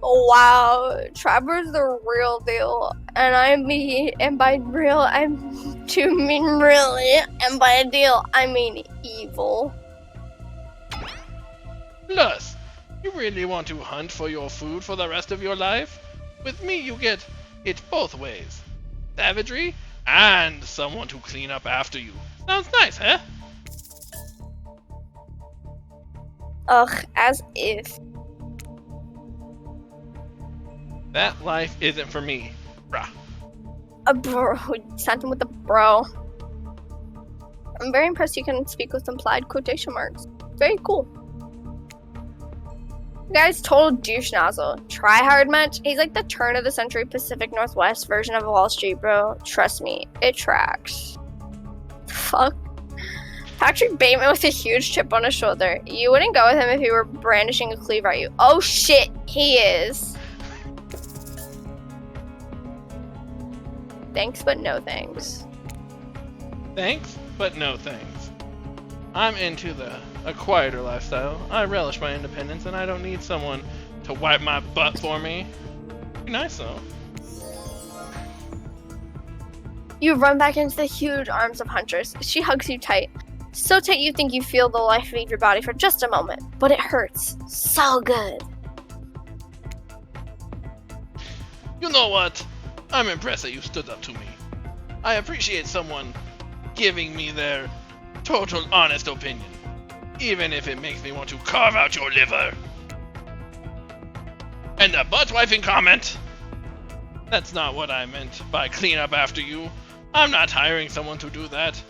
Speaker 2: Wow, Trevor's the real deal, and by real, I do mean really, and by a deal, I mean evil.
Speaker 1: Plus, you really want to hunt for your food for the rest of your life? With me, you get it both ways. Savagery and someone to clean up after you. Sounds nice, huh?
Speaker 2: Ugh, as if.
Speaker 1: That life isn't for me, bruh.
Speaker 2: A bro, sent him with a bro. I'm very impressed you can speak with implied quotation marks. Very cool. The guy's total douche nozzle. Try hard much? He's like the turn of the century Pacific Northwest version of Wall Street, bro. Trust me, it tracks. Fuck. Patrick Bateman with a huge chip on his shoulder. You wouldn't go with him if he were brandishing a cleaver at you. Oh shit, he is. Thanks, but no thanks.
Speaker 1: Thanks, but no thanks. I'm into a quieter lifestyle. I relish my independence, and I don't need someone to wipe my butt for me. Be nice, though.
Speaker 2: You run back into the huge arms of Huntress. She hugs you tight. So tight you think you feel the life leave your body for just a moment, but it hurts so good.
Speaker 1: You know what? I'm impressed that you stood up to me. I appreciate someone giving me their total honest opinion, even if it makes me want to carve out your liver. And the butt-wiping comment? That's not what I meant by clean up after you. I'm not hiring someone to do that.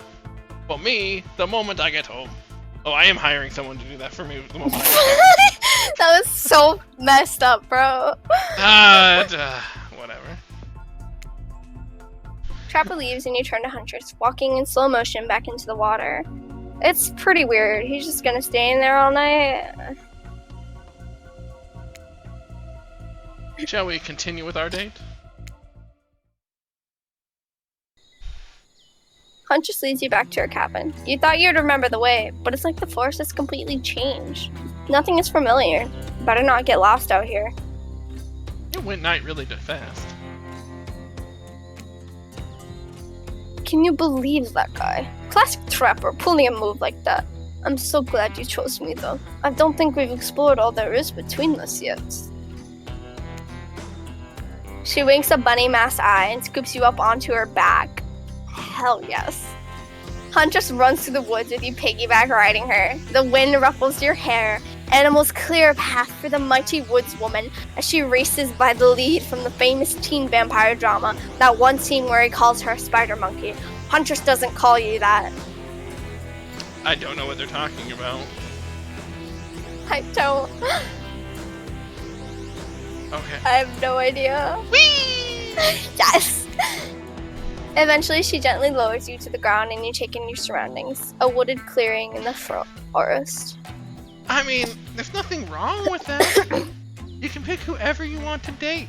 Speaker 1: For me, the moment I get home. Oh, I am hiring someone to do that for me the moment I get home.
Speaker 2: That was so messed up, bro.
Speaker 1: Whatever.
Speaker 2: Trapper leaves and you turn to Huntress, walking in slow motion back into the water. It's pretty weird. He's just gonna stay in there all night.
Speaker 1: Shall we continue with our date?
Speaker 2: Huntress leads you back to her cabin. You thought you'd remember the way, but it's like the forest has completely changed. Nothing is familiar. Better not get lost out here.
Speaker 1: It went night really fast.
Speaker 2: Can you believe that guy? Classic Trapper, pulling a move like that. I'm so glad you chose me though. I don't think we've explored all there is between us yet. She winks a bunny masked eye and scoops you up onto her back. Hell yes. Huntress runs through the woods with you piggyback riding her. The wind ruffles your hair. Animals clear a path for the mighty woodswoman as she races by the lead from the famous teen vampire drama, that one scene where he calls her a spider monkey. Huntress doesn't call you that.
Speaker 1: I don't know what they're talking about.
Speaker 2: I don't.
Speaker 1: Okay.
Speaker 2: I have no idea.
Speaker 1: Whee!
Speaker 2: Yes! Eventually, she gently lowers you to the ground and you take in your surroundings. A wooded clearing in the forest.
Speaker 1: I mean, there's nothing wrong with that. You can pick whoever you want to date.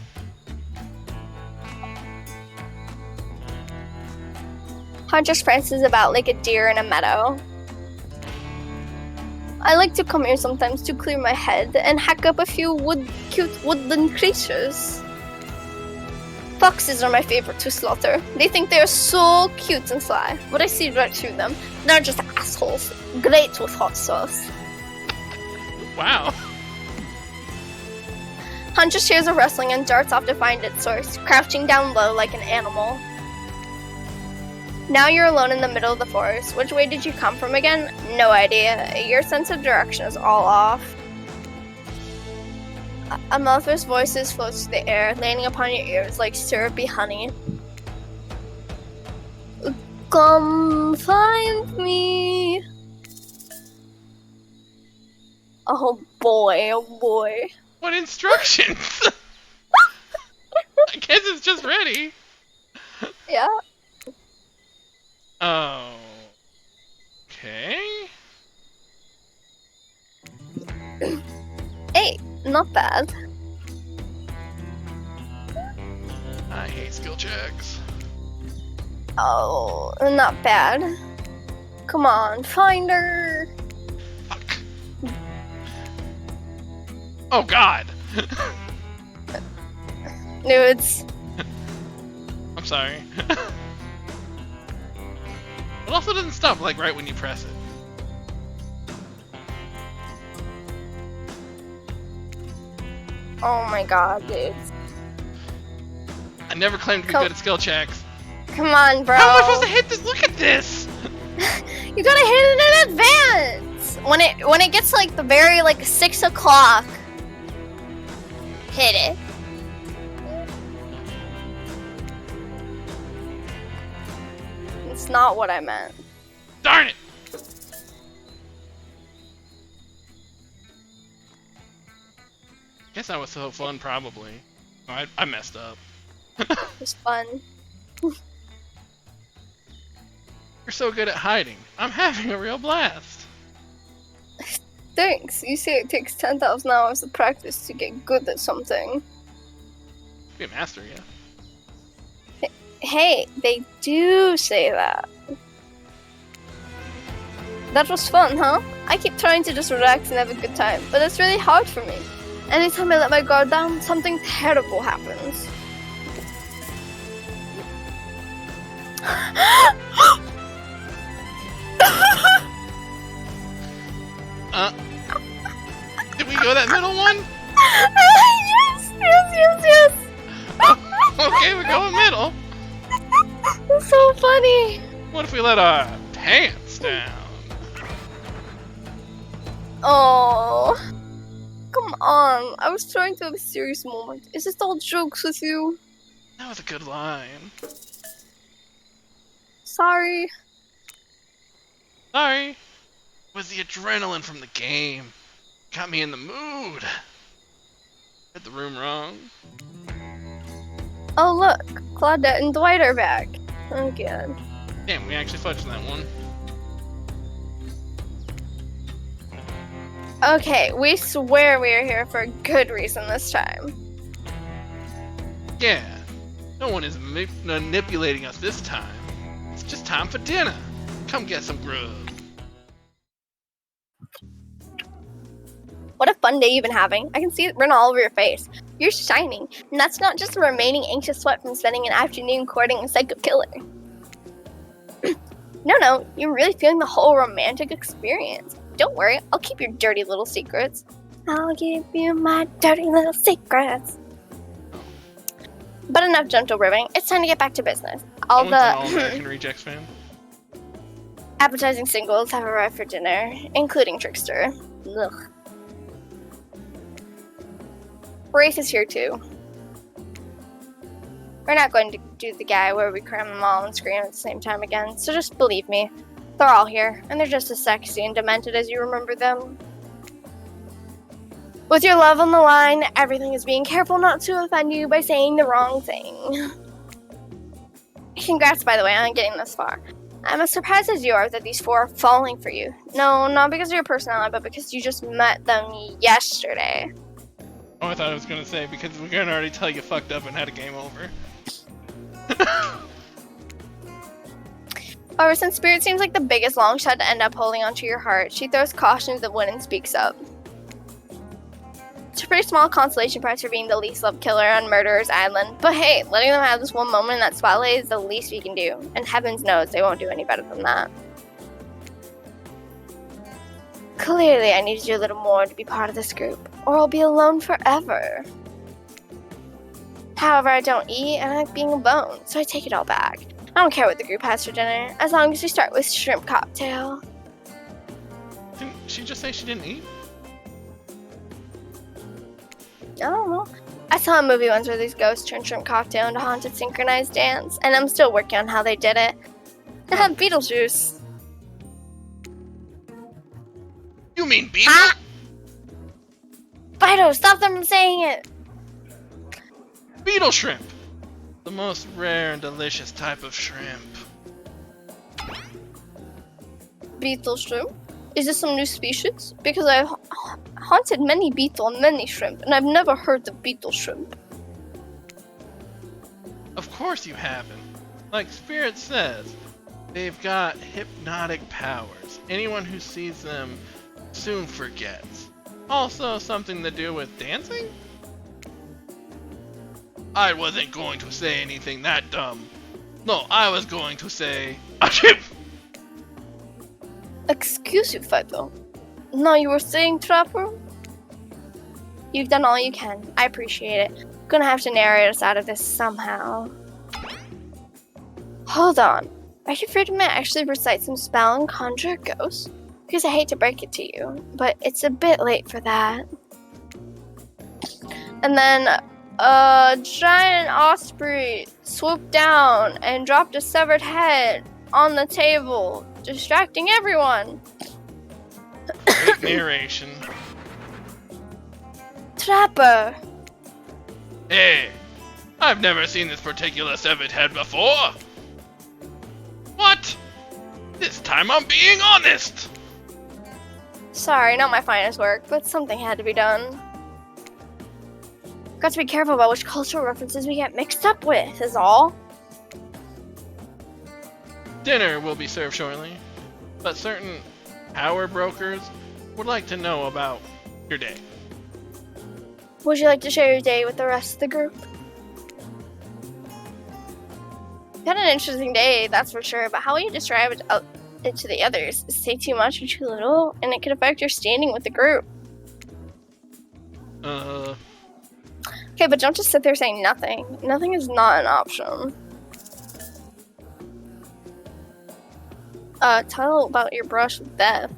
Speaker 2: Huntress prances about like a deer in a meadow. I like to come here sometimes to clear my head and hack up a few cute woodland creatures. Foxes are my favorite to slaughter. They think they are so cute and sly, but I see right through them. They're just assholes. Great with hot sauce.
Speaker 1: Wow.
Speaker 2: Huntress hears a rustling and darts off to find its source, crouching down low like an animal. Now you're alone in the middle of the forest. Which way did you come from again? No idea. Your sense of direction is all off. A mother's voices floats through the air, landing upon your ears like syrupy honey. Come find me. Oh boy, oh boy.
Speaker 1: What instructions? I guess it's just ready.
Speaker 2: Yeah.
Speaker 1: Oh. Okay.
Speaker 2: Hey, not bad.
Speaker 1: I hate skill checks.
Speaker 2: Oh, not bad. Come on, find her.
Speaker 1: Fuck. Oh god.
Speaker 2: Nudes.
Speaker 1: I'm sorry. It also doesn't stop like right when you press it.
Speaker 2: Oh my god, dudes.
Speaker 1: I never claimed to be good at skill checks.
Speaker 2: Come on, bro.
Speaker 1: How am I supposed to hit this? Look at this!
Speaker 2: You gotta hit it in advance. When it gets like the very 6 o'clock, hit it. It's not what I meant.
Speaker 1: Darn it! Guess that was so fun, probably. Oh, I messed up.
Speaker 2: It was fun.
Speaker 1: You're so good at hiding. I'm having a real blast.
Speaker 2: Thanks. You say it takes 10,000 hours of practice to get good at something.
Speaker 1: Be a master, yeah.
Speaker 2: Hey, they do say that. That was fun, huh? I keep trying to just relax and have a good time, but it's really hard for me. Anytime I let my guard down, something terrible happens.
Speaker 1: Did we go that middle one?
Speaker 2: Yes.
Speaker 1: Okay, we're going middle.
Speaker 2: It's so funny.
Speaker 1: What if we let our pants down?
Speaker 2: Oh, come on. I was trying to have a serious moment. Is this all jokes with you?
Speaker 1: That was a good line.
Speaker 2: Sorry.
Speaker 1: Sorry. It was the adrenaline from the game. Got me in the mood. Read the room wrong.
Speaker 2: Oh look, Claudette and Dwight are back. Oh god.
Speaker 1: Damn, we actually fudged that one.
Speaker 2: Okay, we swear we are here for a good reason this time.
Speaker 1: Yeah. No one is manipulating us this time. It's just time for dinner. Come get some grub.
Speaker 2: What a fun day you've been having. I can see it written all over your face. You're shining, and that's not just a remaining anxious sweat from spending an afternoon courting a psycho killer. No, you're really feeling the whole romantic experience. Don't worry, I'll keep your dirty little secrets. I'll give you my dirty little secrets. But enough gentle ribbing. It's time to get back to business. All
Speaker 1: Someone's
Speaker 2: the
Speaker 1: an All-American Rejects fan.
Speaker 2: appetizing singles have arrived for dinner, including Trickster. Ugh. Race is here too. We're not going to do the guy where we cram them all and scream at the same time again, so just believe me. They're all here, and they're just as sexy and demented as you remember them. With your love on the line, everything is being careful not to offend you by saying the wrong thing. Congrats, by the way, on getting this far. I'm as surprised as you are that these 4 are falling for you. No, not because of your personality, but because you just met them yesterday.
Speaker 1: Oh, I thought I was gonna say, because we're gonna already tell you fucked up and had a game over.
Speaker 2: However, since Spirit seems like the biggest long shot to end up holding onto your heart, she throws caution to the wind and speaks up. It's a pretty small consolation prize for being the least loved killer on Murderer's Island, but hey, letting them have this one moment in that spotlight is the least we can do, and heavens knows they won't do any better than that. Clearly, I needed you a little more to be part of this group, or I'll be alone forever. However, I don't eat, and I like being alone, so I take it all back. I don't care what the group has for dinner, as long as we start with shrimp cocktail.
Speaker 1: Didn't she just say she didn't eat?
Speaker 2: I don't know. I saw a movie once where these ghosts turned shrimp cocktail into haunted synchronized dance, and I'm still working on how they did it. They had Beetlejuice.
Speaker 1: You mean beetle?
Speaker 2: Ah! Fido, stop them from saying it!
Speaker 1: Beetle shrimp. The most rare and delicious type of shrimp.
Speaker 2: Beetle shrimp? Is this some new species? Because I've haunted many beetle and many shrimp, and I've never heard of beetle shrimp.
Speaker 1: Of course you haven't. Like Spirit says, they've got hypnotic powers. Anyone who sees them soon forgets. Also something to do with dancing? I wasn't going to say anything that dumb. No, I was going to say... Achoo!
Speaker 2: Excuse you, Fido. No, you were saying, Trapper? You've done all you can. I appreciate it. Gonna have to narrate us out of this somehow. Hold on. Are you afraid I might actually recite some spell and conjure a ghost? Because I hate to break it to you, but it's a bit late for that. And then, a giant osprey swooped down and dropped a severed head on the table, distracting everyone.
Speaker 1: Great narration.
Speaker 2: Trapper!
Speaker 1: Hey, I've never seen this particular severed head before. What? This time I'm being honest.
Speaker 2: Sorry, not my finest work, but something had to be done. Got to be careful about which cultural references we get mixed up with, is all.
Speaker 1: Dinner will be served shortly, but certain power brokers would like to know about your day.
Speaker 2: Would you like to share your day with the rest of the group? You had an interesting day, that's for sure, but how will you describe it to the others? Say too much or too little, and it could affect your standing with the group. Okay, but don't just sit there saying nothing. Nothing is not an option. Tell about your brush with Beth.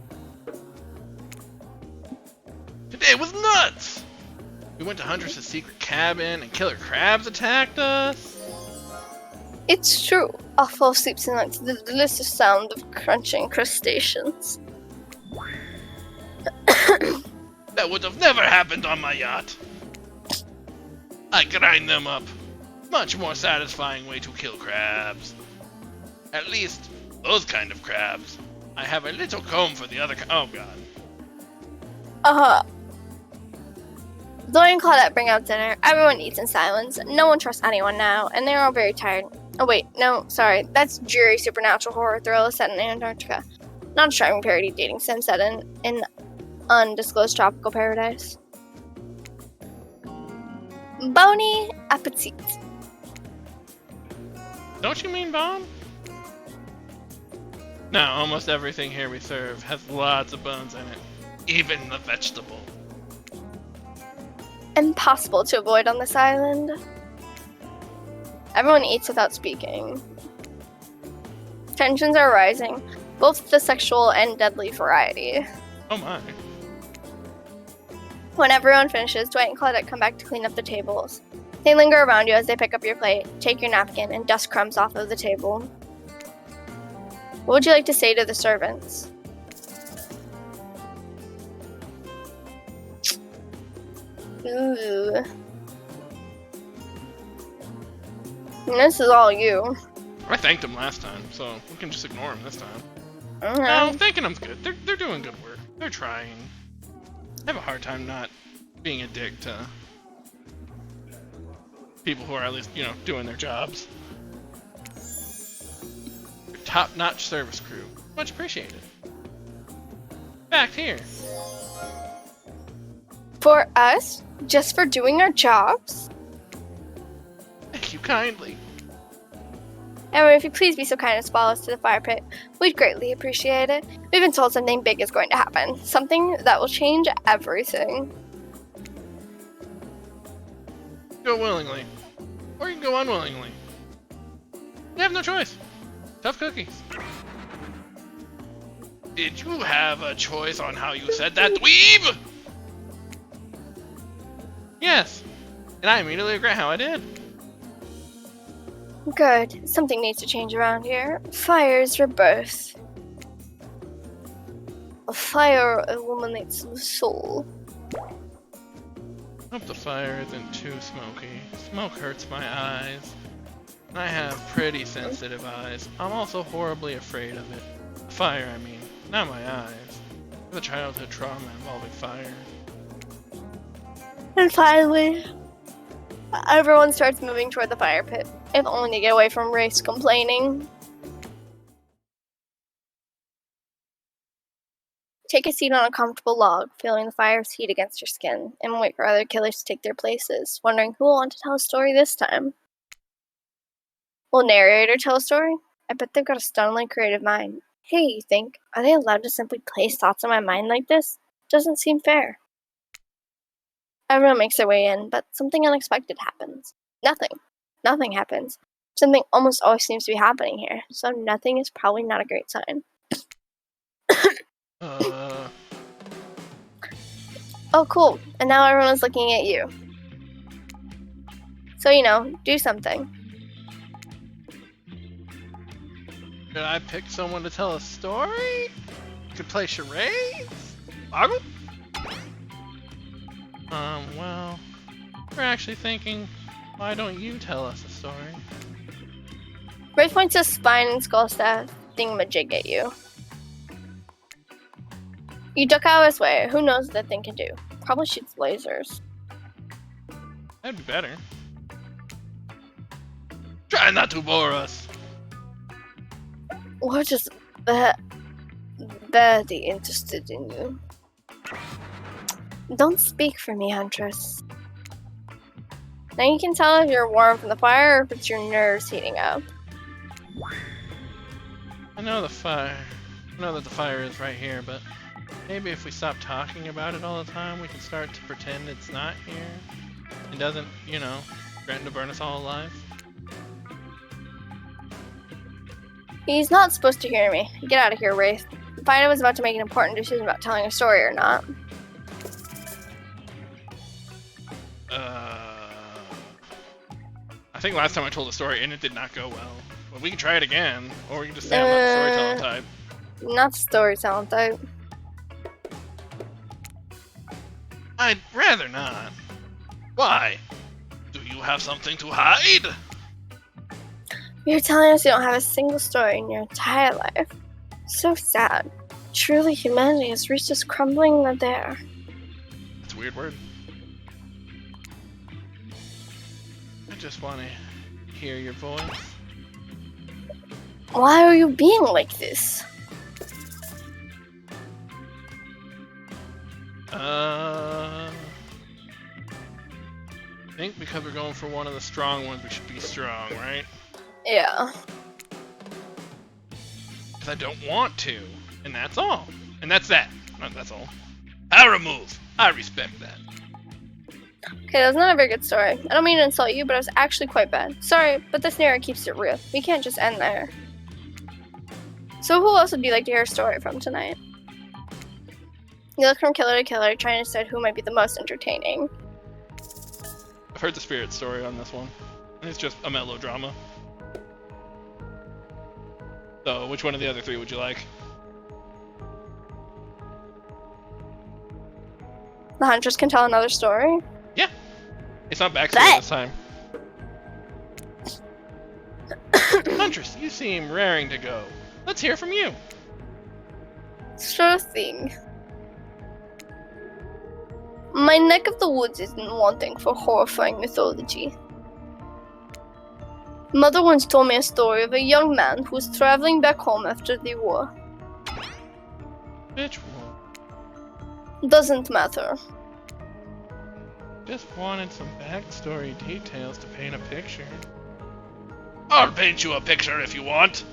Speaker 1: Today was nuts! We went to Huntress' secret cabin and killer crabs attacked us.
Speaker 2: It's true. I'll fall asleep tonight to the delicious sound of crunching crustaceans.
Speaker 1: That would have never happened on my yacht. I grind them up. Much more satisfying way to kill crabs. At least, those kind of crabs. I have a little comb for the other oh god.
Speaker 2: Zoe and Claudette bring out dinner. Everyone eats in silence. No one trusts anyone now, and they're all very tired. Oh wait, no, sorry. That's dreary supernatural horror thriller set in Antarctica. Not a charming parody dating sim set in an undisclosed tropical paradise. Bony appetit.
Speaker 1: Don't you mean bomb? No, almost everything here we serve has lots of bones in it. Even the vegetable.
Speaker 2: Impossible to avoid on this island. Everyone eats without speaking. Tensions are rising, both the sexual and deadly variety.
Speaker 1: Oh my.
Speaker 2: When everyone finishes, Dwight and Claudette come back to clean up the tables. They linger around you as they pick up your plate, take your napkin, and dust crumbs off of the table. What would you like to say to the servants? Ooh. And this is all you.
Speaker 1: I thanked him last time, so we can just ignore him this time.
Speaker 2: Okay.
Speaker 1: No, thanking him's good. They're doing good work. They're trying. I have a hard time not being a dick to people who are at least, doing their jobs. Top-notch service crew. Much appreciated. Back here.
Speaker 2: For us? Just for doing our jobs?
Speaker 1: Thank you kindly.
Speaker 2: Everyone, if you please be so kind as to follow us to the fire pit, we'd greatly appreciate it. We've been told something big is going to happen. Something that will change everything.
Speaker 1: Go willingly. Or you can go unwillingly. You have no choice. Tough cookies. Did you have a choice on how you said that, dweeb? Yes, and I immediately regret how I did.
Speaker 2: Good. Something needs to change around here. Fire's rebirth. A fire illuminates the soul.
Speaker 1: Hope the fire isn't too smoky. Smoke hurts my eyes. I have pretty sensitive eyes. I'm also horribly afraid of it. Fire, I mean, not my eyes. The childhood trauma involving fire.
Speaker 2: And finally, everyone starts moving toward the fire pit, if only to get away from Race complaining. Take a seat on a comfortable log, feeling the fire's heat against your skin, and wait for other killers to take their places, wondering who will want to tell a story this time. Will narrator tell a story? I bet they've got a stunningly creative mind. Hey, you think, are they allowed to simply place thoughts in my mind like this? Doesn't seem fair. Everyone makes their way in, but something unexpected happens. Nothing happens. Something almost always seems to be happening here, so nothing is probably not a great sign. Oh, cool. And now everyone's looking at you. So, do something.
Speaker 1: Should I pick someone to tell a story? Could play charades? Boggle? Well, we're actually thinking, why don't you tell us a story?
Speaker 2: Ray points a spine and skull staff thingamajig at you. You duck out of his way. Who knows what that thing can do? Probably shoots lasers.
Speaker 1: That'd be better. Try not to bore us.
Speaker 2: We're just very interested in you. Don't speak for me, Huntress. Now you can tell if you're warm from the fire or if it's your nerves heating up.
Speaker 1: I know that the fire is right here, but maybe if we stop talking about it all the time, we can start to pretend it's not here. It doesn't, threaten to burn us all alive.
Speaker 2: He's not supposed to hear me. Get out of here, Wraith. Fido was about to make an important decision about telling a story or not.
Speaker 1: I think last time I told a story and it did not go well. But we can try it again, or we can just stay on the storytelling type.
Speaker 2: Not storytelling type.
Speaker 1: I'd rather not. Why? Do you have something to hide?
Speaker 2: You're telling us you don't have a single story in your entire life. So sad. Truly, humanity has reached this crumbling there.
Speaker 1: That's a weird word. I just want to hear your voice.
Speaker 2: Why are you being like this?
Speaker 1: I think because we're going for one of the strong ones, we should be strong, right?
Speaker 2: Yeah.
Speaker 1: Because I don't want to, and that's all. And that's that. That's all. I'll remove. I respect that.
Speaker 2: Okay, that's not a very good story. I don't mean to insult you, but it was actually quite bad. Sorry, but this narrative keeps it real. We can't just end there. So who else would you like to hear a story from tonight? You look from killer to killer, trying to decide who might be the most entertaining.
Speaker 1: I've heard the spirit story on this one. It's just a melodrama. So, which one of the other three would you like?
Speaker 2: The Huntress can tell another story?
Speaker 1: Yeah. It's not backstory this time. Huntress, you seem raring to go. Let's hear from you.
Speaker 2: Sure thing. My neck of the woods isn't wanting for horrifying mythology. Mother once told me a story of a young man who was traveling back home after the war.
Speaker 1: Which one?
Speaker 2: Doesn't matter.
Speaker 1: Just wanted some backstory details to paint a picture. I'll paint you a picture if you want.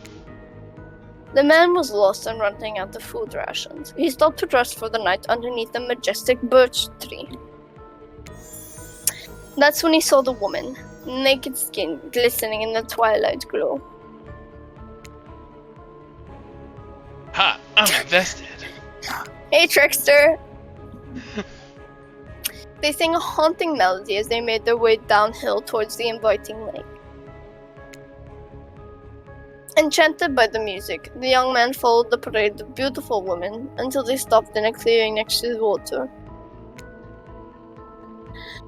Speaker 2: The man was lost and running out of food rations. He stopped to rest for the night underneath a majestic birch tree. That's when he saw the woman, naked skin glistening in the twilight glow.
Speaker 1: Ha! I'm invested.
Speaker 2: Hey, trickster! They sang a haunting melody as they made their way downhill towards the inviting lake. Enchanted by the music, the young man followed the parade of beautiful women until they stopped in a clearing next to the water.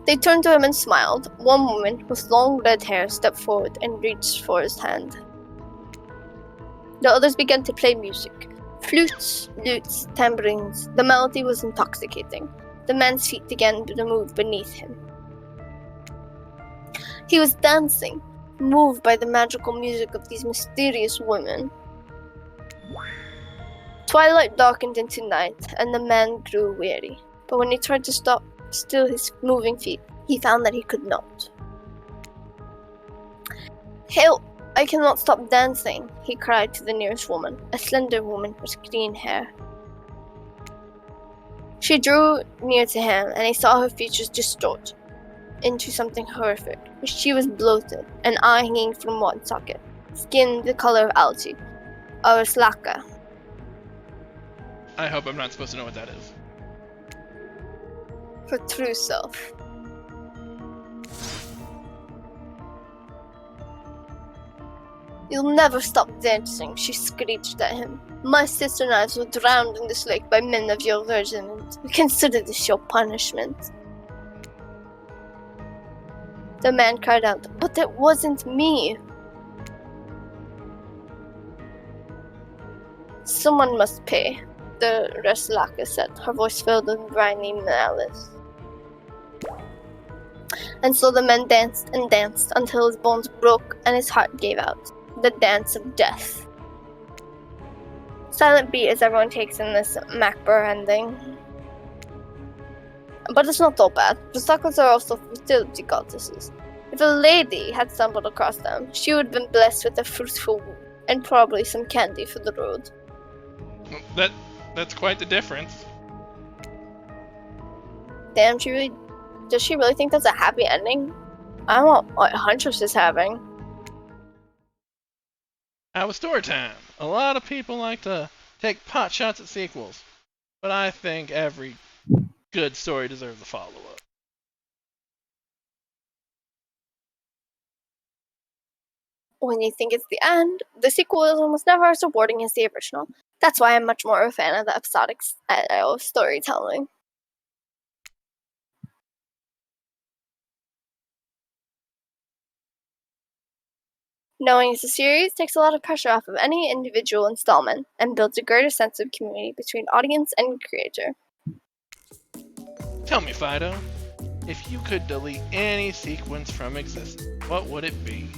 Speaker 2: They turned to him and smiled. One woman with long red hair stepped forward and reached for his hand. The others began to play music. Flutes, lutes, tambourines. The melody was intoxicating. The man's feet began to move beneath him. He was dancing, moved by the magical music of these mysterious women. Twilight darkened into night, and the man grew weary. But when he tried to stop still his moving feet, he found that he could not. "Help! I cannot stop dancing," he cried to the nearest woman, a slender woman with green hair. She drew near to him, and he saw her features distort into something horrific. She was bloated, an eye hanging from one socket, skin the color of algae, or slaca.
Speaker 1: I hope I'm not supposed to know what that is.
Speaker 2: Her true self. "You'll never stop dancing," she screeched at him. "My sister and I were drowned in this lake by men of your regiment. Consider this your punishment." The man cried out, "But it wasn't me." "Someone must pay," the Reslaka said, her voice filled with briny malice. And so the man danced and danced until his bones broke and his heart gave out. The dance of death. Silent beat as everyone takes in this Macbeth ending. But it's not all bad. The Reslakas are also fertility goddesses. If a lady had stumbled across them, she would have been blessed with a fruitful womb and probably some candy for the road.
Speaker 1: That's quite the difference.
Speaker 2: Damn, does she really think that's a happy ending? I don't know what Huntress is having.
Speaker 1: Now with story time. A lot of people like to take pot shots at sequels, but I think every good story deserves a follow-up.
Speaker 2: When you think it's the end, the sequel is almost never as rewarding as the original. That's why I'm much more a fan of the episodic style of storytelling. Knowing it's a series takes a lot of pressure off of any individual installment and builds a greater sense of community between audience and creator.
Speaker 1: Tell me, Fido, if you could delete any sequence from existence, what would it be?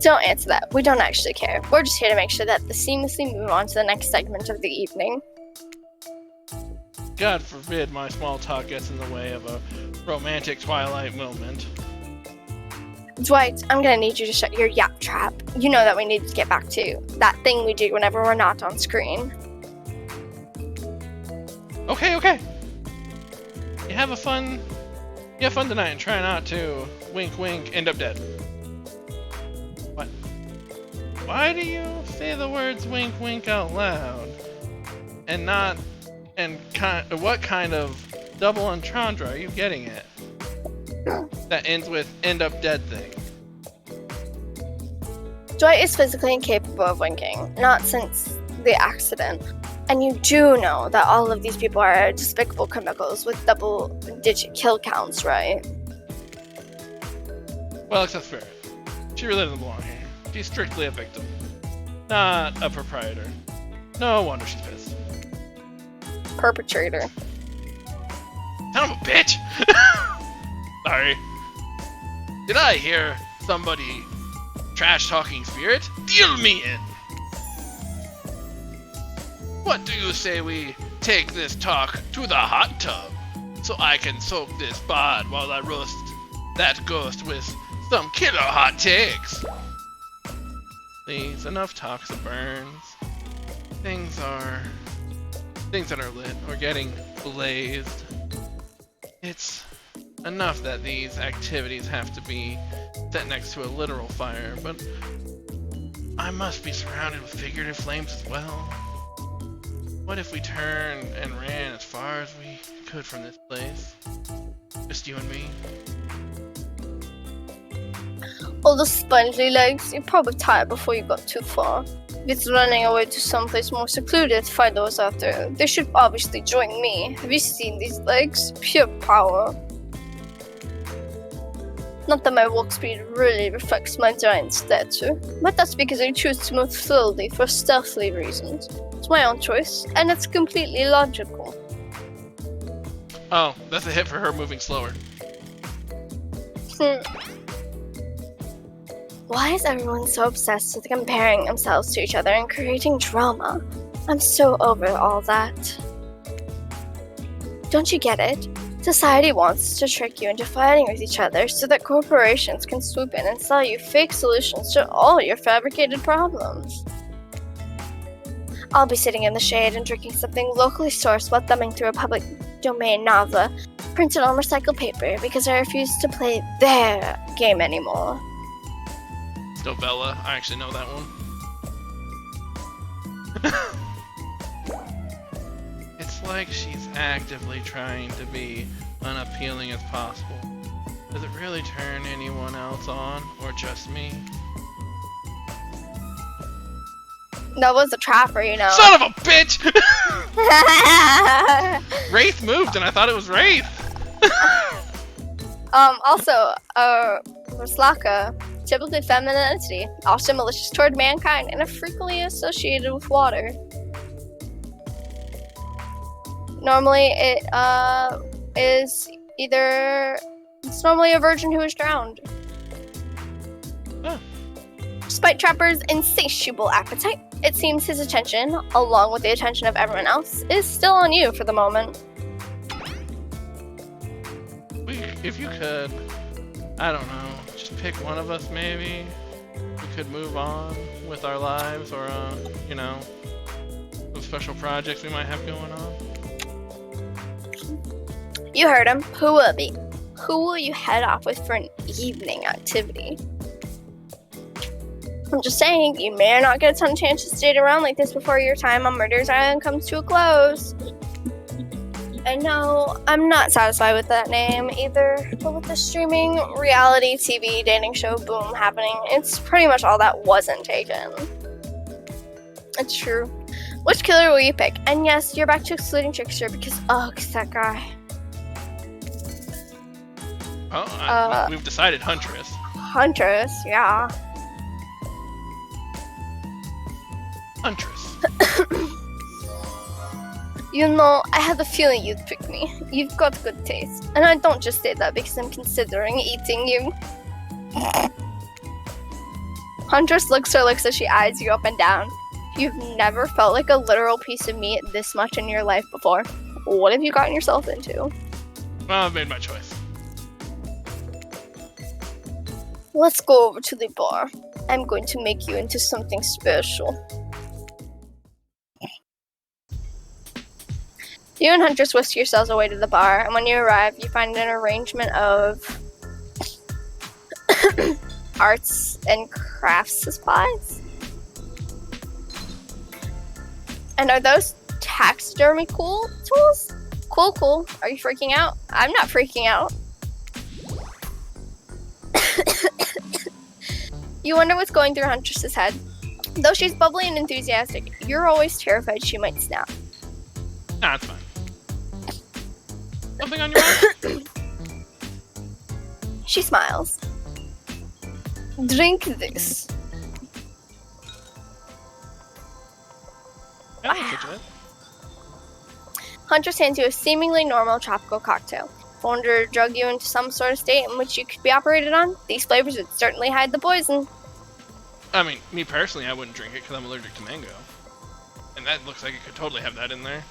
Speaker 2: Don't answer that. We don't actually care. We're just here to make sure that they seamlessly move on to the next segment of the evening.
Speaker 1: God forbid my small talk gets in the way of a romantic Twilight moment.
Speaker 2: Dwight, I'm gonna need you to shut your yap trap. You know that we need to get back to that thing we do whenever we're not on screen.
Speaker 1: Okay. You have fun tonight and try not to, wink wink, end up dead. What? Why do you say the words wink wink out loud? What kind of double entendre are you getting at? That ends with end up dead thing.
Speaker 2: Dwight is physically incapable of winking, not since the accident. And you do know that all of these people are despicable criminals with double-digit kill counts, right?
Speaker 1: Well, except Spirit. She really doesn't belong here. She's strictly a victim, not a proprietor. No wonder she's pissed.
Speaker 2: Perpetrator.
Speaker 1: Son of a bitch! Sorry. Did I hear somebody trash-talking Spirit? Deal me in! What do you say we take this talk to the hot tub, so I can soak this bod while I roast that ghost with some killer hot takes? Please, enough talks of burns. Things that are lit or getting blazed. It's enough that these activities have to be set next to a literal fire, but I must be surrounded with figurative flames as well. What if we turned and ran as far as we could from this place? Just you and me.
Speaker 2: All the spongy legs, you're probably tired before you got too far. It's running away to someplace more secluded to find those out there. They should obviously join me. Have you seen these legs? Pure power. Not that my walk speed really reflects my giant stature, but that's because I choose to move slowly for stealthy reasons. It's my own choice, and it's completely logical.
Speaker 1: Oh, that's a hit for her moving slower.
Speaker 2: Why is everyone so obsessed with comparing themselves to each other and creating drama? I'm so over all that. Don't you get it? Society wants to trick you into fighting with each other so that corporations can swoop in and sell you fake solutions to all your fabricated problems. I'll be sitting in the shade and drinking something locally sourced while thumbing through a public domain novel printed on recycled paper because I refuse to play their game anymore.
Speaker 1: Still Bella. I actually know that one. It's like she's actively trying to be unappealing as possible. Does it really turn anyone else on, or just me?
Speaker 2: That was a trapper, you know.
Speaker 1: Son of a bitch! Wraith moved and I thought it was Wraith!
Speaker 2: Also, Roslaka, typically feminine entity, also malicious toward mankind, and are frequently associated with water. Normally, it's normally a virgin who is drowned.
Speaker 1: Huh.
Speaker 2: Despite Trapper's insatiable appetite, it seems his attention, along with the attention of everyone else, is still on you for the moment.
Speaker 1: If you could, I don't know, just pick one of us maybe. We could move on with our lives, or you know, some special projects we might have going on.
Speaker 2: You heard him. Who will you head off with for an evening activity? I'm just saying, you may not get a ton of chances to date around like this before your time on Murder's Island comes to a close. And no, I'm not satisfied with that name either, but with the streaming reality TV dating show boom happening, it's pretty much all that wasn't taken. It's true. Which killer will you pick? And yes, you're back to excluding Trickster because, ugh, that guy.
Speaker 1: Oh, we've decided Huntress.
Speaker 2: Huntress, yeah.
Speaker 1: Huntress.
Speaker 2: You know, I had a feeling you'd pick me. You've got good taste. And I don't just say that because I'm considering eating you. Huntress looks as she eyes you up and down. You've never felt like a literal piece of meat this much in your life before. What have you gotten yourself into?
Speaker 1: Well, I've made my choice.
Speaker 2: Let's go over to the bar. I'm going to make you into something special. You and Huntress whisk yourselves away to the bar, and when you arrive, you find an arrangement of arts and crafts supplies. And are those taxidermy tools? Cool. Are you freaking out? I'm not freaking out. You wonder what's going through Huntress's head. Though she's bubbly and enthusiastic, you're always terrified she might snap.
Speaker 1: Nah, it's fine. Something on your mind?
Speaker 2: She smiles. Drink this.
Speaker 1: Yeah, I'll touch it.
Speaker 2: Huntress hands you a seemingly normal tropical cocktail. If one were to drug you into some sort of state in which you could be operated on, these flavors would certainly hide the poison.
Speaker 1: I mean, me personally, I wouldn't drink it because I'm allergic to mango. And that looks like it could totally have that in there.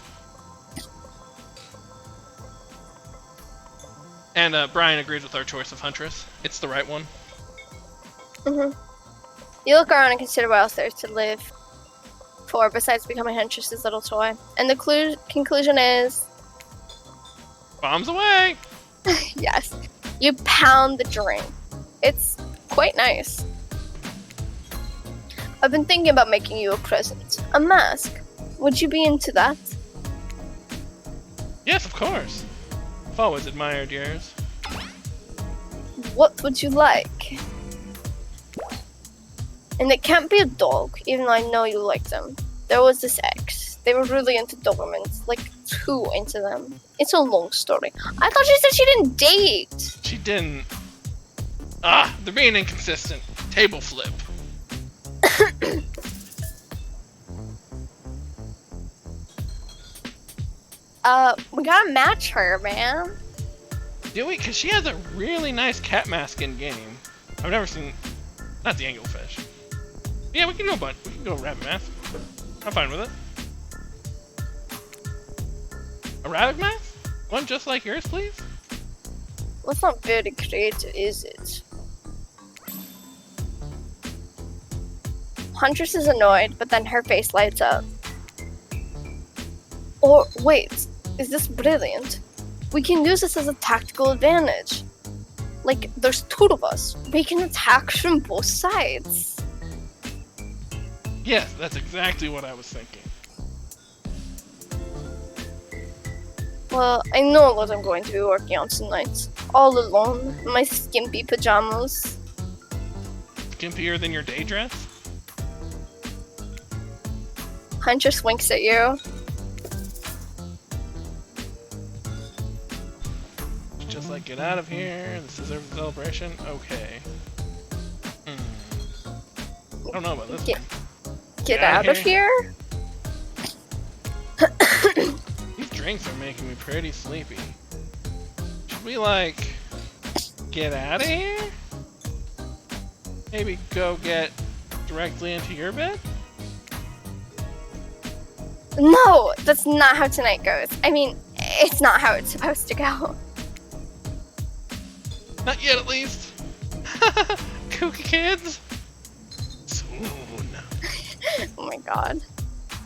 Speaker 1: And Brian agrees with our choice of Huntress. It's the right one.
Speaker 2: You look around and consider what else there is to live for besides becoming Huntress's little toy. And the conclusion is...
Speaker 1: Bombs away!
Speaker 2: yes. You pound the drink. It's quite nice. I've been thinking about making you a present. A mask. Would you be into that?
Speaker 1: Yes, of course. I've always admired yours.
Speaker 2: What would you like? And it can't be a dog, even though I know you like them. There was this ex. They were really into Dobermans, like too into them. It's a long story. I thought she said she didn't date.
Speaker 1: She didn't. Ah, they're being inconsistent. Table flip.
Speaker 2: We gotta match her, man.
Speaker 1: Do we? Because she has a really nice cat mask in game. I've never seen. Not the anglefish. Yeah, we can go we can go rabbit mask. I'm fine with it. A rabbit mask? One just like yours, please?
Speaker 2: That's not very creative, is it? Huntress is annoyed, but then her face lights up. Or, wait, is this brilliant? We can use this as a tactical advantage. Like, there's two of us. We can attack from both sides.
Speaker 1: Yes, that's exactly what I was thinking.
Speaker 2: Well, I know what I'm going to be working on tonight. All alone, in my skimpy pajamas.
Speaker 1: Skimpier than your day dress?
Speaker 2: Huntress winks at you.
Speaker 1: Just like, get out of here. This is a celebration. Okay. I don't know about this one.
Speaker 2: Get out of here?
Speaker 1: These drinks are making me pretty sleepy. Should we, like, get out of here? Maybe go get directly into your bed?
Speaker 2: No, that's not how tonight goes. I mean, it's not how it's supposed to go.
Speaker 1: Not yet, at least. Kooky kids. Soon.
Speaker 2: Oh my god.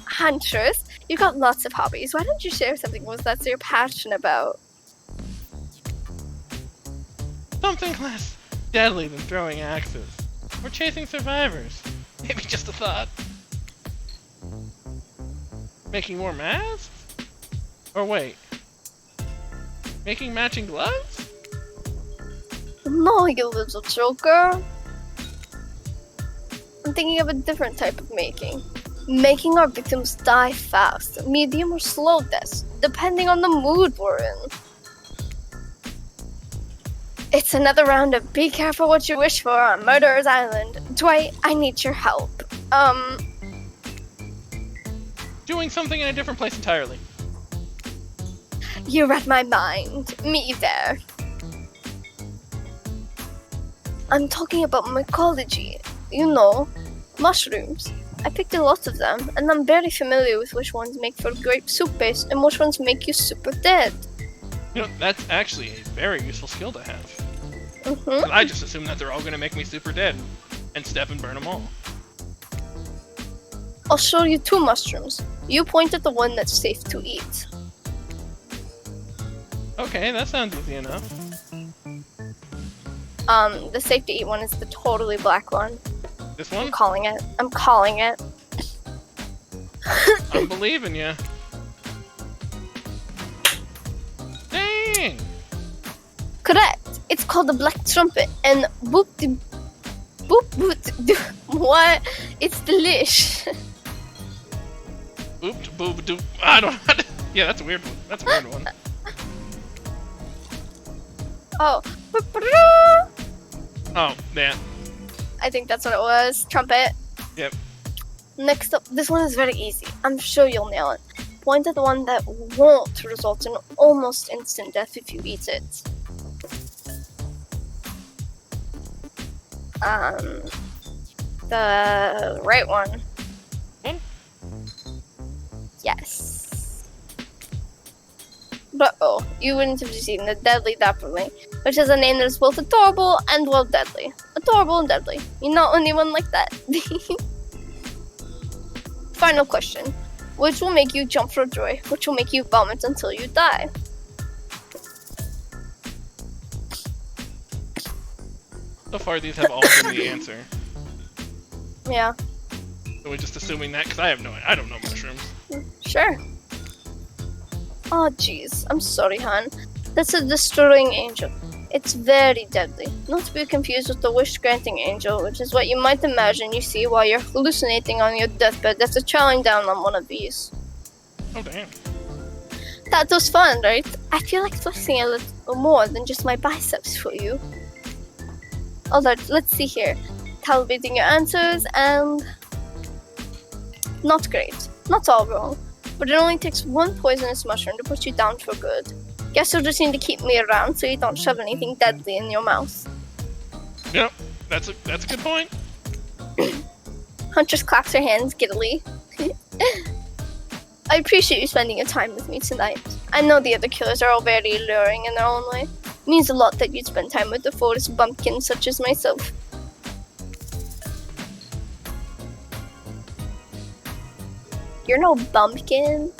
Speaker 2: Huntress, you got lots of hobbies. Why don't you share something with us you're passionate about?
Speaker 1: Something less deadly than throwing axes. Or chasing survivors. Maybe just a thought. Making more masks? Or wait. Making matching gloves?
Speaker 2: No, you little joker. I'm thinking of a different type of making. Making our victims die fast, medium or slow deaths, depending on the mood we're in. It's another round of be careful what you wish for on Murderer's Island. Dwight, I need your help.
Speaker 1: Doing something in a different place entirely.
Speaker 2: You read my mind. Meet you there. I'm talking about mycology. You know, mushrooms. I picked a lot of them, and I'm very familiar with which ones make for great soup base and which ones make you super dead.
Speaker 1: You know, that's actually a very useful skill to have.
Speaker 2: Mm-hmm.
Speaker 1: I just assume that they're all gonna make me super dead. And step and burn them all.
Speaker 2: I'll show you two mushrooms. You point at the one that's safe to eat.
Speaker 1: Okay, that sounds easy enough.
Speaker 2: The safe to eat one is the totally black one.
Speaker 1: This one?
Speaker 2: I'm calling it. I'm calling it.
Speaker 1: I'm believing ya. Dang!
Speaker 2: Correct. It's called the Black Trumpet, and boop de boop boop de what? It's delish.
Speaker 1: Boop boop doop. I don't know. Yeah, that's a weird one. That's a weird one.
Speaker 2: Oh.
Speaker 1: Oh, man.
Speaker 2: I think that's what it was. Trumpet.
Speaker 1: Yep.
Speaker 2: Next up, this one is very easy. I'm sure you'll nail it. Point at the one that won't result in almost instant death if you eat it. The right one.
Speaker 1: Hmm?
Speaker 2: Yes. But oh, you wouldn't have seen the Deadly Dapperly, which is a name that is both adorable and well deadly. Adorable and deadly. You're not anyone like that. Final question. Which will make you jump for joy? Which will make you vomit until you die?
Speaker 1: So far, these have all been the answer.
Speaker 2: Yeah,
Speaker 1: So we're just assuming that, because I don't know mushrooms.
Speaker 2: sure. Oh jeez, I'm sorry, hon. That's a destroying angel. It's very deadly, not to be confused with the wish-granting angel, which is what you might imagine you see while you're hallucinating on your deathbed after chowing down on one of these.
Speaker 1: Oh, damn.
Speaker 2: That was fun, right? I feel like flexing a little more than just my biceps for you. Alright, let's see here. Calibrating your answers, and... Not great. Not all wrong. But it only takes one poisonous mushroom to put you down for good. Guess you'll just need to keep me around so you don't shove anything deadly in your mouth.
Speaker 1: Yep, that's a good point.
Speaker 2: Huntress claps her hands giddily. I appreciate you spending your time with me tonight. I know the other killers are all very alluring in their own way. It means a lot that you'd spend time with a forest bumpkin such as myself. You're no bumpkin.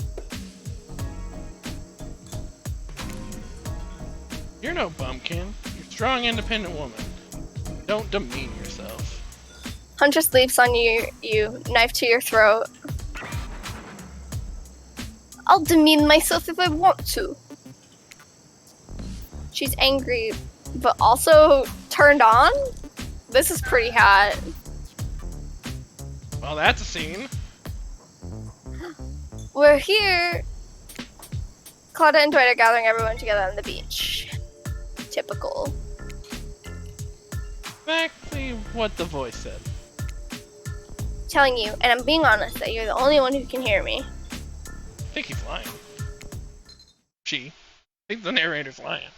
Speaker 1: You're no bumpkin. You're a strong, independent woman. Don't demean yourself.
Speaker 2: Huntress leaps on you, knife to your throat. I'll demean myself if I want to. She's angry, but also turned on? This is pretty hot.
Speaker 1: Well, that's a scene.
Speaker 2: We're here. Claudia and Dwight are gathering everyone together on the beach. Typical.
Speaker 1: Exactly what the voice said.
Speaker 2: Telling you, and I'm being honest, that you're the only one who can hear me.
Speaker 1: I think he's lying. I think the narrator's lying.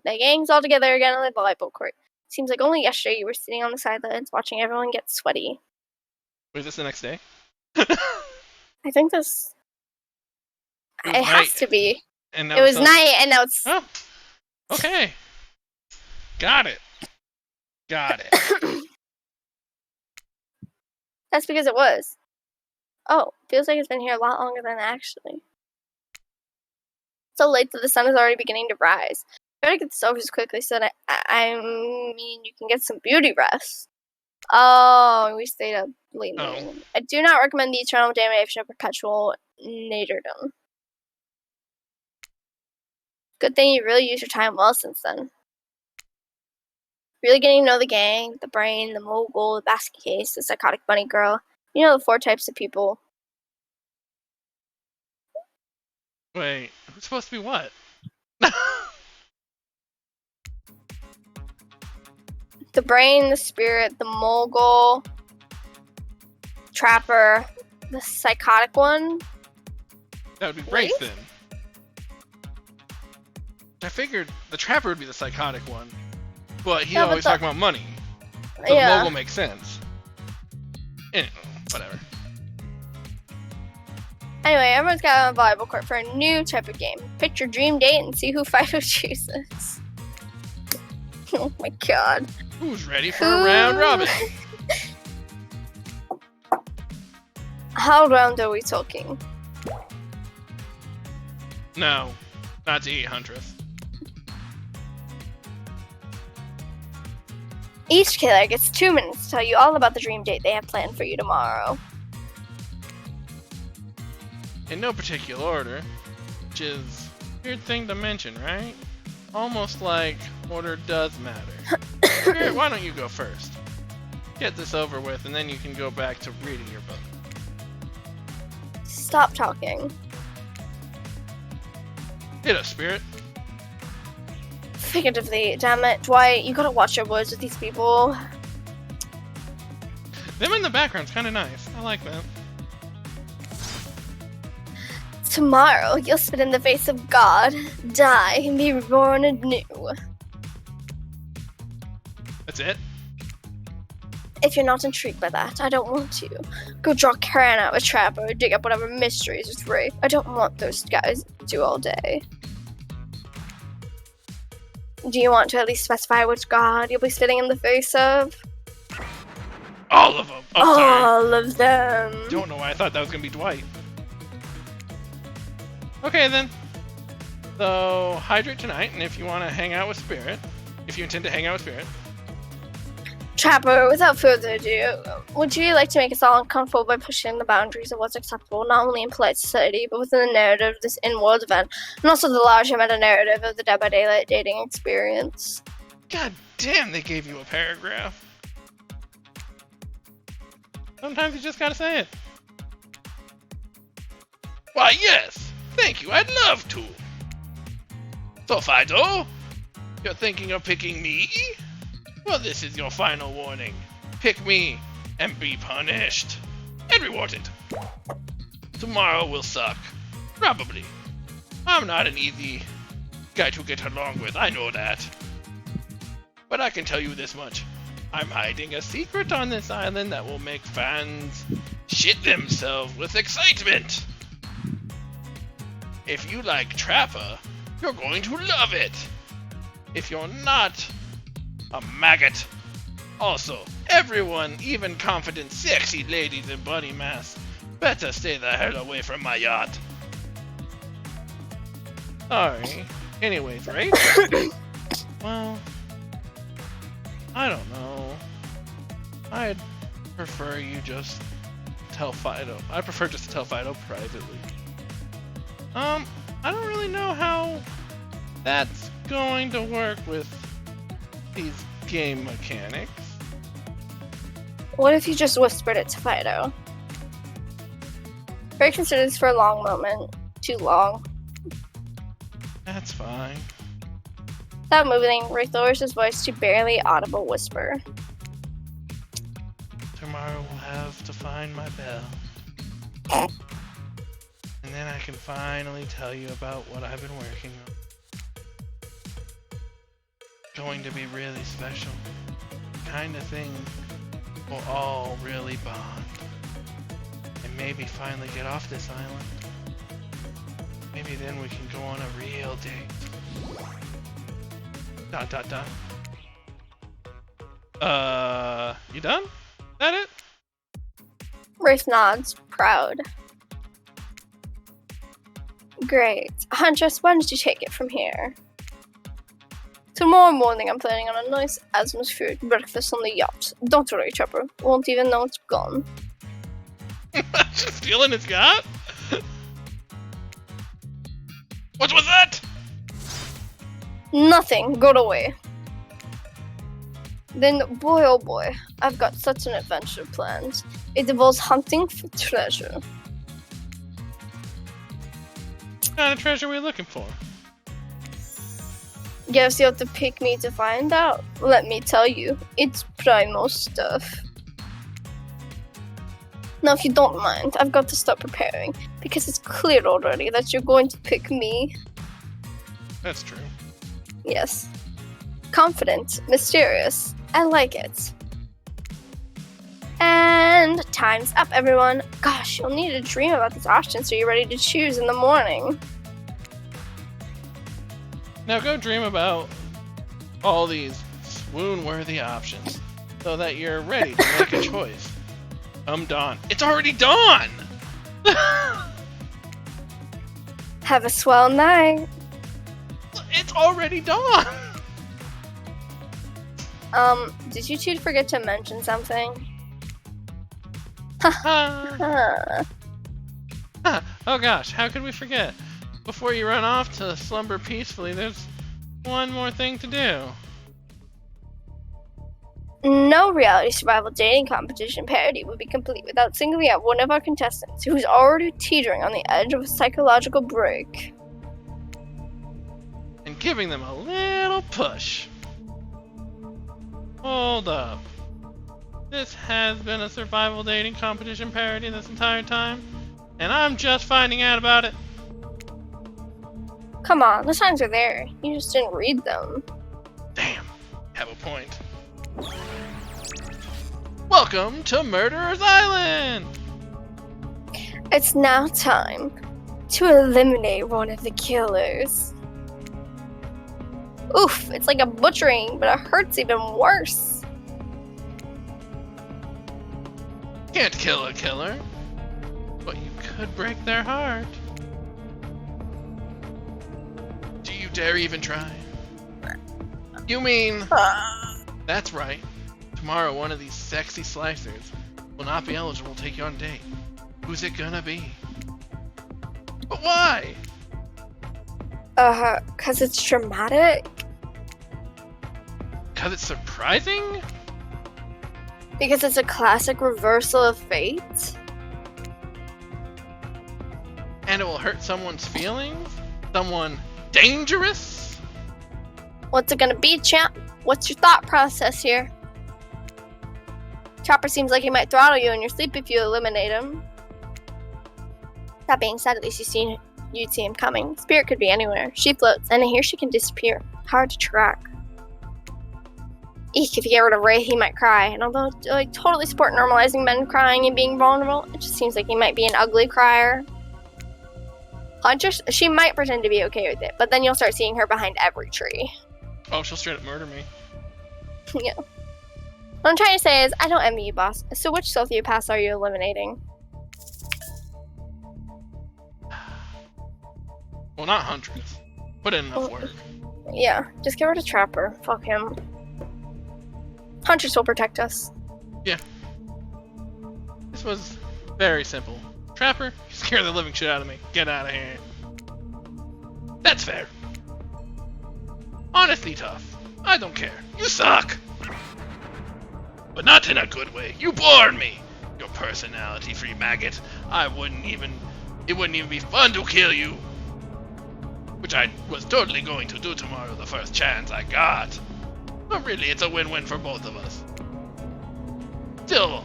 Speaker 2: The gang's all together again on the volleyball court. Seems like only yesterday you were sitting on the sidelines watching everyone get sweaty.
Speaker 1: Was this the next day?
Speaker 2: I think this... It has to be.
Speaker 1: And
Speaker 2: It was night, and now it's...
Speaker 1: Oh, okay. Got it.
Speaker 2: That's because it was. Oh, feels like it's been here a lot longer than actually. So late that the sun is already beginning to rise. Better get this over as quickly so that I mean you can get some beauty rest. Oh, we stayed up late.
Speaker 1: Oh.
Speaker 2: I do not recommend the eternal damnation of perpetual naturdom. Good thing you really used your time well since then. Really getting to know the gang, the brain, the mogul, the basket case, the psychotic bunny girl. You know the 4 types of people.
Speaker 1: Wait, who's supposed to be what?
Speaker 2: The brain, the spirit, the mogul, trapper, the psychotic one.
Speaker 1: That would be Wraith then. I figured the trapper would be the psychotic one, but he always talking about money. So the mogul makes sense. Anyway, whatever.
Speaker 2: Anyway, everyone's got on a volleyball court for a new type of game. Pick your dream date and see who Fido chooses. Oh my god.
Speaker 1: Who's ready for a round robin?
Speaker 2: How round are we talking?
Speaker 1: No, not to eat, Huntress.
Speaker 2: Each killer gets 2 minutes to tell you all about the dream date they have planned for you tomorrow.
Speaker 1: In no particular order, which is a weird thing to mention, right? Almost like order does matter. Here, why don't you go first? Get this over with, and then you can go back to reading your book.
Speaker 2: Stop talking.
Speaker 1: Hit us, Spirit.
Speaker 2: Figuratively, damn it. Dwight, you gotta watch your words with these people.
Speaker 1: Them in the background's kind of nice. I like that.
Speaker 2: Tomorrow, you'll spit in the face of God, die, and be reborn anew.
Speaker 1: That's it?
Speaker 2: If you're not intrigued by that, I don't want to. Go draw Karen out of a trap or dig up whatever mysteries with Ray. I don't want those guys to do all day. Do you want to at least specify which god you'll be spitting in the face of?
Speaker 1: All of them! Oh, sorry.
Speaker 2: All of them.
Speaker 1: Don't know why I thought that was gonna be Dwight. Okay then. So, hydrate tonight, and if you want to hang out with Spirit, if you intend to hang out with Spirit.
Speaker 2: Trapper, without further ado, would you like to make us all uncomfortable by pushing the boundaries of what's acceptable, not only in polite society, but within the narrative of this in-world event, and also the larger meta-narrative of the Dead by Daylight dating experience?
Speaker 1: God damn, they gave you a paragraph. Sometimes you just gotta say it. Why, yes! Thank you, I'd love to! So, Fido? You're thinking of picking me? Well, this is your final warning. Pick me and be punished. And rewarded. Tomorrow will suck. Probably. I'm not an easy guy to get along with, I know that. But I can tell you this much. I'm hiding a secret on this island that will make fans shit themselves with excitement. If you like Trapper, you're going to love it. If you're not, a maggot. Also, everyone, even confident, sexy ladies in bunny masks, better stay the hell away from my yacht. Sorry. Anyways, right? Well, I don't know. I'd prefer you just tell Fido. I prefer just to tell Fido privately. I don't really know how that's going to work with these game mechanics.
Speaker 2: What if you just whispered it to Fido? Ray considered this for a long moment. Too long.
Speaker 1: That's fine.
Speaker 2: Without moving, Ray lowers his voice to barely audible whisper.
Speaker 1: Tomorrow we'll have to find my bell. And then I can finally tell you about what I've been working on. Going to be really special. Kind of thing we'll all really bond. And maybe finally get off this island. Maybe then we can go on a real date. ... You done? That it?
Speaker 2: Rafe nods, proud. Great. Huntress, why don't you take it from here? Tomorrow morning I'm planning on a nice atmospheric breakfast on the yacht. Don't worry, Trapper. Won't even know it's gone.
Speaker 1: Stealing his yacht? What was that?
Speaker 2: Nothing. Go away. Then, boy oh boy, I've got such an adventure planned. It involves hunting for treasure.
Speaker 1: What kind of treasure are we looking for?
Speaker 2: Guess you'll have to pick me to find out. Let me tell you, it's primal stuff. Now, if you don't mind, I've got to start preparing, because it's clear already that you're going to pick me.
Speaker 1: That's true.
Speaker 2: Yes. Confident, mysterious. I like it. And time's up, everyone. Gosh, you'll need to dream about this option so you're ready to choose in the morning.
Speaker 1: Now go dream about all these swoon-worthy options so that you're ready to make a choice. Come dawn. It's already dawn!
Speaker 2: Have a swell night.
Speaker 1: It's already dawn!
Speaker 2: Did you two forget to mention something?
Speaker 1: Oh gosh, how could we forget? Before you run off to slumber peacefully, there's one more thing to do.
Speaker 2: No reality survival dating competition parody would be complete without singling out one of our contestants who's already teetering on the edge of a psychological break.
Speaker 1: And giving them a little push. Hold up. This has been a survival dating competition parody this entire time, and I'm just finding out about it.
Speaker 2: Come on, the signs are there. You just didn't read them.
Speaker 1: Damn, have a point. Welcome to Murderer's Island!
Speaker 2: It's now time to eliminate one of the killers. Oof, it's like a butchering, but it hurts even worse.
Speaker 1: Can't kill a killer, but you could break their heart. Do you dare even try? You mean... That's right. Tomorrow, one of these sexy slicers will not be eligible to take you on a date. Who's it gonna be? But why?
Speaker 2: 'Cause it's dramatic.
Speaker 1: 'Cause it's surprising?
Speaker 2: Because it's a classic reversal of fate.
Speaker 1: And it will hurt someone's feelings? Someone dangerous?
Speaker 2: What's it gonna be, champ? What's your thought process here? Chopper seems like he might throttle you in your sleep if you eliminate him. That being said, at least you'd see him coming. Spirit could be anywhere. She floats, and here she can disappear. Hard to track. Eek, if you get rid of Ray, he might cry. And although I totally support normalizing men crying and being vulnerable, it just seems like he might be an ugly crier. Huntress, she might pretend to be okay with it, but then you'll start seeing her behind every tree.
Speaker 1: Oh, she'll straight up murder me.
Speaker 2: Yeah. What I'm trying to say is, I don't envy you, boss. So which sociopaths are you eliminating?
Speaker 1: Well, not Huntress. Put in enough work.
Speaker 2: Yeah, just get rid of Trapper. Fuck him. Huntress will protect us.
Speaker 1: Yeah. This was very simple. Trapper, you scare the living shit out of me. Get out of here. That's fair. Honestly tough. I don't care. You suck. But not in a good way. You bore me. Your personality-free maggot. It wouldn't even be fun to kill you. Which I was totally going to do tomorrow the first chance I got. But really, it's a win-win for both of us. Still,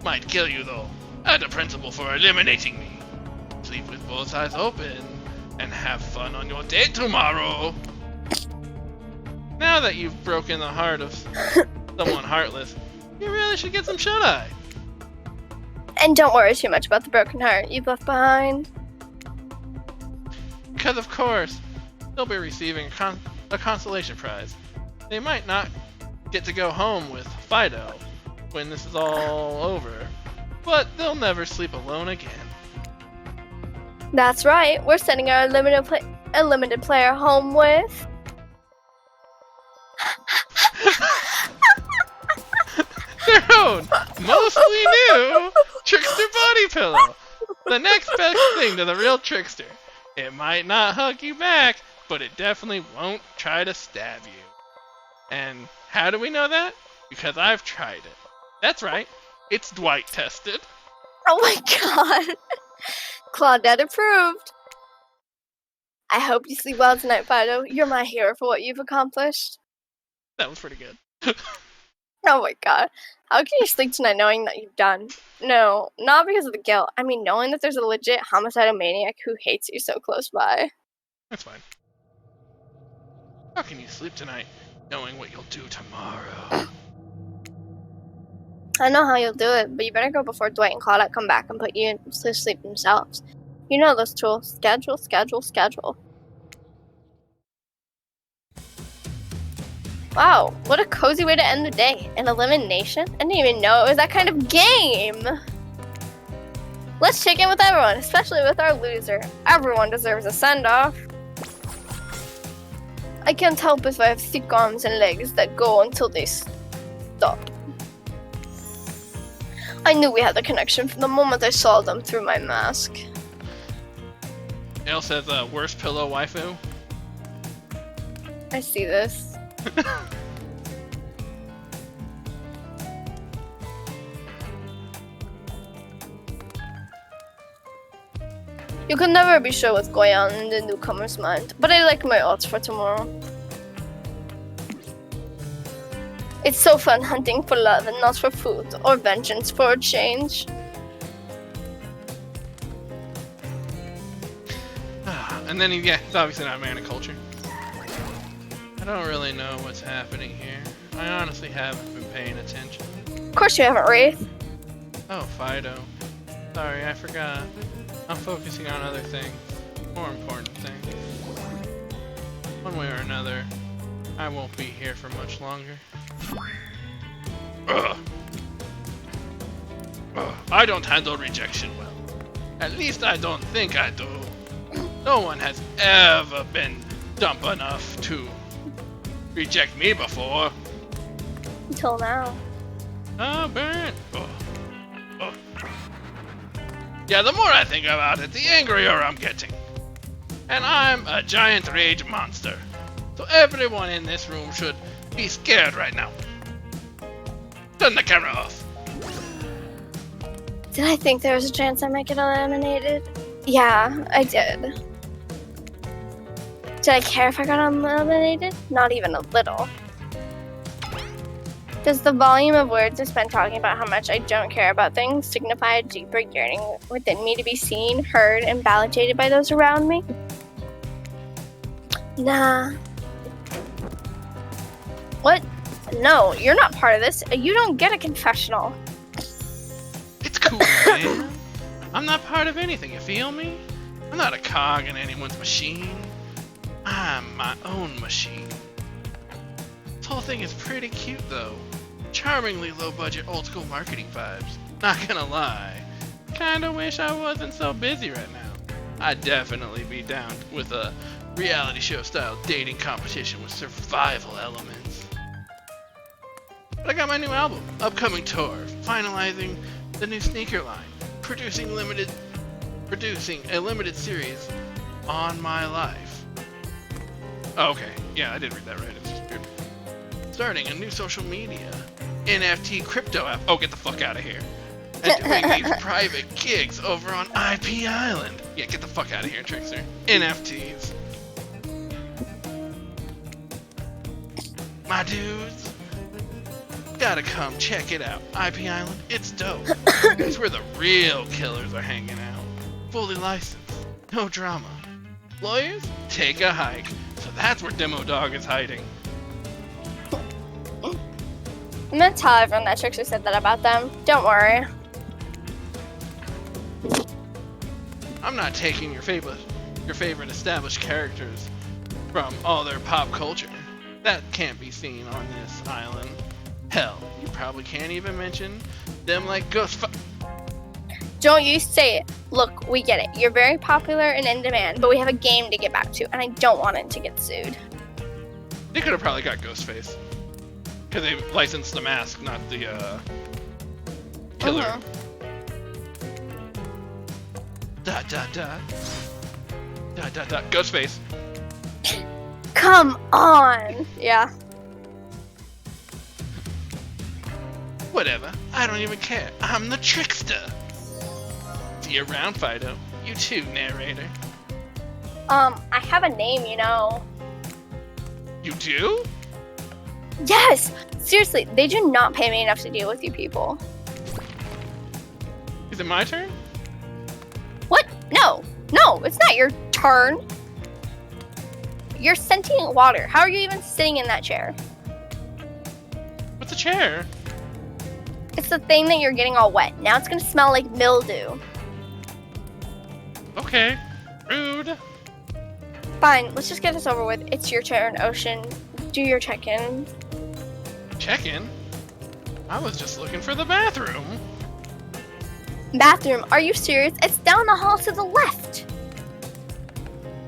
Speaker 1: might kill you though. I had a principle for eliminating me. Sleep with both eyes open, and have fun on your date tomorrow. Now that you've broken the heart of someone heartless, you really should get some shut-eye.
Speaker 2: And don't worry too much about the broken heart you've left behind.
Speaker 1: Because of course, they'll be receiving a consolation prize. They might not get to go home with Fido when this is all over, but they'll never sleep alone again.
Speaker 2: That's right, we're sending our limited player home with...
Speaker 1: Their own, mostly new, trickster body pillow. The next best thing to the real trickster. It might not hug you back, but it definitely won't try to stab you. And how do we know that? Because I've tried it. That's right, it's Dwight tested.
Speaker 2: Oh my god. Claudette approved. I hope you sleep well tonight, Fido. You're my hero for what you've accomplished.
Speaker 1: That was pretty good.
Speaker 2: Oh my god. How can you sleep tonight knowing that you've done? No, not because of the guilt. I mean, knowing that there's a legit homicidal maniac who hates you so close by.
Speaker 1: That's fine. How can you sleep tonight knowing what you'll do tomorrow?
Speaker 2: I know how you'll do it, but you better go before Dwight and Claudette come back and put you to sleep themselves. You know those tools. Schedule, schedule, schedule. Wow, what a cozy way to end the day. An elimination? I didn't even know it was that kind of game. Let's check in with everyone, especially with our loser. Everyone deserves a send-off. I can't help if I have thick arms and legs that go until they stop. I knew we had the connection from the moment I saw them through my mask.
Speaker 1: Ale says, worst pillow waifu.
Speaker 2: I see this. You can never be sure what's going on in the newcomer's mind, but I like my odds for tomorrow. It's so fun hunting for love and not for food, or vengeance for a change.
Speaker 1: And then, yeah, it's obviously not man of culture. I don't really know what's happening here. I honestly haven't been paying attention.
Speaker 2: Of course you haven't, Wraith.
Speaker 1: Oh, Fido. Sorry, I forgot. I'm focusing on other things. More important things. One way or another, I won't be here for much longer. Ugh. Ugh. I don't handle rejection well. At least I don't think I do. No one has ever been dumb enough to reject me before.
Speaker 2: Until now.
Speaker 1: Oh, burn. Oh. Oh. Yeah, the more I think about it, the angrier I'm getting. And I'm a giant rage monster. So everyone in this room should be scared right now. Turn the camera off.
Speaker 2: Did I think there was a chance I might get eliminated? Yeah, I did. Did I care if I got eliminated? Not even a little. Does the volume of words I spent talking about how much I don't care about things signify a deeper yearning within me to be seen, heard, and validated by those around me? Nah. What? No, you're not part of this. You don't get a confessional.
Speaker 1: It's cool, man. I'm not part of anything, you feel me? I'm not a cog in anyone's machine. I'm my own machine. This whole thing is pretty cute, though. Charmingly low-budget, old-school marketing vibes. Not gonna lie. Kinda wish I wasn't so busy right now. I'd definitely be down with a reality show-style dating competition with survival elements. But I got my new album, upcoming tour, finalizing the new sneaker line, producing a limited series on my life. Oh, okay, yeah, I did read that right. It's just weird. Starting a new social media, NFT crypto app. Oh, get the fuck out of here. And doing these private gigs over on IP Island. Yeah, get the fuck out of here, Trickster. NFTs. My dudes, gotta come check it out. IP Island, it's dope. It's where the real killers are hanging out. Fully licensed, no drama. Lawyers, take a hike. So that's where Demo Dog is hiding.
Speaker 2: I'm gonna tell everyone that Trickster said that about them. Don't worry.
Speaker 1: I'm not taking your favorite established characters from all their pop culture. That can't be seen on this island. Hell, you probably can't even mention them like
Speaker 2: Don't you say it. Look, we get it. You're very popular and in demand, but we have a game to get back to, and I don't want it to get sued.
Speaker 1: They could have probably got Ghostface. Because they licensed the mask, not the killer.
Speaker 2: Uh-huh.
Speaker 1: Dot dot dot. Dot dot dot. Ghostface.
Speaker 2: Come on. Yeah.
Speaker 1: Whatever. I don't even care. I'm the trickster. See you around, Fido. You too, narrator.
Speaker 2: I have a name, you know.
Speaker 1: You do?
Speaker 2: Yes! Seriously, they do not pay me enough to deal with you people.
Speaker 1: Is it my turn?
Speaker 2: What? No! No, it's not your turn. You're sentient water. How are you even sitting in that chair?
Speaker 1: What's a chair?
Speaker 2: It's the thing that you're getting all wet. Now it's gonna smell like mildew.
Speaker 1: Okay. Rude.
Speaker 2: Fine, let's just get this over with. It's your turn, Ocean. Do your check-in.
Speaker 1: Check-in? I was just looking for the bathroom.
Speaker 2: Bathroom? Are you serious? It's down the hall to the left.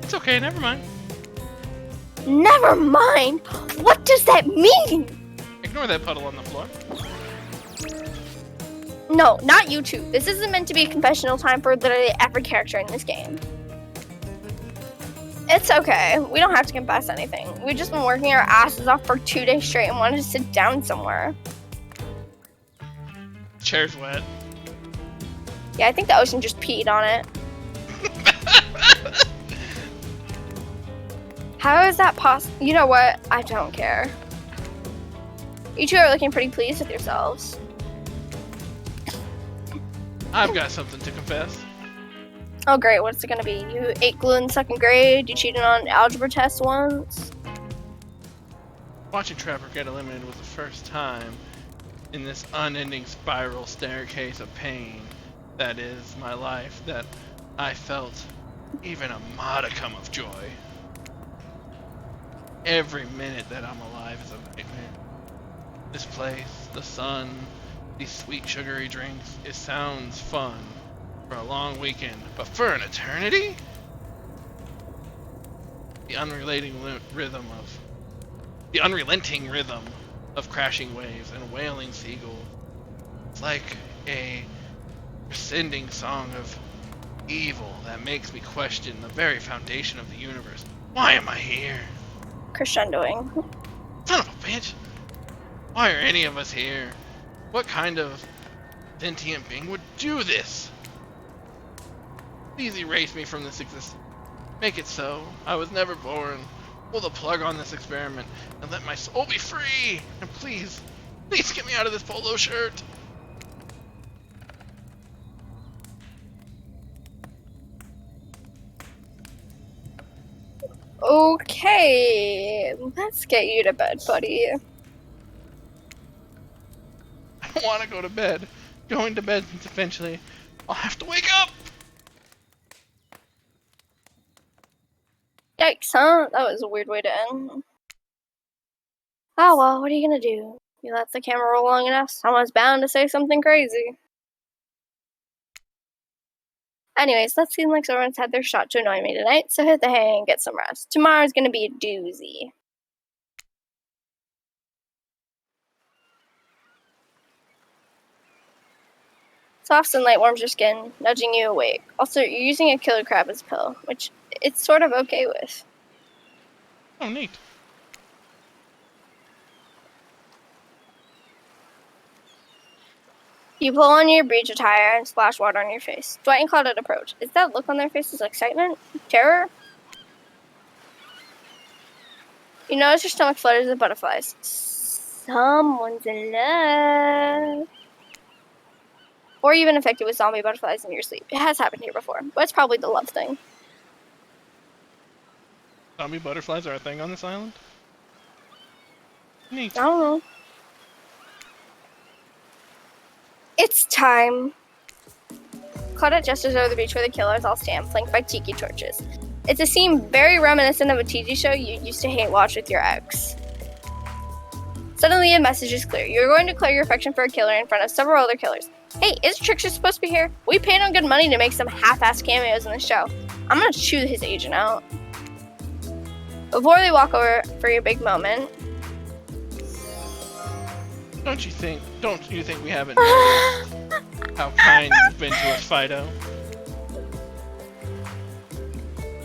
Speaker 1: It's okay, never mind.
Speaker 2: Never mind? What does that mean?
Speaker 1: Ignore that puddle on the floor.
Speaker 2: No, not you two. This isn't meant to be a confessional time for literally every character in this game. It's okay. We don't have to confess anything. We've just been working our asses off for 2 days straight and wanted to sit down somewhere.
Speaker 1: Chair's wet.
Speaker 2: Yeah, I think the Ocean just peed on it. How is that possible? You know what? I don't care. You two are looking pretty pleased with yourselves.
Speaker 1: I've got something to confess.
Speaker 2: Oh great, what's it gonna be? You ate glue in 2nd grade, you cheated on an algebra test once.
Speaker 1: Watching Trevor get eliminated was the first time in this unending spiral staircase of pain that is my life that I felt even a modicum of joy. Every minute that I'm alive is a nightmare. This place, the sun, these sweet sugary drinks, it sounds fun for a long weekend, but for an eternity? The unrelenting rhythm of crashing waves and wailing seagulls It's like a ascending song of evil that makes me question the very foundation of the universe. Why am I here?
Speaker 2: Crescendoing.
Speaker 1: Son of a bitch! Why are any of us here? What kind of sentient being would do this? Please erase me from this existence. Make it so. I was never born. Pull the plug on this experiment and let my soul be free. And please, please get me out of this polo shirt.
Speaker 2: Okay, let's get you to bed, buddy.
Speaker 1: I don't want to go to bed. Going to bed means eventually I'll have to wake up.
Speaker 2: Yikes, huh? That was a weird way to end. Oh well, what are you gonna do? You let the camera roll long enough, someone's bound to say something crazy. Anyways, that seems like everyone's had their shot to annoy me tonight, so hit the hay and get some rest. Tomorrow's gonna be a doozy. Soft sunlight warms your skin, nudging you awake. Also, you're using a killer crab as a pill, which it's sort of okay with.
Speaker 1: Oh, neat.
Speaker 2: You pull on your breach attire and splash water on your face. Dwight and Claudette approach. Is that look on their faces excitement? Terror? You notice your stomach flutters with butterflies. Someone's in love. Or even infected with zombie butterflies in your sleep. It has happened here before, but it's probably the love thing.
Speaker 1: Zombie butterflies are a thing on this island? Neat.
Speaker 2: I don't know. It's time. Claudette gestures over the beach where the killers all stand, flanked by tiki torches. It's a scene very reminiscent of a TV show you used to hate watch with your ex. Suddenly, a message is clear. You're going to declare your affection for a killer in front of several other killers. Hey, is Trickster supposed to be here? We paid him good money to make some half-assed cameos in the show. I'm gonna chew his agent out. Before they walk over for your big moment.
Speaker 1: Don't you think we haven't noticed how kind you've been to us, Fido?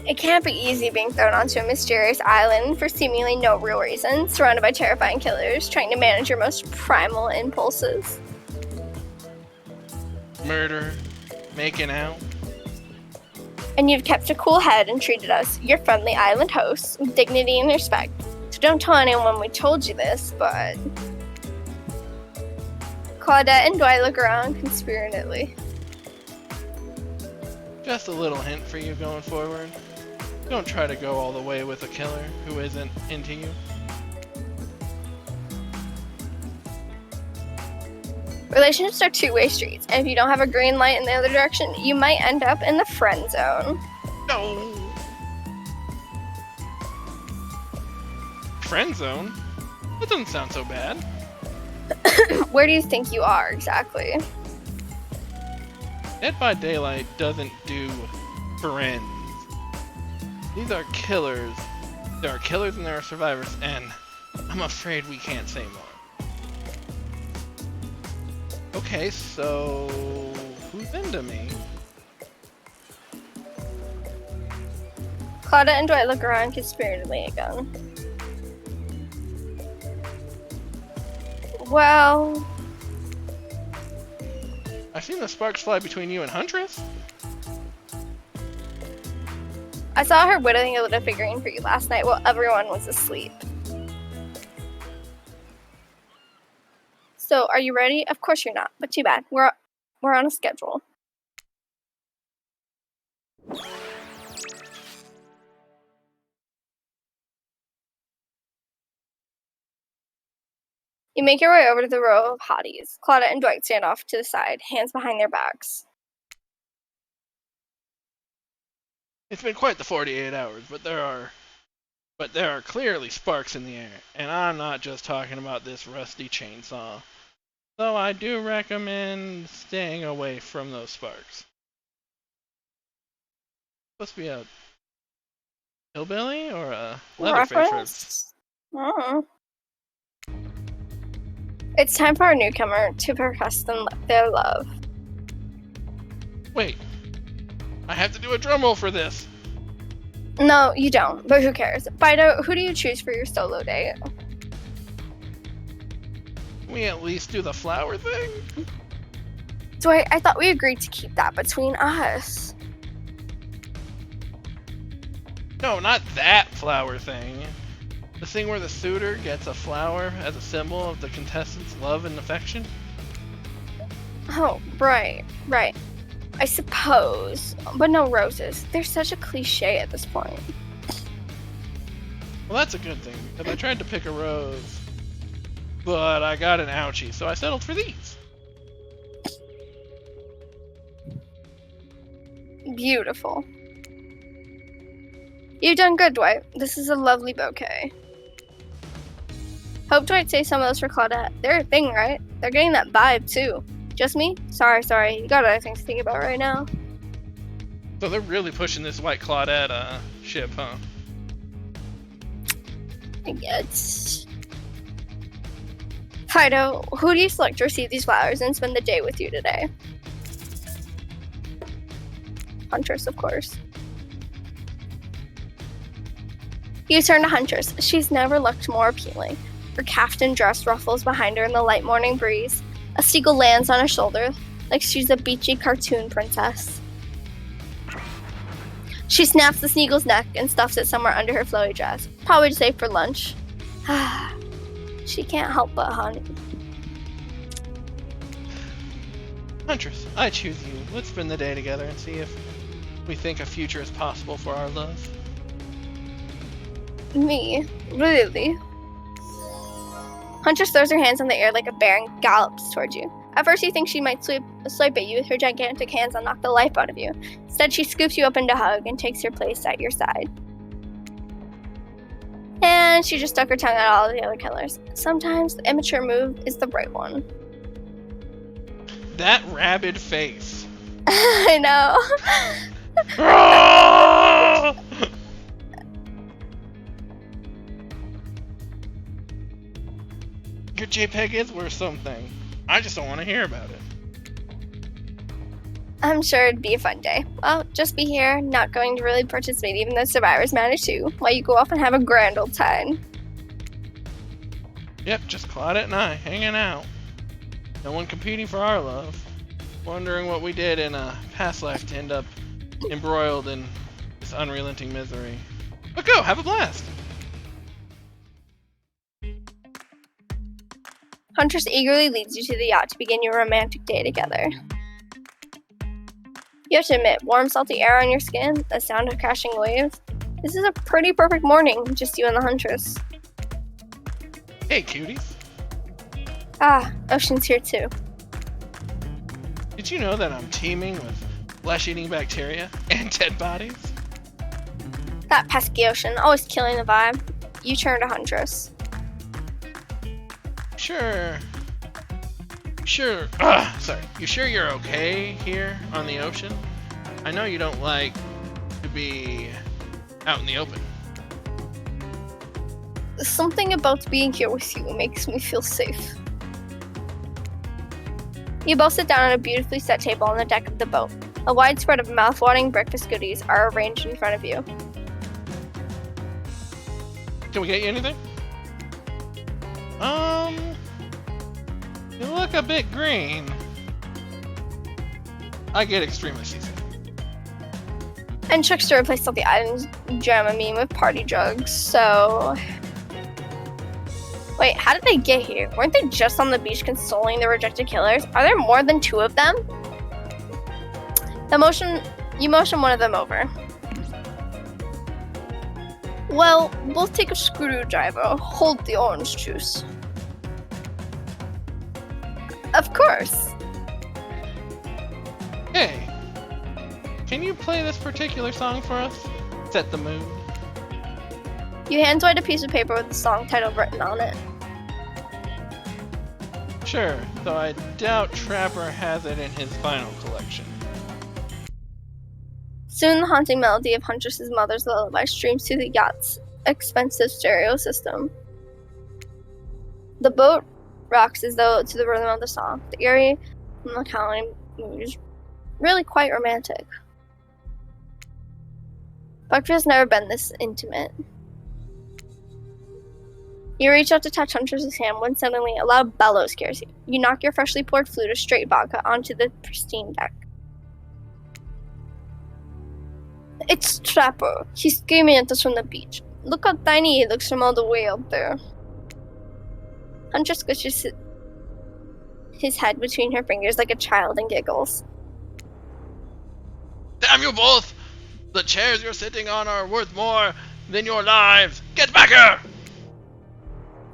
Speaker 2: It can't be easy being thrown onto a mysterious island for seemingly no real reason, surrounded by terrifying killers, trying to manage your most primal impulses.
Speaker 1: Murder, making out.
Speaker 2: And you've kept a cool head and treated us, your friendly island hosts, with dignity and respect. So don't tell anyone we told you this, but... Claudette and Dwight look around conspiratively.
Speaker 1: Just a little hint for you going forward. Don't try to go all the way with a killer who isn't into you.
Speaker 2: Relationships are two-way streets, and if you don't have a green light in the other direction, you might end up in the friend zone.
Speaker 1: No! Friend zone? That doesn't sound so bad.
Speaker 2: Where do you think you are, exactly?
Speaker 1: Dead by Daylight doesn't do friends. These are killers. There are killers and there are survivors, and I'm afraid we can't say more. Okay, so who's into me?
Speaker 2: Claudette and Dwight look around conspiratively again. Well...
Speaker 1: I've seen the sparks fly between you and Huntress.
Speaker 2: I saw her whittling a little figurine for you last night while everyone was asleep. So, are you ready? Of course you're not, but too bad. We're on a schedule. You make your way over to the row of hotties. Claudette and Dwight stand off to the side, hands behind their backs.
Speaker 1: It's been quite the 48 hours, but there are clearly sparks in the air, and I'm not just talking about this rusty chainsaw. So I do recommend staying away from those sparks. Supposed to be a hillbilly or a Leatherface?
Speaker 2: Reference? Oh. It's time for our newcomer to profess their love.
Speaker 1: Wait. I have to do a drum roll for this.
Speaker 2: No, you don't, but who cares? Fido, who do you choose for your solo date?
Speaker 1: Can we at least do the flower thing?
Speaker 2: So I thought we agreed to keep that between us.
Speaker 1: No, not that flower thing. The thing where the suitor gets a flower as a symbol of the contestant's love and affection?
Speaker 2: Oh, right. I suppose. But no roses. They're such a cliche at this point.
Speaker 1: Well, that's a good thing, because I tried to pick a rose, but I got an ouchie, so I settled for these.
Speaker 2: Beautiful. You've done good, Dwight. This is a lovely bouquet. Hope Dwight saved some of those for Claudette. They're a thing, right? They're getting that vibe, too. Just me? Sorry. You got other things to think about right now.
Speaker 1: So they're really pushing this White Claudette ship, huh?
Speaker 2: I guess. Fido, who do you select to receive these flowers and spend the day with you today? Huntress, of course. You turn to Huntress. She's never looked more appealing. Her kaftan dress ruffles behind her in the light morning breeze. A seagull lands on her shoulder like she's a beachy cartoon princess. She snaps the seagull's neck and stuffs it somewhere under her flowy dress, probably to save for lunch. She can't help but hunt.
Speaker 1: Huntress, I choose you. Let's spend the day together and see if we think a future is possible for our love.
Speaker 2: Me? Really? Huntress throws her hands in the air like a bear and gallops towards you. At first you think she might swipe at you with her gigantic hands and knock the life out of you. Instead, she scoops you up into a hug and takes her place at your side. And she just stuck her tongue out all the other killers. Sometimes the immature move is the right one.
Speaker 1: That rabid face.
Speaker 2: I know.
Speaker 1: Your JPEG is worth something. I just don't want to hear about it.
Speaker 2: I'm sure it'd be a fun day. Well, just be here, not going to really participate even though survivors matter too, while you go off and have a grand old time.
Speaker 1: Yep, just Claudette and I, hanging out. No one competing for our love. Wondering what we did in a past life to end up embroiled in this unrelenting misery. But go, have a blast!
Speaker 2: Huntress eagerly leads you to the yacht to begin your romantic day together. You have to admit, warm, salty air on your skin, the sound of crashing waves. This is a pretty perfect morning, just you and the Huntress.
Speaker 1: Hey, cuties.
Speaker 2: Ah, Ocean's here too.
Speaker 1: Did you know that I'm teeming with flesh-eating bacteria and dead bodies?
Speaker 2: That pesky Ocean, always killing the vibe. You turn to Huntress.
Speaker 1: Sure. You sure you're okay here on the ocean? I know you don't like to be out in the open.
Speaker 2: Something about being here with you makes me feel safe. You both sit down at a beautifully set table on the deck of the boat. A wide spread of mouth-watering breakfast goodies are arranged in front of you.
Speaker 1: Can we get you anything? You look a bit green. I get extremely seasick.
Speaker 2: And Chuckster replaced all the items Jazmeowne with party drugs, so... Wait, how did they get here? Weren't they just on the beach consoling the rejected killers? Are there more than 2 of them? You motion one of them over. Well, we'll take a screwdriver. Hold the orange juice. Of course.
Speaker 1: Hey, can you play this particular song for us? Set the mood.
Speaker 2: You hand Dwight a piece of paper with the song title written on it.
Speaker 1: Sure, though I doubt Trapper has it in his vinyl collection.
Speaker 2: Soon the haunting melody of Huntress's mother's lullaby streams through the yacht's expensive stereo system. The boat rocks as though to the rhythm of the song. The eerie melancholy mood is really quite romantic. Breakfast has never been this intimate. You reach out to touch Huntress's hand when suddenly a loud bellow scares you. You knock your freshly poured flute of straight vodka onto the pristine deck. It's Trapper. He's screaming at us from the beach. Look how tiny he looks from all the way out there. Huntress squishes his head between her fingers like a child and giggles.
Speaker 1: Damn you both! The chairs you're sitting on are worth more than your lives. Get back here!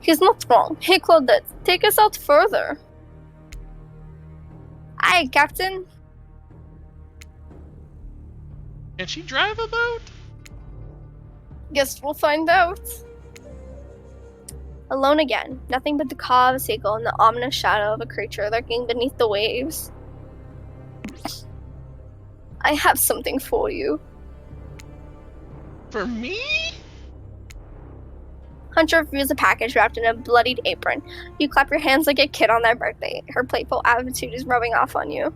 Speaker 2: He's not wrong. Hey, Claudette, take us out further. Aye, Captain.
Speaker 1: Can she drive a boat?
Speaker 2: Guess we'll find out. Alone again, nothing but the caw of a seagull and the ominous shadow of a creature lurking beneath the waves. I have something for you.
Speaker 1: For me?
Speaker 2: Hunter reveals a package wrapped in a bloodied apron. You clap your hands like a kid on their birthday. Her playful attitude is rubbing off on you.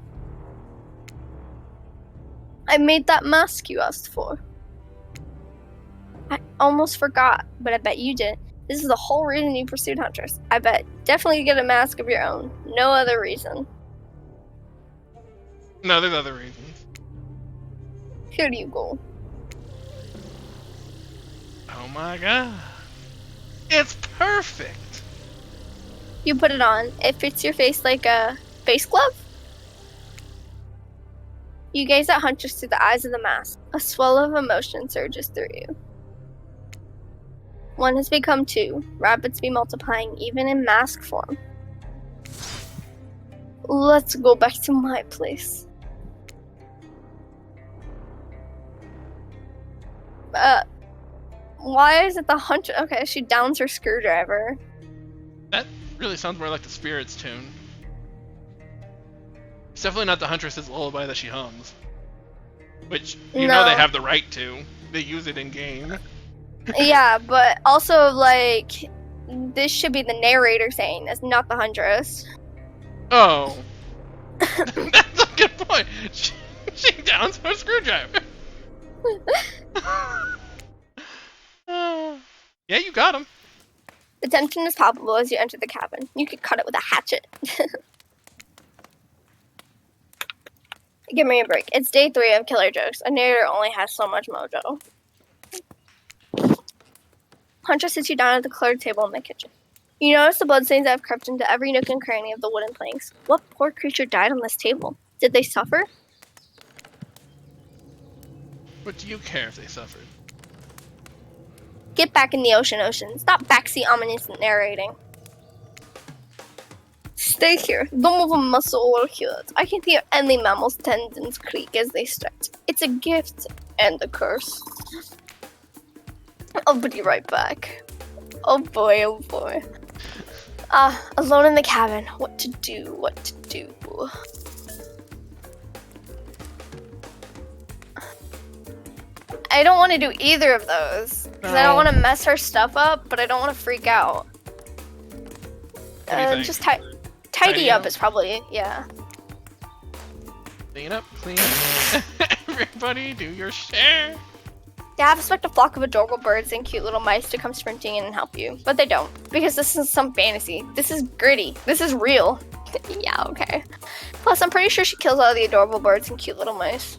Speaker 2: I made that mask you asked for. I almost forgot, but I bet you didn't. This is the whole reason you pursued Huntress. I bet. Definitely get a mask of your own. No other reason.
Speaker 1: No, there's other reasons.
Speaker 2: Here you go.
Speaker 1: Oh my god. It's perfect!
Speaker 2: You put it on. It fits your face like a face glove. You gaze at Huntress through the eyes of the mask. A swell of emotion surges through you. One has become two. Rabbits be multiplying even in mask form. Let's go back to my place. Why is it the Huntress? Okay, she downs her screwdriver.
Speaker 1: That really sounds more like the Spirit's tune. It's definitely not the Huntress's lullaby that she hums. Which, you know they have the right to. They use it in game.
Speaker 2: Yeah, but also, like, this should be the narrator saying this, not the Huntress.
Speaker 1: Oh. That's a good point. She downs her screwdriver. Yeah, you got him.
Speaker 2: The tension is palpable as you enter the cabin. You could cut it with a hatchet. Give me a break. It's day 3 of Killer Jokes. A narrator only has so much mojo. Hunter sits you down at the cleared table in the kitchen. You notice the bloodstains that have crept into every nook and cranny of the wooden planks. What poor creature died on this table? Did they suffer?
Speaker 1: What do you care if they suffered?
Speaker 2: Get back in the ocean. Stop backseat ominous narrating. Stay here. Don't move a muscle or hurt. I can hear any mammal's tendons creak as they stretch. It's a gift and a curse. I'll be right back. Oh boy, oh boy. Alone in the cabin. What to do? I don't want to do either of those. Because I don't want to mess her stuff up, but I don't want to freak out. Just tidy up is probably, yeah.
Speaker 1: Clean up, clean up. Everybody do your share.
Speaker 2: You half expect a flock of adorable birds and cute little mice to come sprinting in and help you, but they don't, because this isn't some fantasy. This is gritty. This is real. Yeah, okay. Plus, I'm pretty sure she kills all the adorable birds and cute little mice.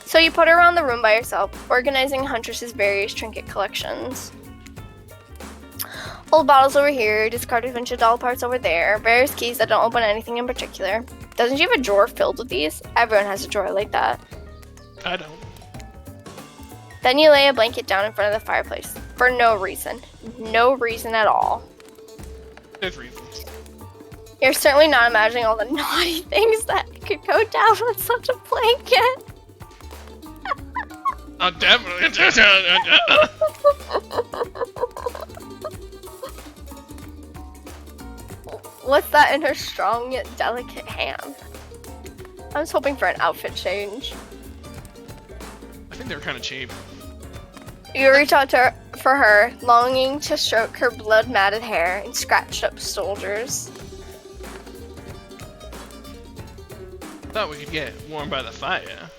Speaker 2: So you put her around the room by yourself, organizing Huntress's various trinket collections. Old bottles over here, discarded vintage doll parts over there, various keys that don't open anything in particular. Doesn't she have a drawer filled with these? Everyone has a drawer like that.
Speaker 1: I don't.
Speaker 2: Then you lay a blanket down in front of the fireplace. For no reason. No reason at all.
Speaker 1: There's reasons.
Speaker 2: You're certainly not imagining all the naughty things that could go down with such a blanket.
Speaker 1: I'll definitely.
Speaker 2: What's that in her strong yet delicate hand? I was hoping for an outfit change.
Speaker 1: I think they were kind of cheap.
Speaker 2: You reach out to her for her, longing to stroke her blood-matted hair and scratched up shoulders.
Speaker 1: Thought we could get warm by the fire.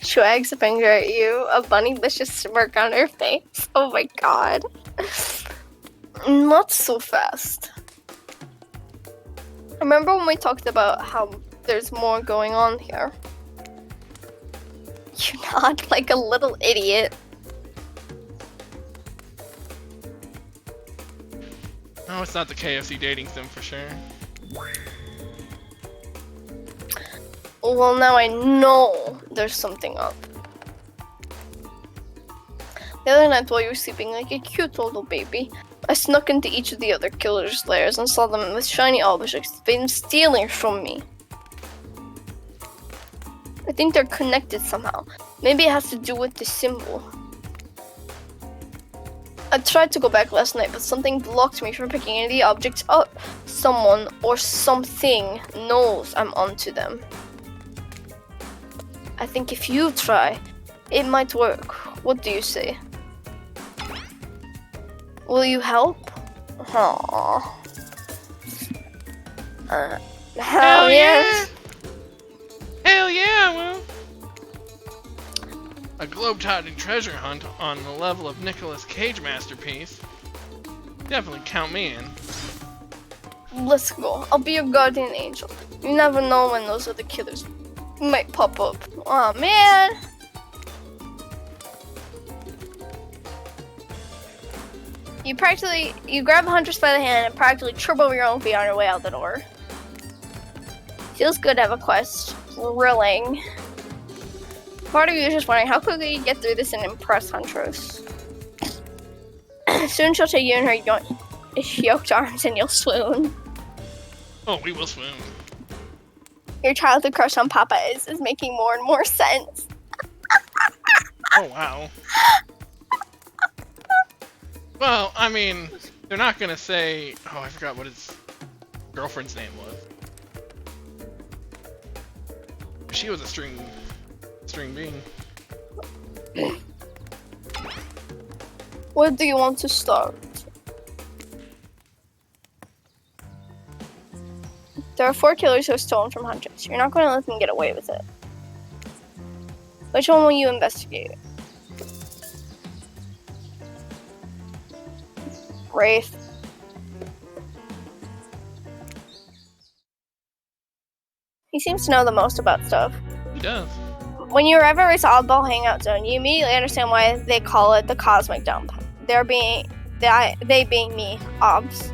Speaker 2: She wags a finger at you, a bunny-licious smirk on her face. Oh my god. Not so fast. Remember when we talked about how there's more going on here? You nod like a little idiot.
Speaker 1: No, it's not the KFC dating sim for sure.
Speaker 2: Well, now I know there's something up. The other night while you were sleeping like a cute little baby, I snuck into each of the other killers' lairs and saw them with shiny objects they've been stealing from me. I think they're connected somehow. Maybe it has to do with the symbol. I tried to go back last night, but something blocked me from picking any of the objects up. Someone or something knows I'm onto them. I think if you try, it might work. What do you say? Will you help? Aww. Hell yes!
Speaker 1: Hell yeah, well. A globe-trotting treasure hunt on the level of Nicolas Cage masterpiece. Definitely count me in.
Speaker 2: Let's go. I'll be your guardian angel. You never know when those other killers might pop up. Aw, man! You grab Huntress by the hand and practically trip over your own feet on your way out the door. Feels good to have a quest. Thrilling. Part of you is just wondering how quickly you get through this and impress Huntress. Soon she'll take you in her yoked arms and you'll swoon.
Speaker 1: Oh, we will swoon.
Speaker 2: Your childhood crush on Papa is making more and more sense.
Speaker 1: Oh, wow. Well, I mean, they're not gonna say... Oh, I forgot what his girlfriend's name was. She was a string being.
Speaker 2: Where do you want to start? There are 4 killers who have stolen from Huntress. You're not going to let them get away with it. Which one will you investigate? Wraith. He seems to know the most about stuff.
Speaker 1: He does.
Speaker 2: When you arrive at Wraith's oddball hangout zone, you immediately understand why they call it the cosmic dump. They being me, obs.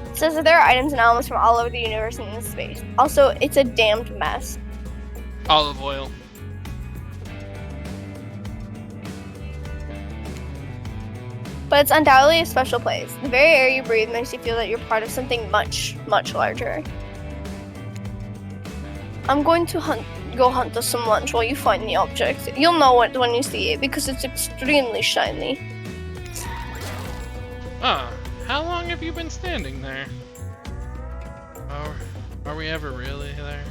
Speaker 2: It says that there are items and elements from all over the universe and in space. Also, it's a damned mess.
Speaker 1: Olive oil.
Speaker 2: But it's undoubtedly a special place. The very air you breathe makes you feel that you're part of something much, much larger. I'm going to go hunt us some lunch while you find the object. You'll know it when you see it because it's extremely shiny.
Speaker 1: Ah, how long have you been standing there? Are we ever really there?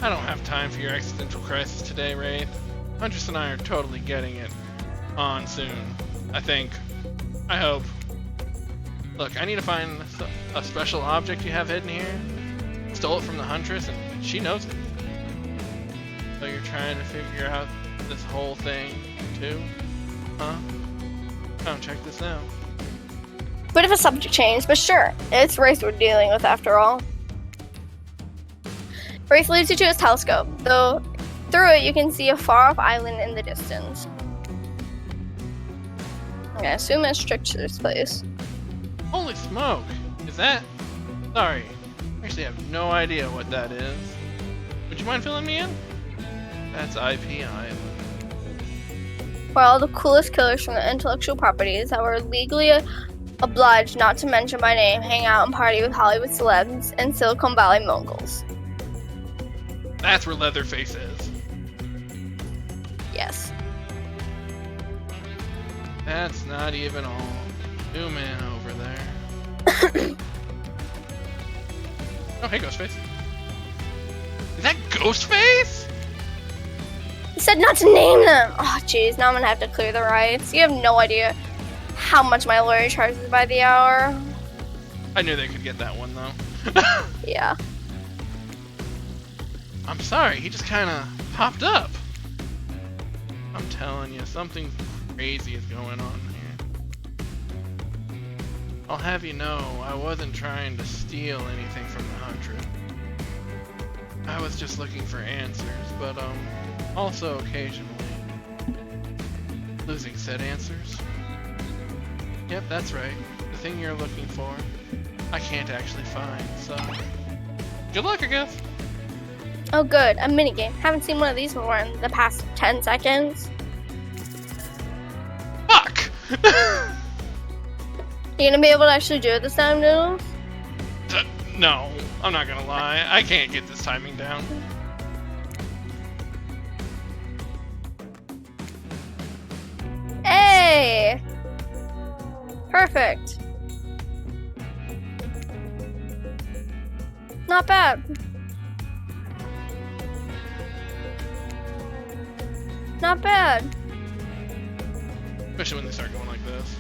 Speaker 1: I don't have time for your existential crisis today, Wraith. Huntress and I are totally getting it on soon. I think. I hope. Look, I need to find a special object you have hidden here. Stole it from the Huntress, and she knows it. So you're trying to figure out this whole thing, too? Huh? Come check this out.
Speaker 2: Bit of a subject change, but sure. It's Wraith we're dealing with after all. Wraith leads you to his telescope, though through it you can see a far-off island in the distance. I assume it's Trickster's place.
Speaker 1: Holy smoke! Is that? Sorry. I actually have no idea what that is. Would you mind filling me in? That's IP Island.
Speaker 2: Where all the coolest killers from the intellectual properties that were legally obliged not to mention by name hang out and party with Hollywood celebs and Silicon Valley moguls.
Speaker 1: That's where Leatherface is.
Speaker 2: Yes.
Speaker 1: That's not even all. Zoom in over there. Oh, hey, Ghostface. Is that Ghostface?
Speaker 2: You said not to name them. Oh, jeez. Now I'm gonna have to clear the rights. You have no idea how much my lawyer charges by the hour.
Speaker 1: I knew they could get that one, though.
Speaker 2: Yeah.
Speaker 1: I'm sorry, he just kind of popped up. I'm telling you, something crazy is going on here. I'll have you know, I wasn't trying to steal anything from the Huntress. I was just looking for answers, but also occasionally losing said answers. Yep, that's right. The thing you're looking for, I can't actually find, so good luck, I guess.
Speaker 2: Oh, good. A minigame. Haven't seen one of these before in the past 10 seconds.
Speaker 1: Fuck!
Speaker 2: You gonna be able to actually do it this time, Noodles?
Speaker 1: No, I'm not gonna lie. I can't get this timing down.
Speaker 2: Hey! Perfect. Not bad. Not bad.
Speaker 1: Especially when they start going like this.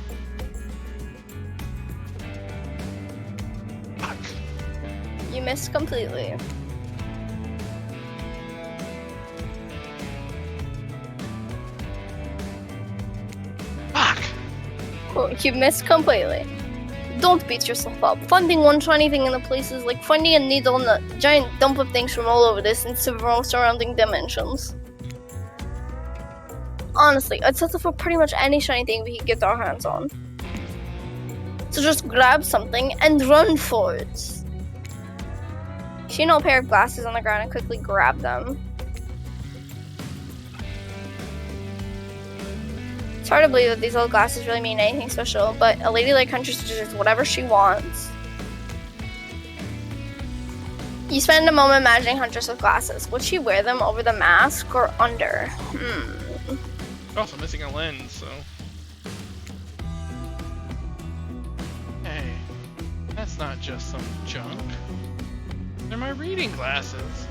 Speaker 1: Fuck.
Speaker 2: You missed completely.
Speaker 1: Fuck!
Speaker 2: Cool. You missed completely. Don't beat yourself up. Finding one shiny thing in the place is like finding a needle in a giant dump of things from all over this and several surrounding dimensions. Honestly, I'd settle for pretty much any shiny thing we could get our hands on. So just grab something and run for it. She saw a pair of glasses on the ground and quickly grabbed them. It's hard to believe that these little glasses really mean anything special, but a lady like Huntress deserves whatever she wants. You spend a moment imagining Huntress with glasses. Would she wear them over the mask or under?
Speaker 1: Also missing a lens, so. Hey, that's not just some junk. They're my reading glasses.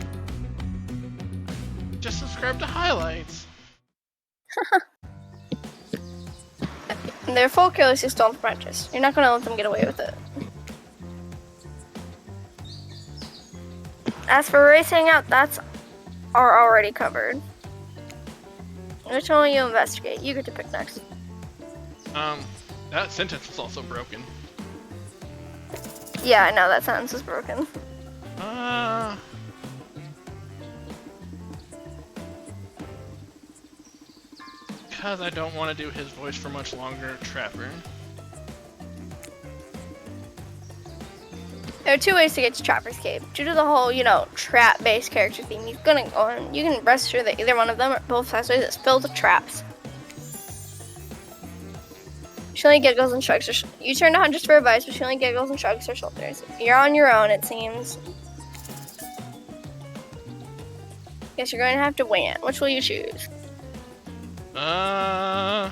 Speaker 1: Just subscribe to highlights.
Speaker 2: They're full carelessly stolen from Huntress. You're not gonna let them get away with it. As for racing out, that's are already covered. Which one will you investigate? You get to pick next.
Speaker 1: That sentence was also broken.
Speaker 2: Yeah, I know that sentence is broken.
Speaker 1: Because I don't want to do his voice for much longer, Trapper.
Speaker 2: There are two ways to get to Trapper's Cave. Due to the whole, trap-based character theme, you can rest assured that either one of them or both pathways is filled with traps. She only giggles and shrugs her You turn to Huntress for advice, but she only giggles and shrugs her shoulders. You're on your own, it seems. Guess you're going to have to wing it. Which will you choose? To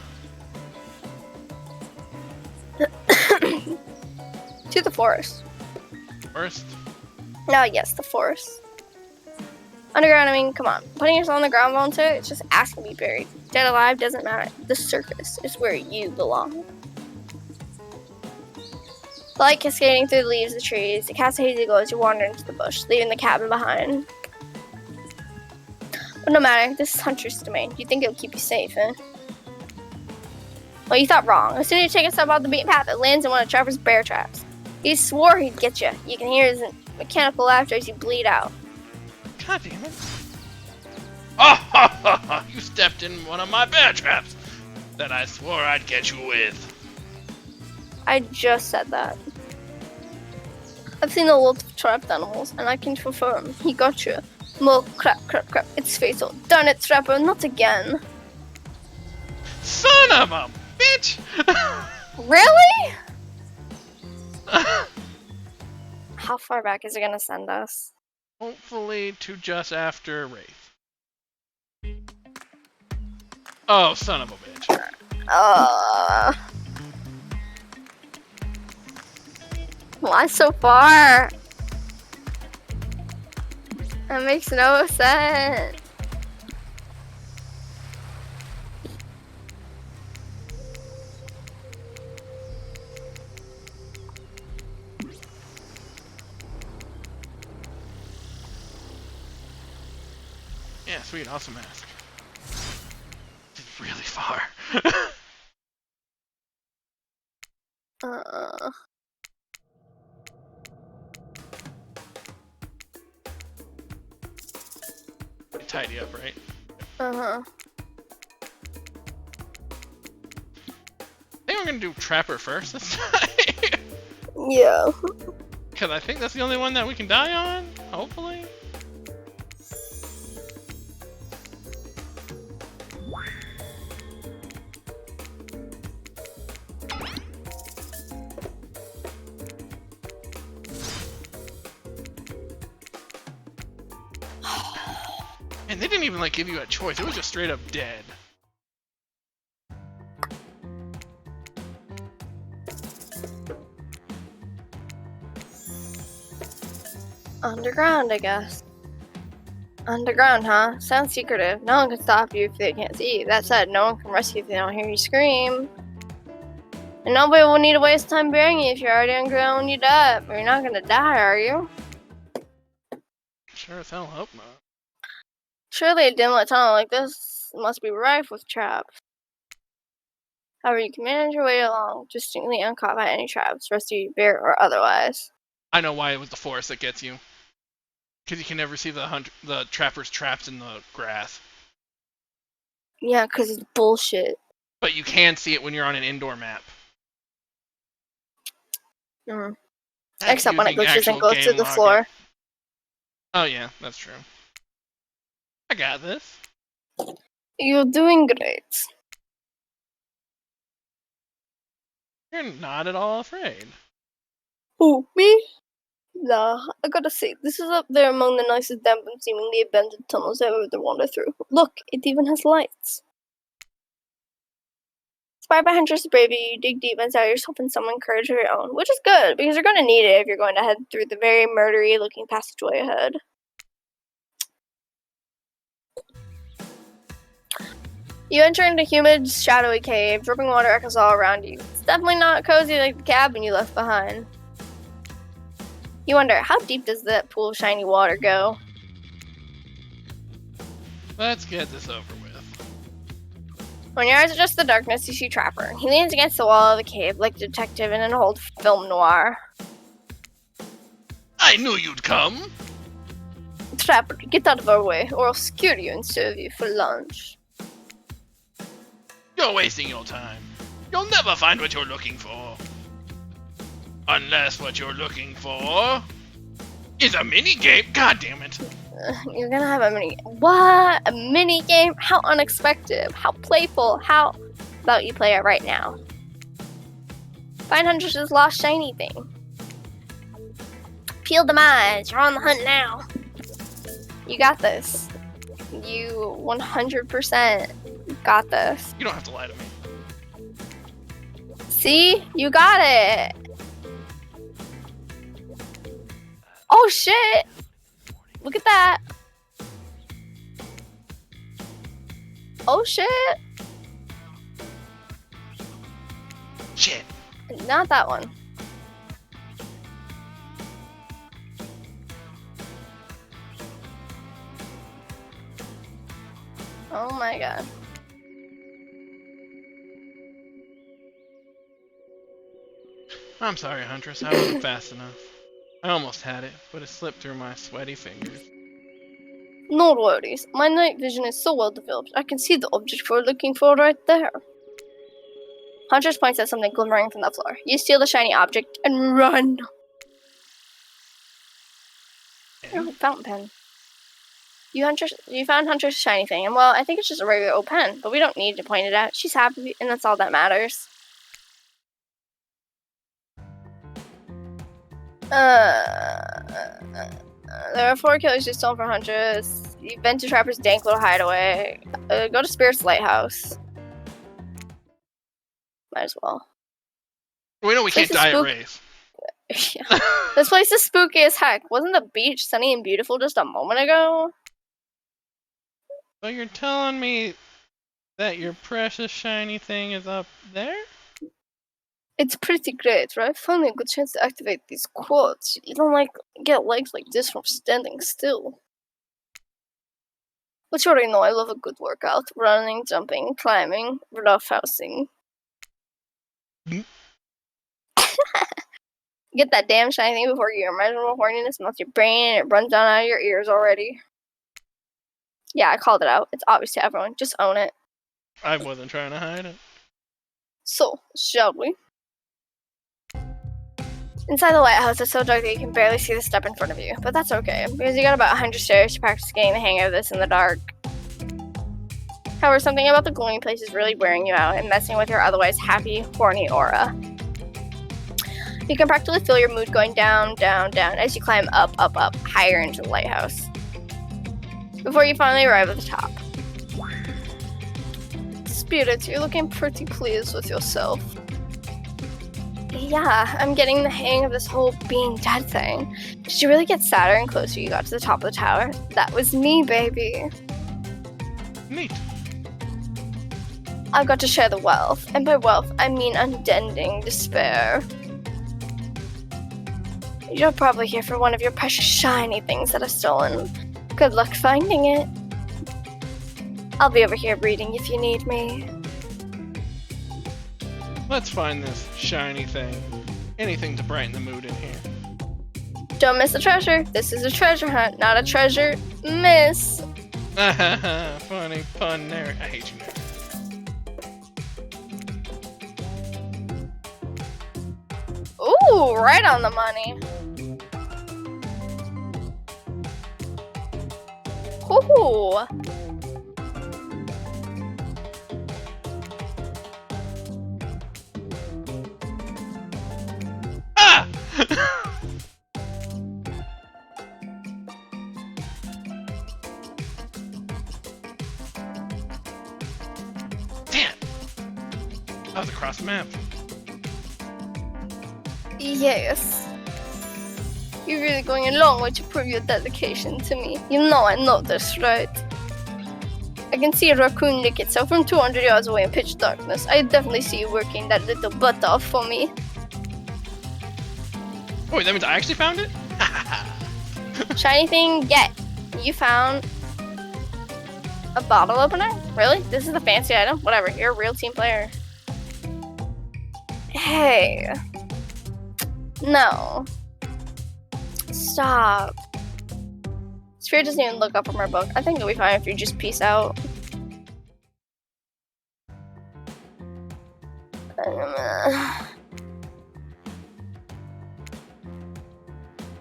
Speaker 2: the forest.
Speaker 1: Forest?
Speaker 2: No, yes, the forest. Underground, I mean, come on. Putting yourself on the ground volunteer, it's just asking to be buried. Dead alive doesn't matter. The surface is where you belong. The light cascading through the leaves of the trees, it casts a hazy glow as you wander into the bush, leaving the cabin behind. But no matter, this is Huntress' domain. You think it'll keep you safe, eh? Well, you thought wrong. As soon as you take a step off the beaten path, it lands in one of Trapper's bear traps. He swore he'd get you. You can hear his mechanical laughter as you bleed out.
Speaker 1: God damn it. Oh, you stepped in one of my bear traps that I swore I'd get you with.
Speaker 2: I just said that. I've seen a lot of trapped animals, and I can confirm he got you. Well, crap. It's fatal. Darn it, Trapper, not again.
Speaker 1: Son of a bitch!
Speaker 2: Really? How far back is it gonna send us?
Speaker 1: Hopefully to just after Wraith. Oh, son of a bitch.
Speaker 2: Why so far? That makes no sense.
Speaker 1: Yeah, sweet, awesome mask. It's really far. Tidy up, right?
Speaker 2: Uh-huh.
Speaker 1: I think we're gonna do Trapper first this time.
Speaker 2: Yeah.
Speaker 1: Because I think that's the only one that we can die on, hopefully. And they didn't even like give you a choice, it was just straight up dead.
Speaker 2: Underground, I guess. Underground, huh? Sounds secretive. No one can stop you if they can't see you. That said, no one can rescue you if they don't hear you scream. And nobody will need to waste time burying you if you're already underground when you die. But you're not gonna die, are you?
Speaker 1: Sure as hell hope not.
Speaker 2: Surely a dim-lit tunnel like this must be rife with traps. However, you can manage your way along, distinctly uncaught by any traps, rescue, bear, or otherwise.
Speaker 1: I know why it was the forest that gets you. Because you can never see the trapper's traps in the grass.
Speaker 2: Yeah, because it's bullshit.
Speaker 1: But you can see it when you're on an indoor map.
Speaker 2: Mm.
Speaker 1: That's
Speaker 2: Except when it
Speaker 1: using
Speaker 2: glitches and
Speaker 1: actual
Speaker 2: goes to
Speaker 1: game
Speaker 2: the
Speaker 1: logic.
Speaker 2: floor.
Speaker 1: Oh yeah, that's true. I got this.
Speaker 2: You're doing great.
Speaker 1: You're not at all afraid.
Speaker 2: Who, me? Nah, I gotta say, this is up there among the nicest, damp, and seemingly abandoned tunnels I've ever wandered through. Look, it even has lights. Inspired by Huntress' bravery, you dig deep inside yourself and summon courage of your own, which is good, because you're going to need it if you're going to head through the very murdery-looking passageway ahead. You enter into a humid, shadowy cave. Dripping water echoes all around you. It's definitely not cozy like the cabin you left behind. You wonder, how deep does that pool of shiny water go?
Speaker 1: Let's get this over with.
Speaker 2: When your eyes adjust to the darkness, you see Trapper. He leans against the wall of the cave like a detective in an old film noir.
Speaker 1: I knew you'd come.
Speaker 2: Trapper, get out of our way, or I'll skewer you and serve you for lunch.
Speaker 1: You're wasting your time. You'll never find what you're looking for. Unless what you're looking for is a mini game. God damn it.
Speaker 2: You're gonna have a mini... What? A mini game? How unexpected. How playful. How about you play it right now? Find Huntress' lost shiny thing. Peel them eyes. You're on the hunt now. You got this. You 100% got this.
Speaker 1: You don't have to lie to me.
Speaker 2: See? You got it. Oh shit! Look at that. Oh shit!
Speaker 1: Shit.
Speaker 2: Not that one. Oh my god.
Speaker 1: I'm sorry, Huntress. I wasn't fast enough. I almost had it, but it slipped through my sweaty fingers.
Speaker 2: No worries. My night vision is so well developed, I can see the object we're looking for right there. Huntress points at something glimmering from the floor. You steal the shiny object and run. Oh, fountain pen. You found Huntress' shiny thing, and well, I think it's just a regular old pen, but we don't need to point it out. She's happy, and that's all that matters. There are 4 killers you stole from Huntress. You've been to Trapper's dank little hideaway. Go to Spirit's Lighthouse. Might as well.
Speaker 1: We know we can't
Speaker 2: This is
Speaker 1: die at
Speaker 2: spook-
Speaker 1: Rays.
Speaker 2: Yeah. This place is spooky as heck. Wasn't the beach sunny and beautiful just a moment ago?
Speaker 1: So you're telling me that your precious shiny thing is up there?
Speaker 2: It's pretty great, right? Finally a good chance to activate these quads. You don't get legs like this from standing still. But you already know I love a good workout. Running, jumping, climbing, roughhousing. Get that damn shiny thing before your immeasurable horniness melts your brain and it runs down out of your ears already. Yeah, I called it out. It's obvious to everyone. Just own it.
Speaker 1: I wasn't trying to hide it.
Speaker 2: So, shall we? Inside the lighthouse, it's so dark that you can barely see the step in front of you. But that's okay, because you got about 100 stairs to practice getting the hang of this in the dark. However, something about the gloomy place is really wearing you out and messing with your otherwise happy, horny aura. You can practically feel your mood going down, down, down as you climb up, up, up, higher into the lighthouse. Before you finally arrive at the top. Spirit, you're looking pretty pleased with yourself. Yeah, I'm getting the hang of this whole being dead thing. Did you really get sadder and closer you got to the top of the tower? That was me, baby.
Speaker 1: Neat.
Speaker 2: I've got to share the wealth, and by wealth, I mean unending despair. You're probably here for one of your precious shiny things that I've stolen. Good luck finding it. I'll be over here reading if you need me.
Speaker 1: Let's find this shiny thing. Anything to brighten the mood in here.
Speaker 2: Don't miss the treasure. This is a treasure hunt, not a treasure miss.
Speaker 1: Funny pun there. I hate you, nerd.
Speaker 2: Ooh, right on the money. Ooh.
Speaker 1: Ah! Damn! That was across the map.
Speaker 2: Yes. You're really going a long way to prove your dedication to me. You know I know this, right? I can see a raccoon lick itself from 200 yards away in pitch darkness. I definitely see you working that little butt off for me.
Speaker 1: Oh, wait, that means I actually found it?
Speaker 2: Shiny thing, get. You found a bottle opener? Really? This is a fancy item? Whatever, you're a real team player. Hey. No. Stop. Sphere doesn't even look up from her book. I think it'll be fine if you just peace out.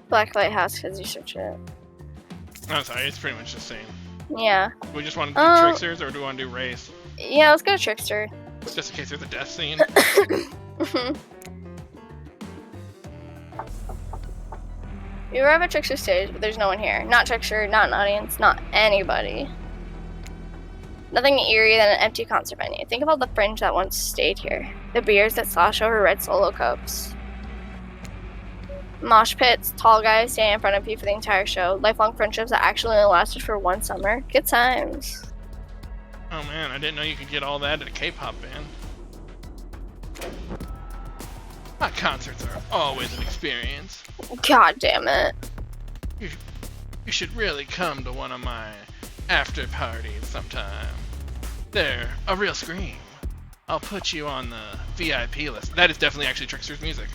Speaker 2: Black Lighthouse, because you search it.
Speaker 1: Oh, sorry, it's pretty much the same.
Speaker 2: Yeah.
Speaker 1: We just want to do tricksters, or do we want to do race?
Speaker 2: Yeah, let's go Trickster.
Speaker 1: Just in case there's a death scene.
Speaker 2: You arrive at Trickster stage, but there's no one here. Not Trickster, not an audience, not anybody. Nothing eerier than an empty concert venue. Think of all the fringe that once stayed here. The beers that slosh over red Solo cups. Mosh pits, tall guys standing in front of you for the entire show. Lifelong friendships that actually only lasted for one summer. Good times.
Speaker 1: Oh man, I didn't know you could get all that at a K-pop band. My concerts are always an experience.
Speaker 2: God damn it.
Speaker 1: You should really come to one of my after parties sometime. They're a real scream. I'll put you on the VIP list. That is definitely actually Trickster's music.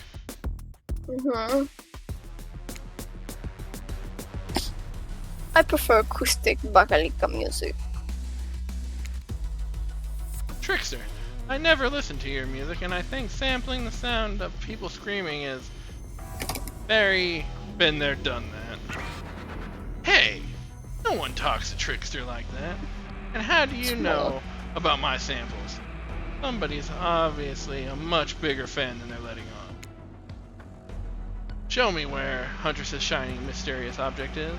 Speaker 2: I prefer acoustic Bakalika music.
Speaker 1: Trickster, I never listened to your music, and I think sampling the sound of people screaming is very been there, done that. Hey, no one talks to Trickster like that. And how do you know about my samples? Somebody's obviously a much bigger fan than they're letting on. Show me where Huntress's shining mysterious object is,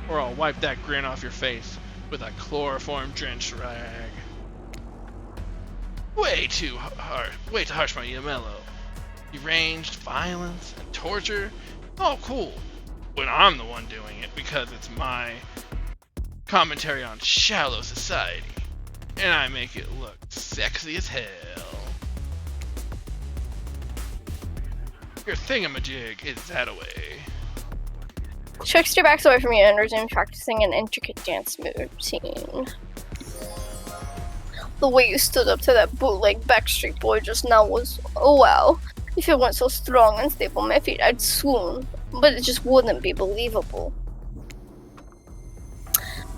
Speaker 1: or I'll wipe that grin off your face with a chloroform-drenched rag. Way too harsh, my Jazmeowne. deranged violence and torture. Oh, cool. When I'm the one doing it because it's my commentary on shallow society. And I make it look sexy as hell. Your thingamajig is that away.
Speaker 2: Trickster backs away from you and resumes practicing an intricate dance routine. The way you stood up to that bootleg Backstreet Boy just now was, oh wow. If it weren't so strong and stable on my feet, I'd swoon. But it just wouldn't be believable.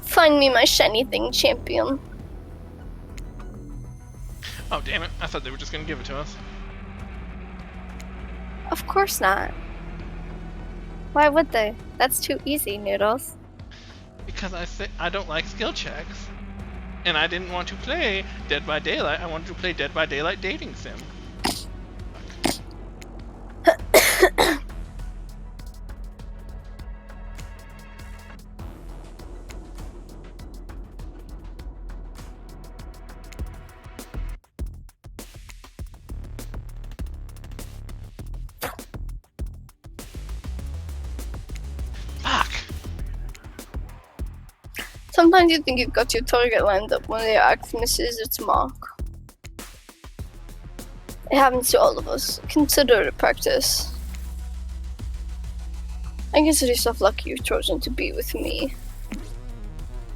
Speaker 2: Find me my shiny thing, champion.
Speaker 1: Oh, damn it. I thought they were just gonna give it to us.
Speaker 2: Of course not. Why would they? That's too easy, Noodles.
Speaker 1: Because I don't like skill checks. And I didn't want to play Dead by Daylight. I wanted to play Dead by Daylight Dating Sim. Fuck!
Speaker 2: Sometimes you think you've got your target lined up when the axe misses its mark. It happens to all of us. Consider it a practice. I consider yourself lucky you've chosen to be with me.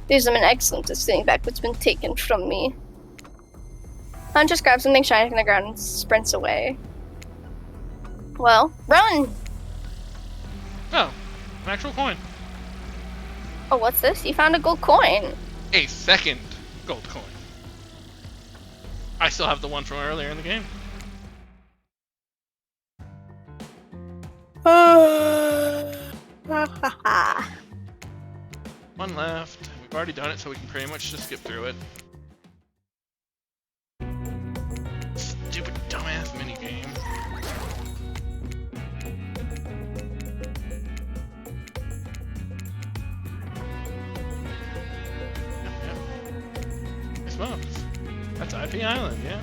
Speaker 2: Because I'm an excellent at stealing back what's been taken from me. Huntress grabs something shiny from the ground and sprints away. Well, run!
Speaker 1: Oh, an actual coin.
Speaker 2: Oh, what's this? You found a gold coin.
Speaker 1: A second gold coin. I still have the one from earlier in the game. One left. We've already done it, so we can pretty much just skip through it. Stupid dumbass minigame. Yep. Smokes. That's IP Island, yeah.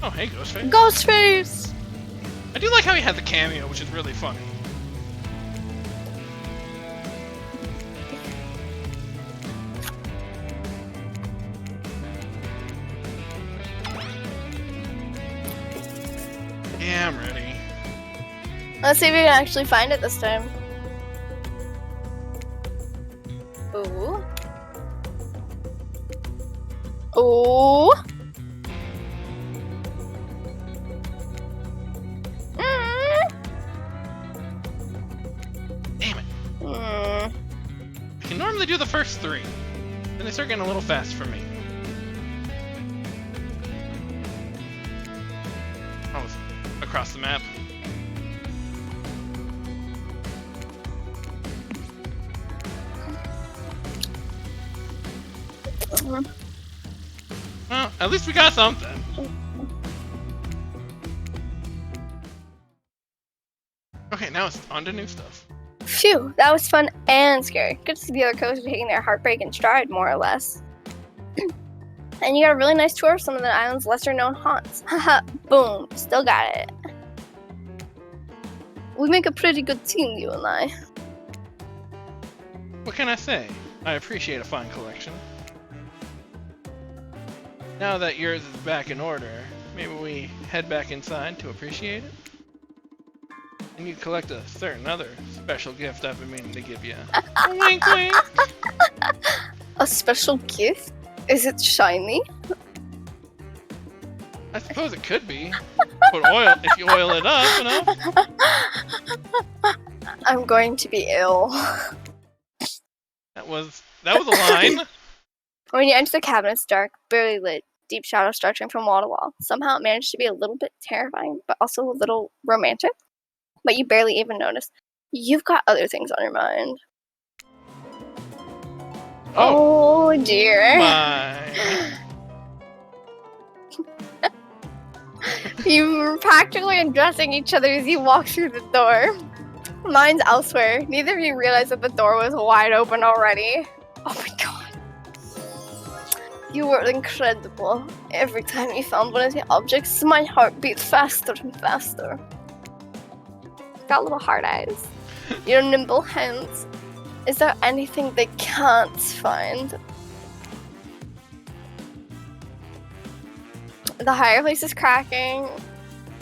Speaker 1: Oh, hey, Ghostface.
Speaker 2: Ghostface!
Speaker 1: I do like how he had the cameo, which is really funny. Yeah, I'm ready.
Speaker 2: Let's see if we can actually find it this time. Ooh. Ooh.
Speaker 1: Damn it.
Speaker 2: Mm.
Speaker 1: I can normally do the first three. Then they start getting a little fast for me. Oh, it's across the map. Well, at least we got something. Okay, now it's on to new stuff.
Speaker 2: Phew, that was fun and scary. Good to see the other coaches taking their heartbreak in stride, more or less. And you got a really nice tour of some of the island's lesser-known haunts. Haha, boom, still got it. We make a pretty good team, you and I.
Speaker 1: What can I say? I appreciate a fine collection. Now that yours is back in order, maybe we head back inside to appreciate it? And you collect a certain other special gift I've been meaning to give you. Wink wink!
Speaker 2: A special gift? Is it shiny?
Speaker 1: I suppose it could be. Put oil, if you oil it up enough.
Speaker 2: I'm going to be ill.
Speaker 1: That was a line.
Speaker 2: When you enter the cabin, it's dark, barely lit, deep shadows stretching from wall to wall. Somehow it managed to be a little bit terrifying, but also a little romantic. But you barely even notice. You've got other things on your mind. Oh dear.
Speaker 1: My.
Speaker 2: You were practically undressing each other as you walk through the door. Mine's elsewhere. Neither of you realized that the door was wide open already. Oh my god. You were incredible. Every time you found one of the objects, my heart beat faster and faster. Got little hard eyes. Your nimble hands. Is there anything they can't find? The fireplace is cracking.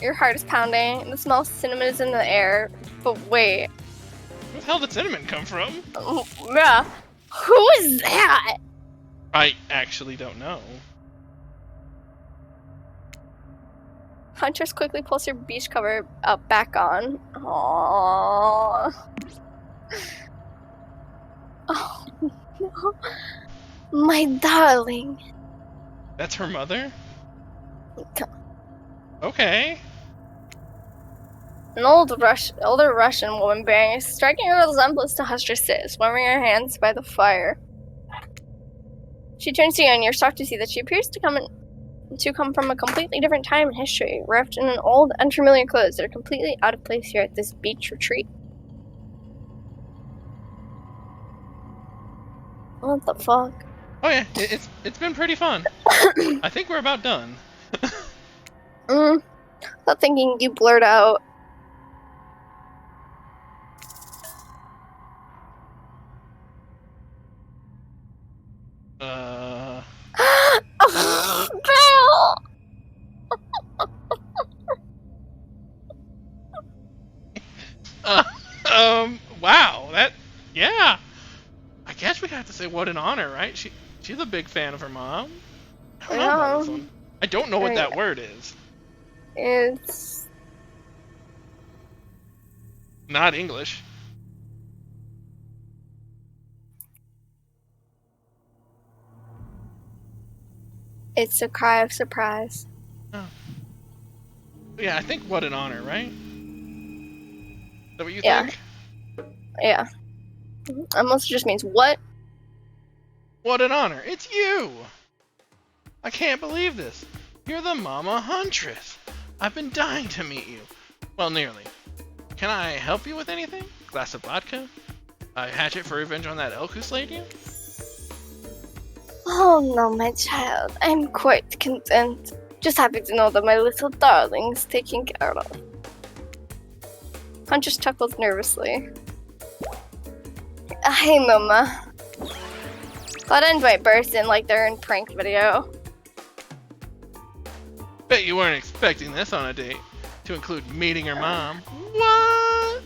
Speaker 2: Your heart is pounding. The smell of cinnamon is in the air. But wait.
Speaker 1: Where the hell did cinnamon come from?
Speaker 2: Yeah. Who is that?
Speaker 1: I actually don't know.
Speaker 2: Huntress quickly pulls your beach cover back on. Aww. Oh no. My darling.
Speaker 1: That's her mother? Okay.
Speaker 2: An older Russian woman bearing a striking resemblance to Huntress, warming her hands by the fire. She turns to you and you're shocked to see that she appears to come from a completely different time in history, wrapped in an old, unfamiliar clothes that are completely out of place here at this beach retreat. What the fuck?
Speaker 1: Oh yeah, it's been pretty fun. I think we're about done.
Speaker 2: Not thinking you blurt out.
Speaker 1: Wow, yeah. I guess we have to say what an honor, right? She's a big fan of her mom. I don't know about this one. I don't know what that word is.
Speaker 2: It's
Speaker 1: not English.
Speaker 2: It's a cry of surprise.
Speaker 1: Oh. Yeah, I think what an honor, right? Is that what you think?
Speaker 2: Yeah. Almost just means what?
Speaker 1: What an honor. It's you! I can't believe this. You're the Mama Huntress. I've been dying to meet you. Well, nearly. Can I help you with anything? Glass of vodka? A hatchet for revenge on that elk who slayed you?
Speaker 2: Oh no, my child. I'm quite content. Just happy to know that my little darling's taken care of. Huntress chuckles nervously. Hey, Mama. That invite burst in like they're in prank video.
Speaker 1: Bet you weren't expecting this on a date. To include meeting her mom. What?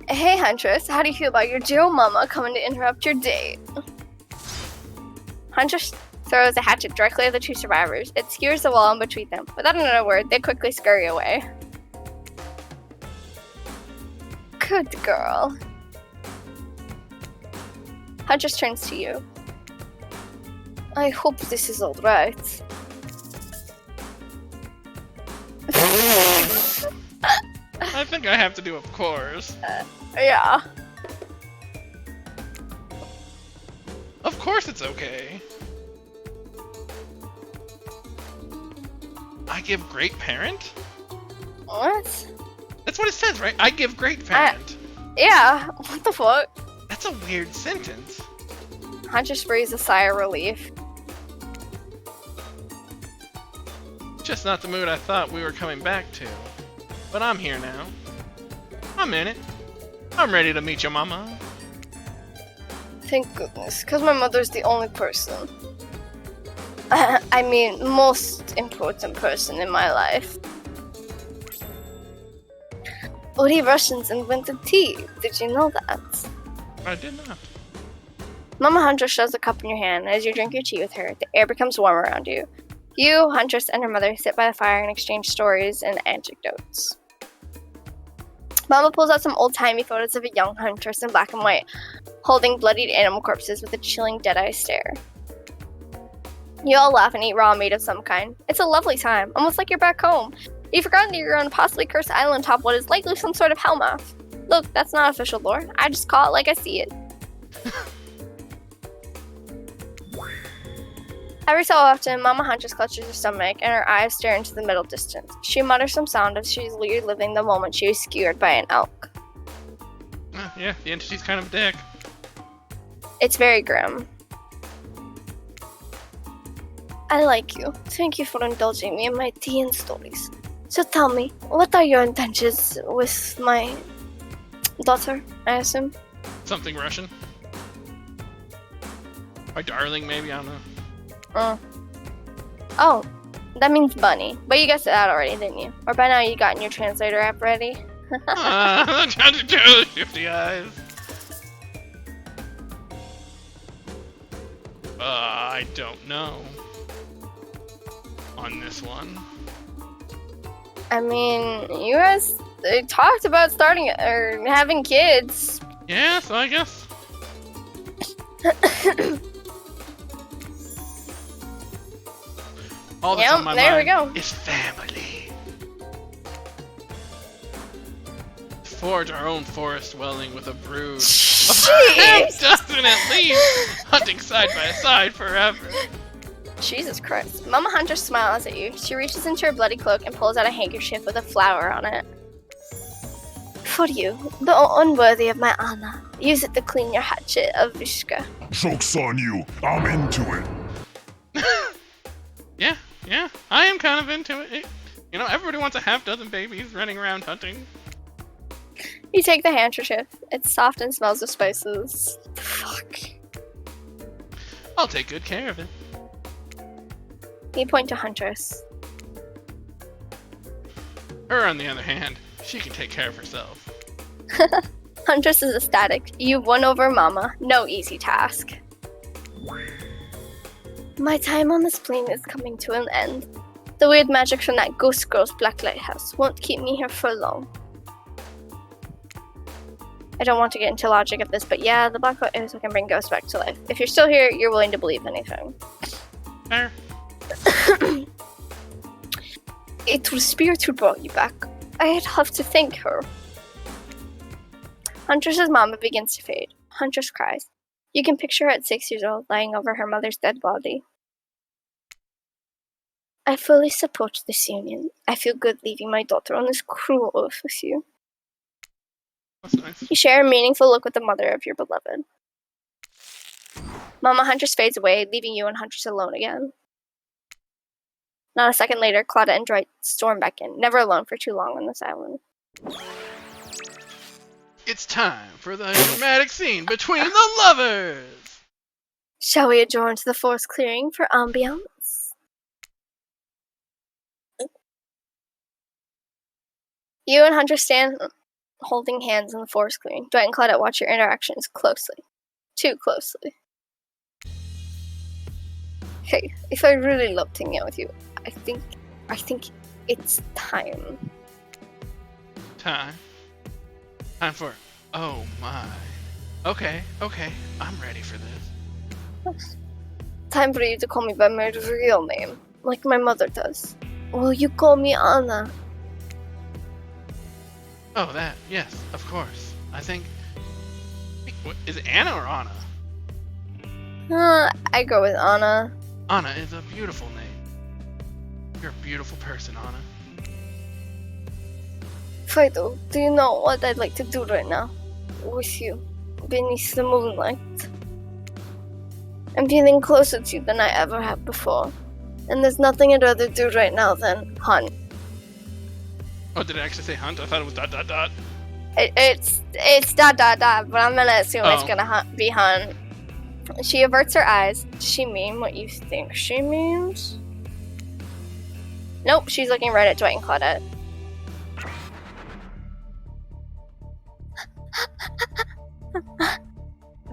Speaker 2: Hey, Huntress. How do you feel about your dear Mama coming to interrupt your date? Huntress throws a hatchet directly at the two survivors. It skewers the wall in between them. Without another word, they quickly scurry away. Good girl. Huntress turns to you. I hope this is alright.
Speaker 1: I think I have to do of course.
Speaker 2: Yeah.
Speaker 1: Of course it's okay. I give great parent?
Speaker 2: What?
Speaker 1: That's what it says, right? I give great parent.
Speaker 2: Yeah, what the fuck?
Speaker 1: That's a weird sentence.
Speaker 2: Huntress breathes a sigh of relief.
Speaker 1: Just not the mood I thought we were coming back to. But I'm here now. I'm in it. I'm ready to meet your mama.
Speaker 2: Thank goodness, because my mother's the only person. I mean, most important person in my life. We Russians invented tea. Did you know that?
Speaker 1: I did not.
Speaker 2: Mama Huntress shoves a cup in your hand. As you drink your tea with her, the air becomes warm around you. You, Huntress, and her mother sit by the fire and exchange stories and anecdotes. Mama pulls out some old-timey photos of a young Huntress in black and white, holding bloodied animal corpses with a chilling dead-eye stare. You all laugh and eat raw meat of some kind. It's a lovely time, almost like you're back home. You've forgotten that you're on a possibly cursed island atop what is likely some sort of hellmouth. Look, that's not official lore. I just call it like I see it. Every so often, Mama Huntress clutches her stomach and her eyes stare into the middle distance. She mutters some sound as she's reliving the moment she was skewered by an elk.
Speaker 1: Yeah, the entity's kind of a dick.
Speaker 2: It's very grim. I like you. Thank you for indulging me in my tea and stories. So tell me, what are your intentions with my daughter, I assume?
Speaker 1: Something Russian. My darling, maybe, I don't know.
Speaker 2: Oh, that means bunny. But you guessed that already, didn't you? Or by now you gotten your translator app ready?
Speaker 1: I'm trying to do shifty eyes. I don't know. On this one.
Speaker 2: I mean, you guys talked about starting or having kids.
Speaker 1: Yeah, so I guess. All that's on my
Speaker 2: there we
Speaker 1: mind
Speaker 2: go.
Speaker 1: is family. Forge our own forest dwelling with a brood of half dozen at least, hunting side by side forever.
Speaker 2: Jesus Christ. Mama Hunter smiles at you. She reaches into her bloody cloak and pulls out a handkerchief with a flower on it. For you, the unworthy of my honor. Use it to clean your hatchet of Vishka.
Speaker 3: Joke's on you. I'm into it.
Speaker 1: Yeah, I am kind of into it. You know, everybody wants a half dozen babies running around hunting.
Speaker 2: You take the handkerchief. It's soft and smells of spices. Fuck.
Speaker 1: I'll take good care of it.
Speaker 2: You point to Huntress.
Speaker 1: Her, on the other hand, she can take care of herself.
Speaker 2: Huntress is ecstatic. You've won over Mama. No easy task. My time on this plane is coming to an end. The weird magic from that ghost girl's black lighthouse won't keep me here for long. I don't want to get into logic of this, but yeah, the black lighthouse can bring ghosts back to life. If you're still here, you're willing to believe anything.
Speaker 1: Fair.
Speaker 2: It was Spirit who brought you back. I'd have to thank her. Huntress's mama begins to fade. Huntress cries. You can picture her at 6 years old, lying over her mother's dead body. I fully support this union. I feel good leaving my daughter on this cruel earth with you.
Speaker 1: That's nice.
Speaker 2: You share a meaningful look with the mother of your beloved. Mama Huntress fades away, leaving you and Huntress alone again. Not a second later, Claudia and Dwight storm back in, never alone for too long on this island.
Speaker 1: It's time for the dramatic scene between the lovers!
Speaker 2: Shall we adjourn to the forest clearing for ambiance? You and Hunter stand holding hands in the forest clearing. Dwight and Claudette watch your interactions closely. Too closely. Hey, if I really loved hanging out with you, I think it's time.
Speaker 1: Time for oh my. Okay, I'm ready for this.
Speaker 2: Time for you to call me by my real name, like my mother does. Will you call me Anna?
Speaker 1: Oh, that, yes, of course. I think... What, is it Anna or Anna?
Speaker 2: I go with Anna.
Speaker 1: Anna is a beautiful name. You're a beautiful person, Anna.
Speaker 2: Fido, do you know what I'd like to do right now? With you, beneath the moonlight. I'm feeling closer to you than I ever have before. And there's nothing I'd rather do right now than hunt.
Speaker 1: Oh, did it actually say hunt? I thought it was ...
Speaker 2: It's ... but I'm gonna assume it's gonna be hunt. She averts her eyes. Does she mean what you think she means? Nope, she's looking right at Dwight and Claudette.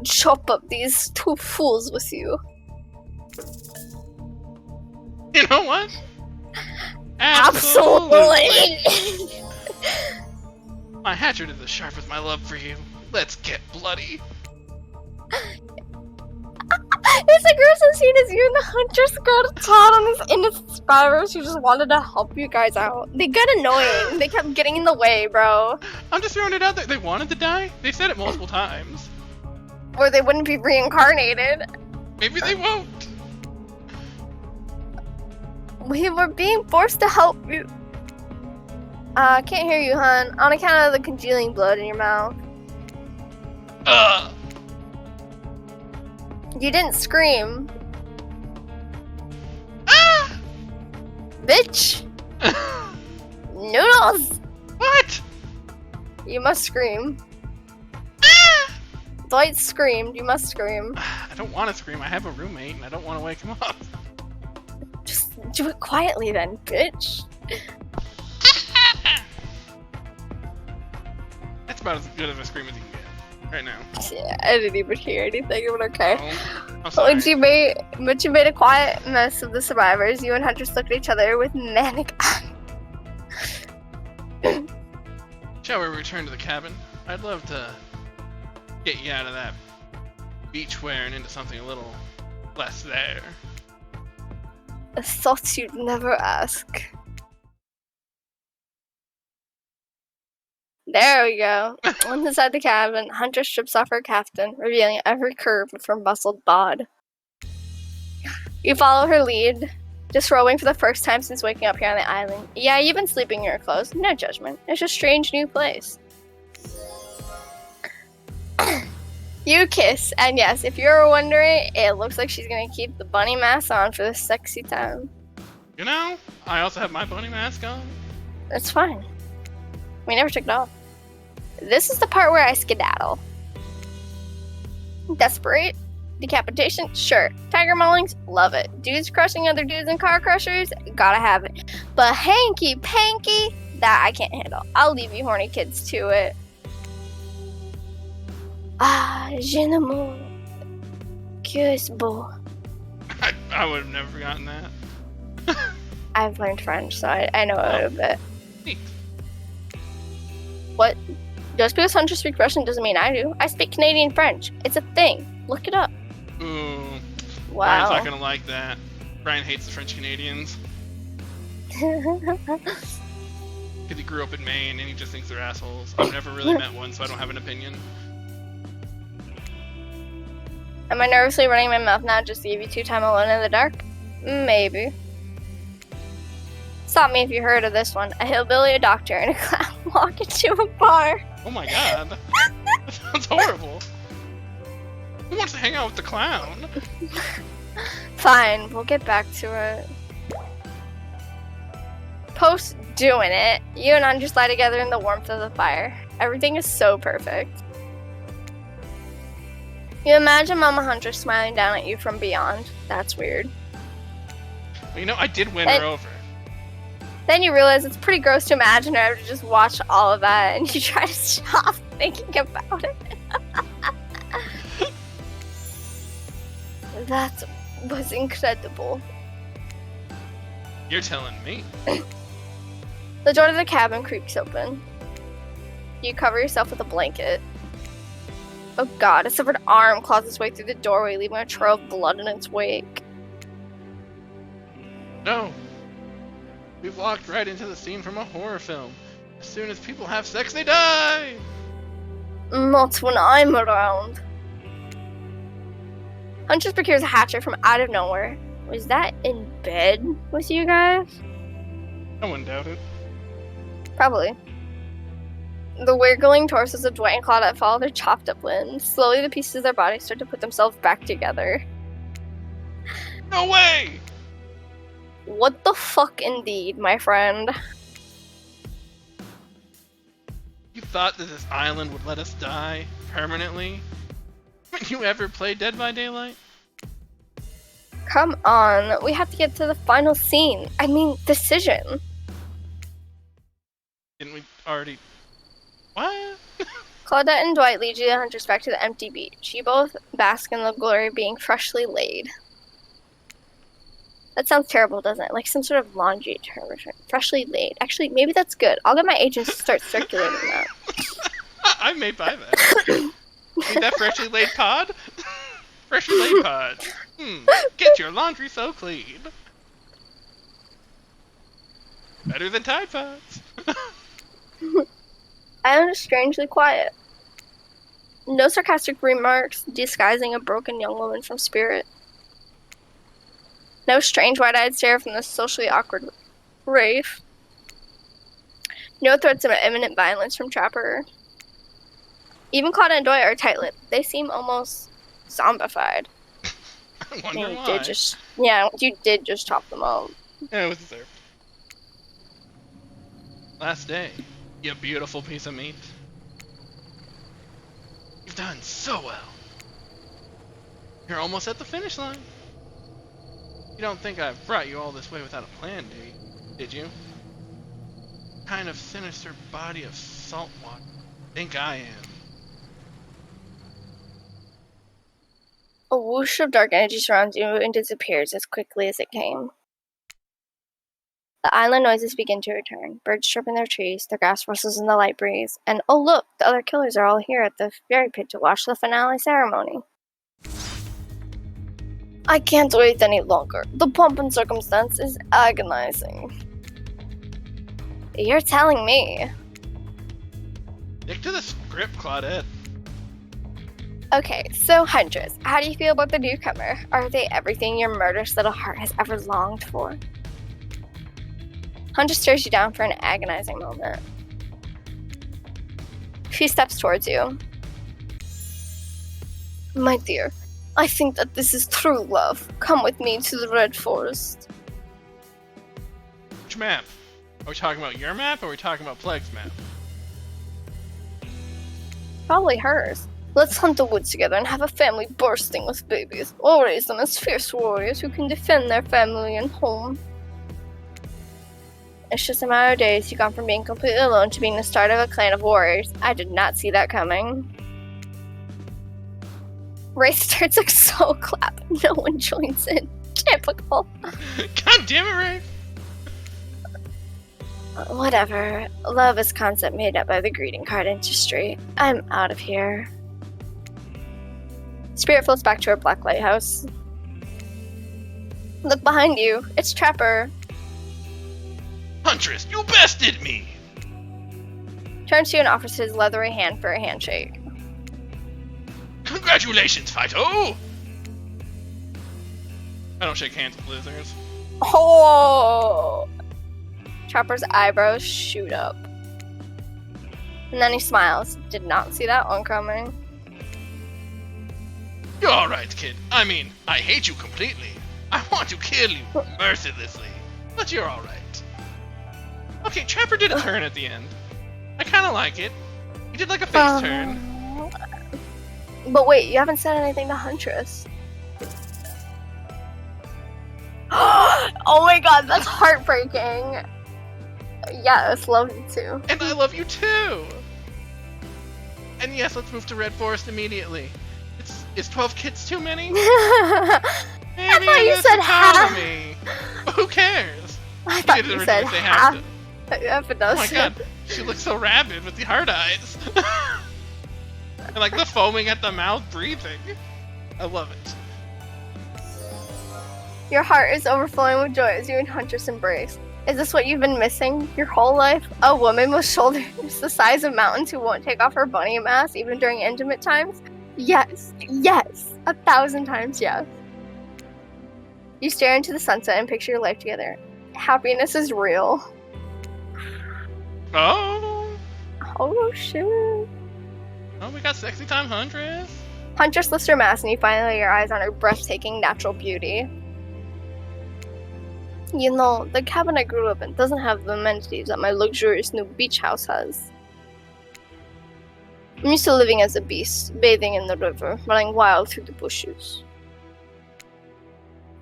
Speaker 2: Chop up these two fools with you.
Speaker 1: You know what?
Speaker 2: Absolutely.
Speaker 1: My hatchet is as sharp as my love for you. Let's get bloody.
Speaker 2: It's the gruesome scene as you and the Huntress got caught on this innocent spiders who just wanted to help you guys out. They got annoying. They kept getting in the way, bro.
Speaker 1: I'm just throwing it out there. They wanted to die? They said it multiple times.
Speaker 2: Or they wouldn't be reincarnated.
Speaker 1: Maybe they won't.
Speaker 2: We were being forced to help you. Can't hear you, hon. On account of the congealing blood in your mouth. You didn't scream. Bitch! Noodles!
Speaker 1: What?
Speaker 2: You must scream. Dwight screamed. You must scream.
Speaker 1: I don't want to scream. I have a roommate, and I don't want to wake him up.
Speaker 2: Just do it quietly then, bitch.
Speaker 1: That's about as good of a scream as you can get right now.
Speaker 2: Yeah, I didn't even hear anything, but okay.
Speaker 1: Oh, I'm sorry.
Speaker 2: But you made a quiet mess of the survivors. You and Huntress looked at each other with manic eyes.
Speaker 1: Shall we return to the cabin? I'd love to get you out of that beach wear and into something a little less there.
Speaker 2: I thought you'd never ask. There we go. Inside the cabin, Huntress strips off her caftan, revealing every curve of her muscled bod. You follow her lead, disrobing for the first time since waking up here on the island. Yeah, you've been sleeping in your clothes. No judgment. It's a strange new place. You kiss, and yes, if you're wondering, it looks like she's gonna keep the bunny mask on for this sexy time.
Speaker 1: You know, I also have my bunny mask on.
Speaker 2: That's fine. We never took it off. This is the part where I skedaddle. Desperate? Decapitation? Sure. Tiger maulings? Love it. Dudes crushing other dudes in car crushers? Gotta have it. But hanky-panky? That I can't handle. I'll leave you horny kids to it. Ah, je ne m'en que c'est beau.
Speaker 1: I would have never forgotten that.
Speaker 2: I've learned French, so I know it a bit.
Speaker 1: Neat.
Speaker 2: What? Just because Huntress speaks Russian doesn't mean I do. I speak Canadian French. It's a thing. Look it up.
Speaker 1: Ooh.
Speaker 2: Wow.
Speaker 1: Brian's not gonna like that. Brian hates the French Canadians. Because he grew up in Maine and he just thinks they're assholes. I've never really met one, so I don't have an opinion.
Speaker 2: Am I nervously running my mouth now just to give you 2 time alone in the dark? Maybe. Stop me if you heard of this one. A hillbilly, a doctor, and a clown walk into a bar.
Speaker 1: Oh my god. That sounds horrible. Who wants to hang out with the clown?
Speaker 2: Fine, we'll get back to it. Post doing it, you and I just lie together in the warmth of the fire. Everything is so perfect. You imagine Mama Huntress smiling down at you from beyond. That's weird.
Speaker 1: Well, you know, I did win her over.
Speaker 2: Then you realize it's pretty gross to imagine her to just watch all of that, and you try to stop thinking about it. That was incredible.
Speaker 1: You're telling me.
Speaker 2: The door to the cabin creaks open. You cover yourself with a blanket. Oh god, a severed arm claws its way through the doorway, leaving a trail of blood in its wake.
Speaker 1: No. We've walked right into the scene from a horror film. As soon as people have sex, they die!
Speaker 2: Not when I'm around. Huntress procures a hatchet from out of nowhere. Was that in bed with you guys?
Speaker 1: I wouldn't doubt it.
Speaker 2: Probably. The wiggling torsos of Dwight and Claudette follow their chopped up limbs. Slowly, the pieces of their bodies start to put themselves back together.
Speaker 1: No way!
Speaker 2: What the fuck indeed, my friend?
Speaker 1: You thought that this island would let us die permanently? Haven't you ever played Dead by Daylight?
Speaker 2: Come on, we have to get to the final scene. I mean, decision.
Speaker 1: Didn't we already... What?
Speaker 2: Claudette and Dwight lead you the Huntress back to the empty beach. You both bask in the glory of being freshly laid. That sounds terrible, doesn't it? Like some sort of laundry term. Freshly laid. Actually, maybe that's good. I'll get my agents to start circulating that.
Speaker 1: I may buy that. Need that freshly laid pod? Freshly laid pod. Get your laundry so clean. Better than Tide Pods.
Speaker 2: I am strangely quiet. No sarcastic remarks disguising a broken young woman from spirit. No strange wide-eyed stare from the socially awkward Rafe. No threats of imminent violence from Trapper. Even Claudia and Doy are tight-lipped. They seem almost zombified.
Speaker 1: I wonder why.
Speaker 2: You did just chop them up.
Speaker 1: Yeah, it was deserved. Last day, you beautiful piece of meat. You've done so well. You're almost at the finish line. You don't think I've brought you all this way without a plan, do you? Did you? Kind of sinister body of salt water. Think I am.
Speaker 2: A whoosh of dark energy surrounds you and disappears as quickly as it came. The island noises begin to return. Birds chirp in their trees, the grass rustles in the light breeze, and oh look, the other killers are all here at the fairy pit to watch the finale ceremony. I can't wait any longer. The pomp and circumstance is agonizing. You're telling me.
Speaker 1: Stick to the script, Claudette.
Speaker 2: Okay, so Huntress, how do you feel about the newcomer? Are they everything your murderous little heart has ever longed for? Huntress stares you down for an agonizing moment. She steps towards you. My dear, I think that this is true love. Come with me to the Red Forest.
Speaker 1: Which map? Are we talking about your map or are we talking about Plague's map?
Speaker 2: Probably hers. Let's hunt the woods together and have a family bursting with babies. We'll raise them as fierce warriors who can defend their family and home. It's just a matter of days. You've gone from being completely alone to being the start of a clan of warriors. I did not see that coming. Ray starts like so clap. No one joins in. Typical.
Speaker 1: God damn it, Ray!
Speaker 2: Whatever. Love is a concept made up by the greeting card industry. I'm out of here. Spirit floats back to her black lighthouse. Look behind you. It's Trapper.
Speaker 1: Huntress, you bested me!
Speaker 2: Turns to you and offers his leathery hand for a handshake.
Speaker 1: Congratulations, Fighto! I don't shake hands with losers.
Speaker 2: Oh! Trapper's eyebrows shoot up. And then he smiles. Did not see that one coming.
Speaker 1: You're alright, kid. I mean, I hate you completely. I want to kill you mercilessly. But you're alright. Okay, Trapper did a turn at the end. I kinda like it. He did like a face turn.
Speaker 2: But wait, you haven't said anything to Huntress. Oh my god, that's heartbreaking. Yes, love you too.
Speaker 1: And I love you too! And yes, let's move to Red Forest immediately. Is 12 kids too many? Maybe
Speaker 2: I thought you said half.
Speaker 1: Me. Who cares?
Speaker 2: I thought you said half. Half a dozen.
Speaker 1: Oh my god, she looks so rabid with the hard eyes. And like the foaming at the mouth, breathing. I love it.
Speaker 2: Your heart is overflowing with joy as you and Huntress embrace. Is this what you've been missing your whole life? A woman with shoulders the size of mountains who won't take off her bunny mask even during intimate times? Yes, yes, 1,000 times yes. You stare into the sunset and picture your life together. Happiness is real.
Speaker 1: Oh!
Speaker 2: Oh shit.
Speaker 1: Oh, we got sexy time Huntress.
Speaker 2: Huntress lifts her mask and you finally lay your eyes on her breathtaking natural beauty. You know, the cabin I grew up in doesn't have the amenities that my luxurious new beach house has. I'm used to living as a beast, bathing in the river, running wild through the bushes.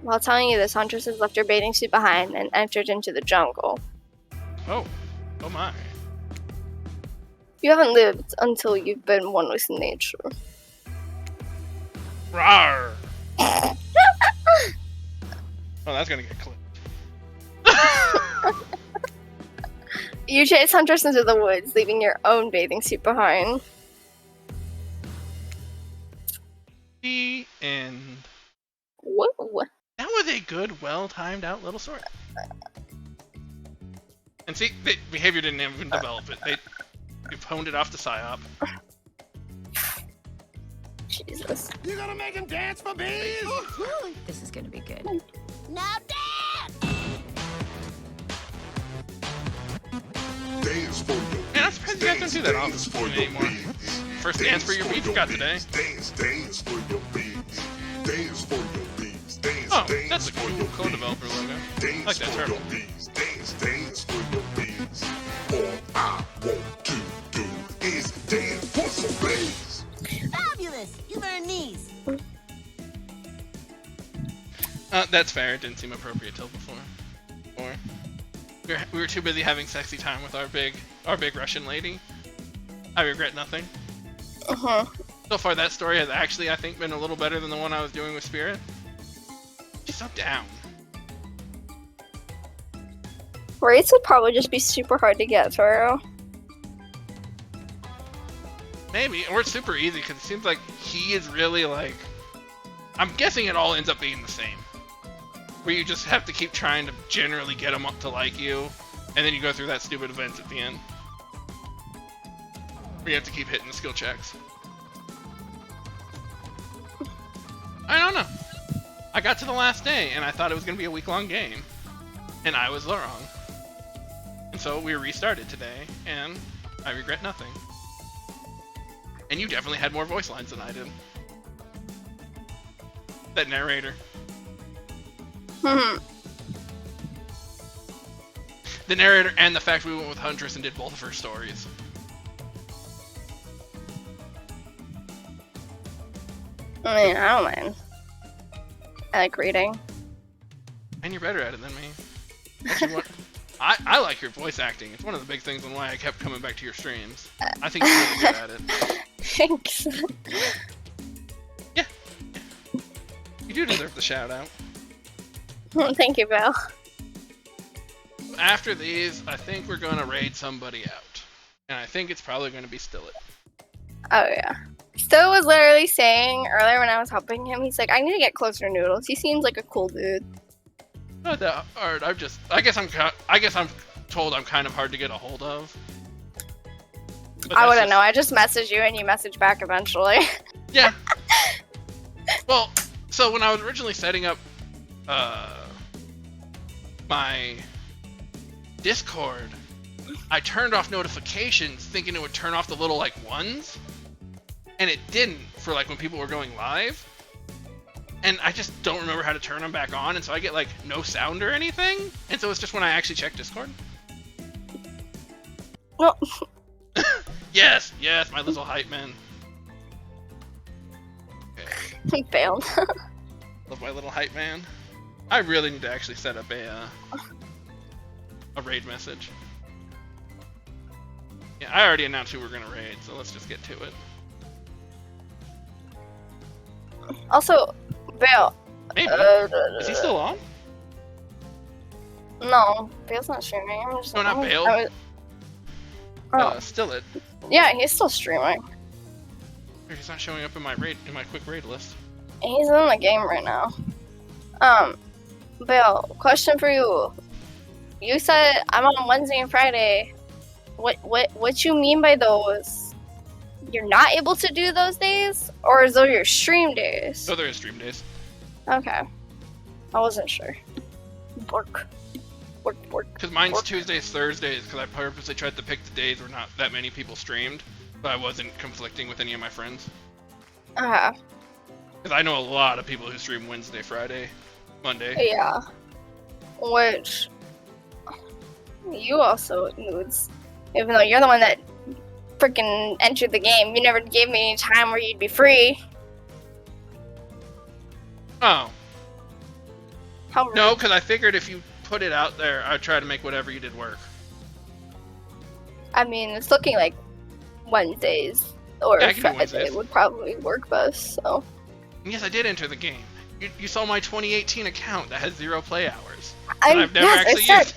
Speaker 2: While telling you this, Huntress has left her bathing suit behind and entered into the jungle.
Speaker 1: Oh. Oh my.
Speaker 2: You haven't lived until you've been one with nature.
Speaker 1: Rawr! Oh, that's gonna get clipped.
Speaker 2: You chase Huntress into the woods, leaving your own bathing suit behind.
Speaker 1: The end.
Speaker 2: Whoa.
Speaker 1: That was a good, well-timed out little story. And see, behavior didn't even develop it. They honed it off the psyop.
Speaker 2: Jesus.
Speaker 4: You gonna make him dance for me?
Speaker 5: This is gonna be good.
Speaker 4: Now dance!
Speaker 3: Dance for your
Speaker 1: Man, I'm surprised you guys don't do that
Speaker 3: dance for your
Speaker 1: anymore.
Speaker 3: beats.
Speaker 1: First dance for your beats got today.
Speaker 3: Dance for your beats. Dance for your beats. Dance,
Speaker 1: Oh,
Speaker 3: dance
Speaker 1: that's a
Speaker 3: for
Speaker 1: cool
Speaker 3: your
Speaker 1: co-developer
Speaker 3: beats.
Speaker 1: logo.
Speaker 3: Dance
Speaker 1: I like that
Speaker 3: for
Speaker 1: turtle.
Speaker 3: your beats. Dance for your beats.
Speaker 1: That's fair. It didn't seem appropriate till before. We were too busy having sexy time with our big Russian lady. I regret nothing. So far, that story has actually, I think, been a little better than the one I was doing with Spirit. She's so down.
Speaker 2: Raids would probably just be super hard to get through.
Speaker 1: Maybe, or it's super easy because it seems like he is really like. I'm guessing it all ends up being the same. Where you just have to keep trying to generally get him up to like you, and then you go through that stupid event at the end. Where you have to keep hitting the skill checks. I don't know. I got to the last day, and I thought it was going to be a week-long game. And I was wrong. And so we restarted today, and I regret nothing. And you definitely had more voice lines than I did. That narrator. The narrator and the fact we went with Huntress and did both of her stories.
Speaker 2: I mean, I don't mind. I like reading.
Speaker 1: And you're better at it than me. I like your voice acting. It's one of the big things on why I kept coming back to your streams. I think you're really good at it.
Speaker 2: Thanks.
Speaker 1: Yeah. You do deserve the shout out.
Speaker 2: Thank you, Bill.
Speaker 1: After these, I think we're going to raid somebody out. And I think it's probably going to be Stillet.
Speaker 2: Oh, yeah. Still was literally saying earlier when I was helping him, he's like, I need to get closer to Noodles. He seems like a cool dude.
Speaker 1: Not that hard. I guess I'm told I'm kind of hard to get a hold of. But
Speaker 2: I
Speaker 1: that's
Speaker 2: wouldn't know. I just messaged you and you messaged back eventually.
Speaker 1: Yeah. Well, so when I was originally setting up my Discord, I turned off notifications thinking it would turn off the little like ones, and it didn't for like when people were going live. And I just don't remember how to turn them back on, and so I get like no sound or anything. And so it's just when I actually check Discord.
Speaker 2: No.
Speaker 1: Yes, my little hype man. Okay.
Speaker 2: He failed.
Speaker 1: Love my little hype man. I really need to actually set up a raid message. Yeah, I already announced who we're gonna raid, so let's just get to it.
Speaker 2: Also, Bill.
Speaker 1: Hey, is he still on?
Speaker 2: No, Bale's not streaming. I'm just,
Speaker 1: No, not Bale. Still it.
Speaker 2: Yeah, he's still streaming.
Speaker 1: He's not showing up in my quick raid list.
Speaker 2: He's in the game right now. Bill, question for you. You said I'm on Wednesday and Friday. What you mean by those? You're not able to do those days, or is those your stream days?
Speaker 1: Oh, there is stream days.
Speaker 2: Okay, I wasn't sure. Work.
Speaker 1: Because mine's Tuesdays, Thursdays, because I purposely tried to pick the days where not that many people streamed, but I wasn't conflicting with any of my friends. Because I know a lot of people who stream Wednesday, Friday, Monday.
Speaker 2: Yeah. Which you also nudes. Even though you're the one that freaking entered the game, you never gave me any time where you'd be free.
Speaker 1: Oh.
Speaker 2: How rude.
Speaker 1: No, because I figured if you put it out there, I'd try to make whatever you did work.
Speaker 2: I mean, it's looking like Wednesdays or
Speaker 1: Yeah, I can do
Speaker 2: Friday
Speaker 1: Wednesdays.
Speaker 2: would probably work best, so.
Speaker 1: And yes, I did enter the game. You saw my 2018 account that has 0 play hours.
Speaker 2: I've
Speaker 1: never actually used.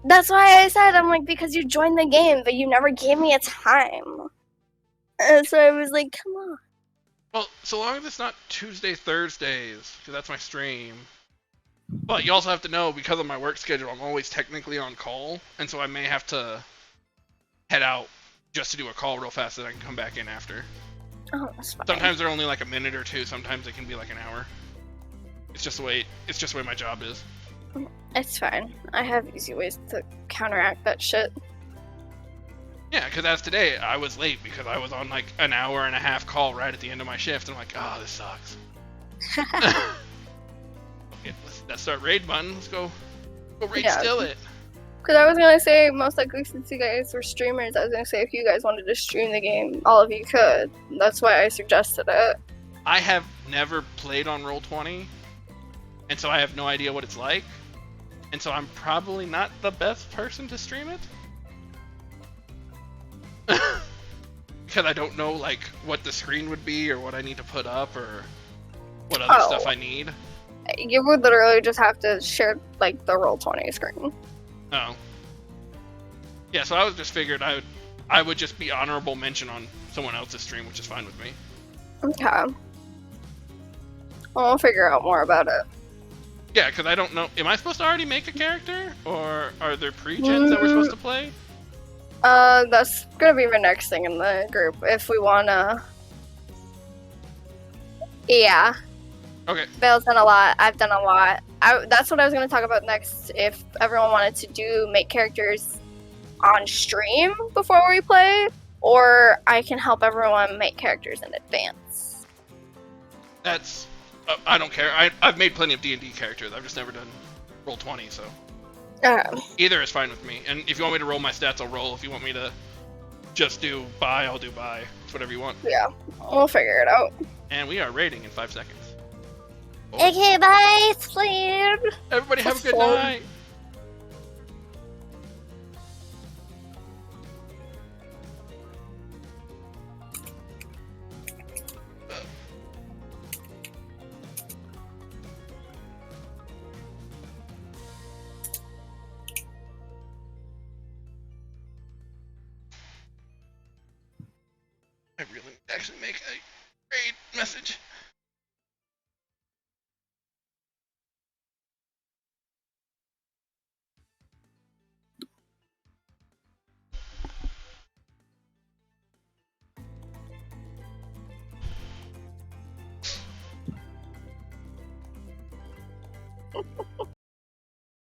Speaker 2: That's why I said, I'm like, because you joined the game, but you never gave me a time. And so I was like, come on.
Speaker 1: Well, so long as it's not Tuesdays, Thursdays, because that's my stream. But you also have to know, because of my work schedule, I'm always technically on call, and so I may have to head out just to do a call real fast so that I can come back in after.
Speaker 2: Oh, that's fine.
Speaker 1: Sometimes they're only like a minute or two, sometimes it can be like an hour. It's just the way my job is.
Speaker 2: It's fine. I have easy ways to counteract that shit.
Speaker 1: Yeah, because as today, I was late because I was on like an hour and a half call right at the end of my shift, and I'm like, oh, this sucks. Okay, let's start raid button. Let's go raid still it.
Speaker 2: Because I was going to say, most likely since you guys were streamers, I was going to say if you guys wanted to stream the game, all of you could. That's why I suggested it.
Speaker 1: I have never played on Roll20, and so I have no idea what it's like, and so I'm probably not the best person to stream it. Because I don't know like what the screen would be or what I need to put up or what other stuff I need.
Speaker 2: You would literally just have to share like the Roll20 screen.
Speaker 1: Oh. Yeah, so I was just figured I would just be honorable mention on someone else's stream, which is fine with me.
Speaker 2: Okay. Well, we'll figure out more about it.
Speaker 1: Yeah, because I don't know. Am I supposed to already make a character, or are there pre-gens that we're supposed to play?
Speaker 2: That's gonna be my next thing in the group. If we wanna. Yeah.
Speaker 1: Okay.
Speaker 2: Vale's done a lot. I've done a lot. That's what I was gonna talk about next. If everyone wanted to make characters on stream before we play, or I can help everyone make characters in advance.
Speaker 1: That's. I don't care. I've made plenty of D&D characters. I've just never done Roll20, so. Either is fine with me. And if you want me to roll my stats, I'll roll. If you want me to just do buy, I'll do buy. It's whatever you want.
Speaker 2: Yeah, we'll figure it out.
Speaker 1: And we are rating in 5 seconds.
Speaker 2: Okay, bye, sleep.
Speaker 1: Everybody have a good
Speaker 2: Fun.
Speaker 1: night. I really actually make a great message.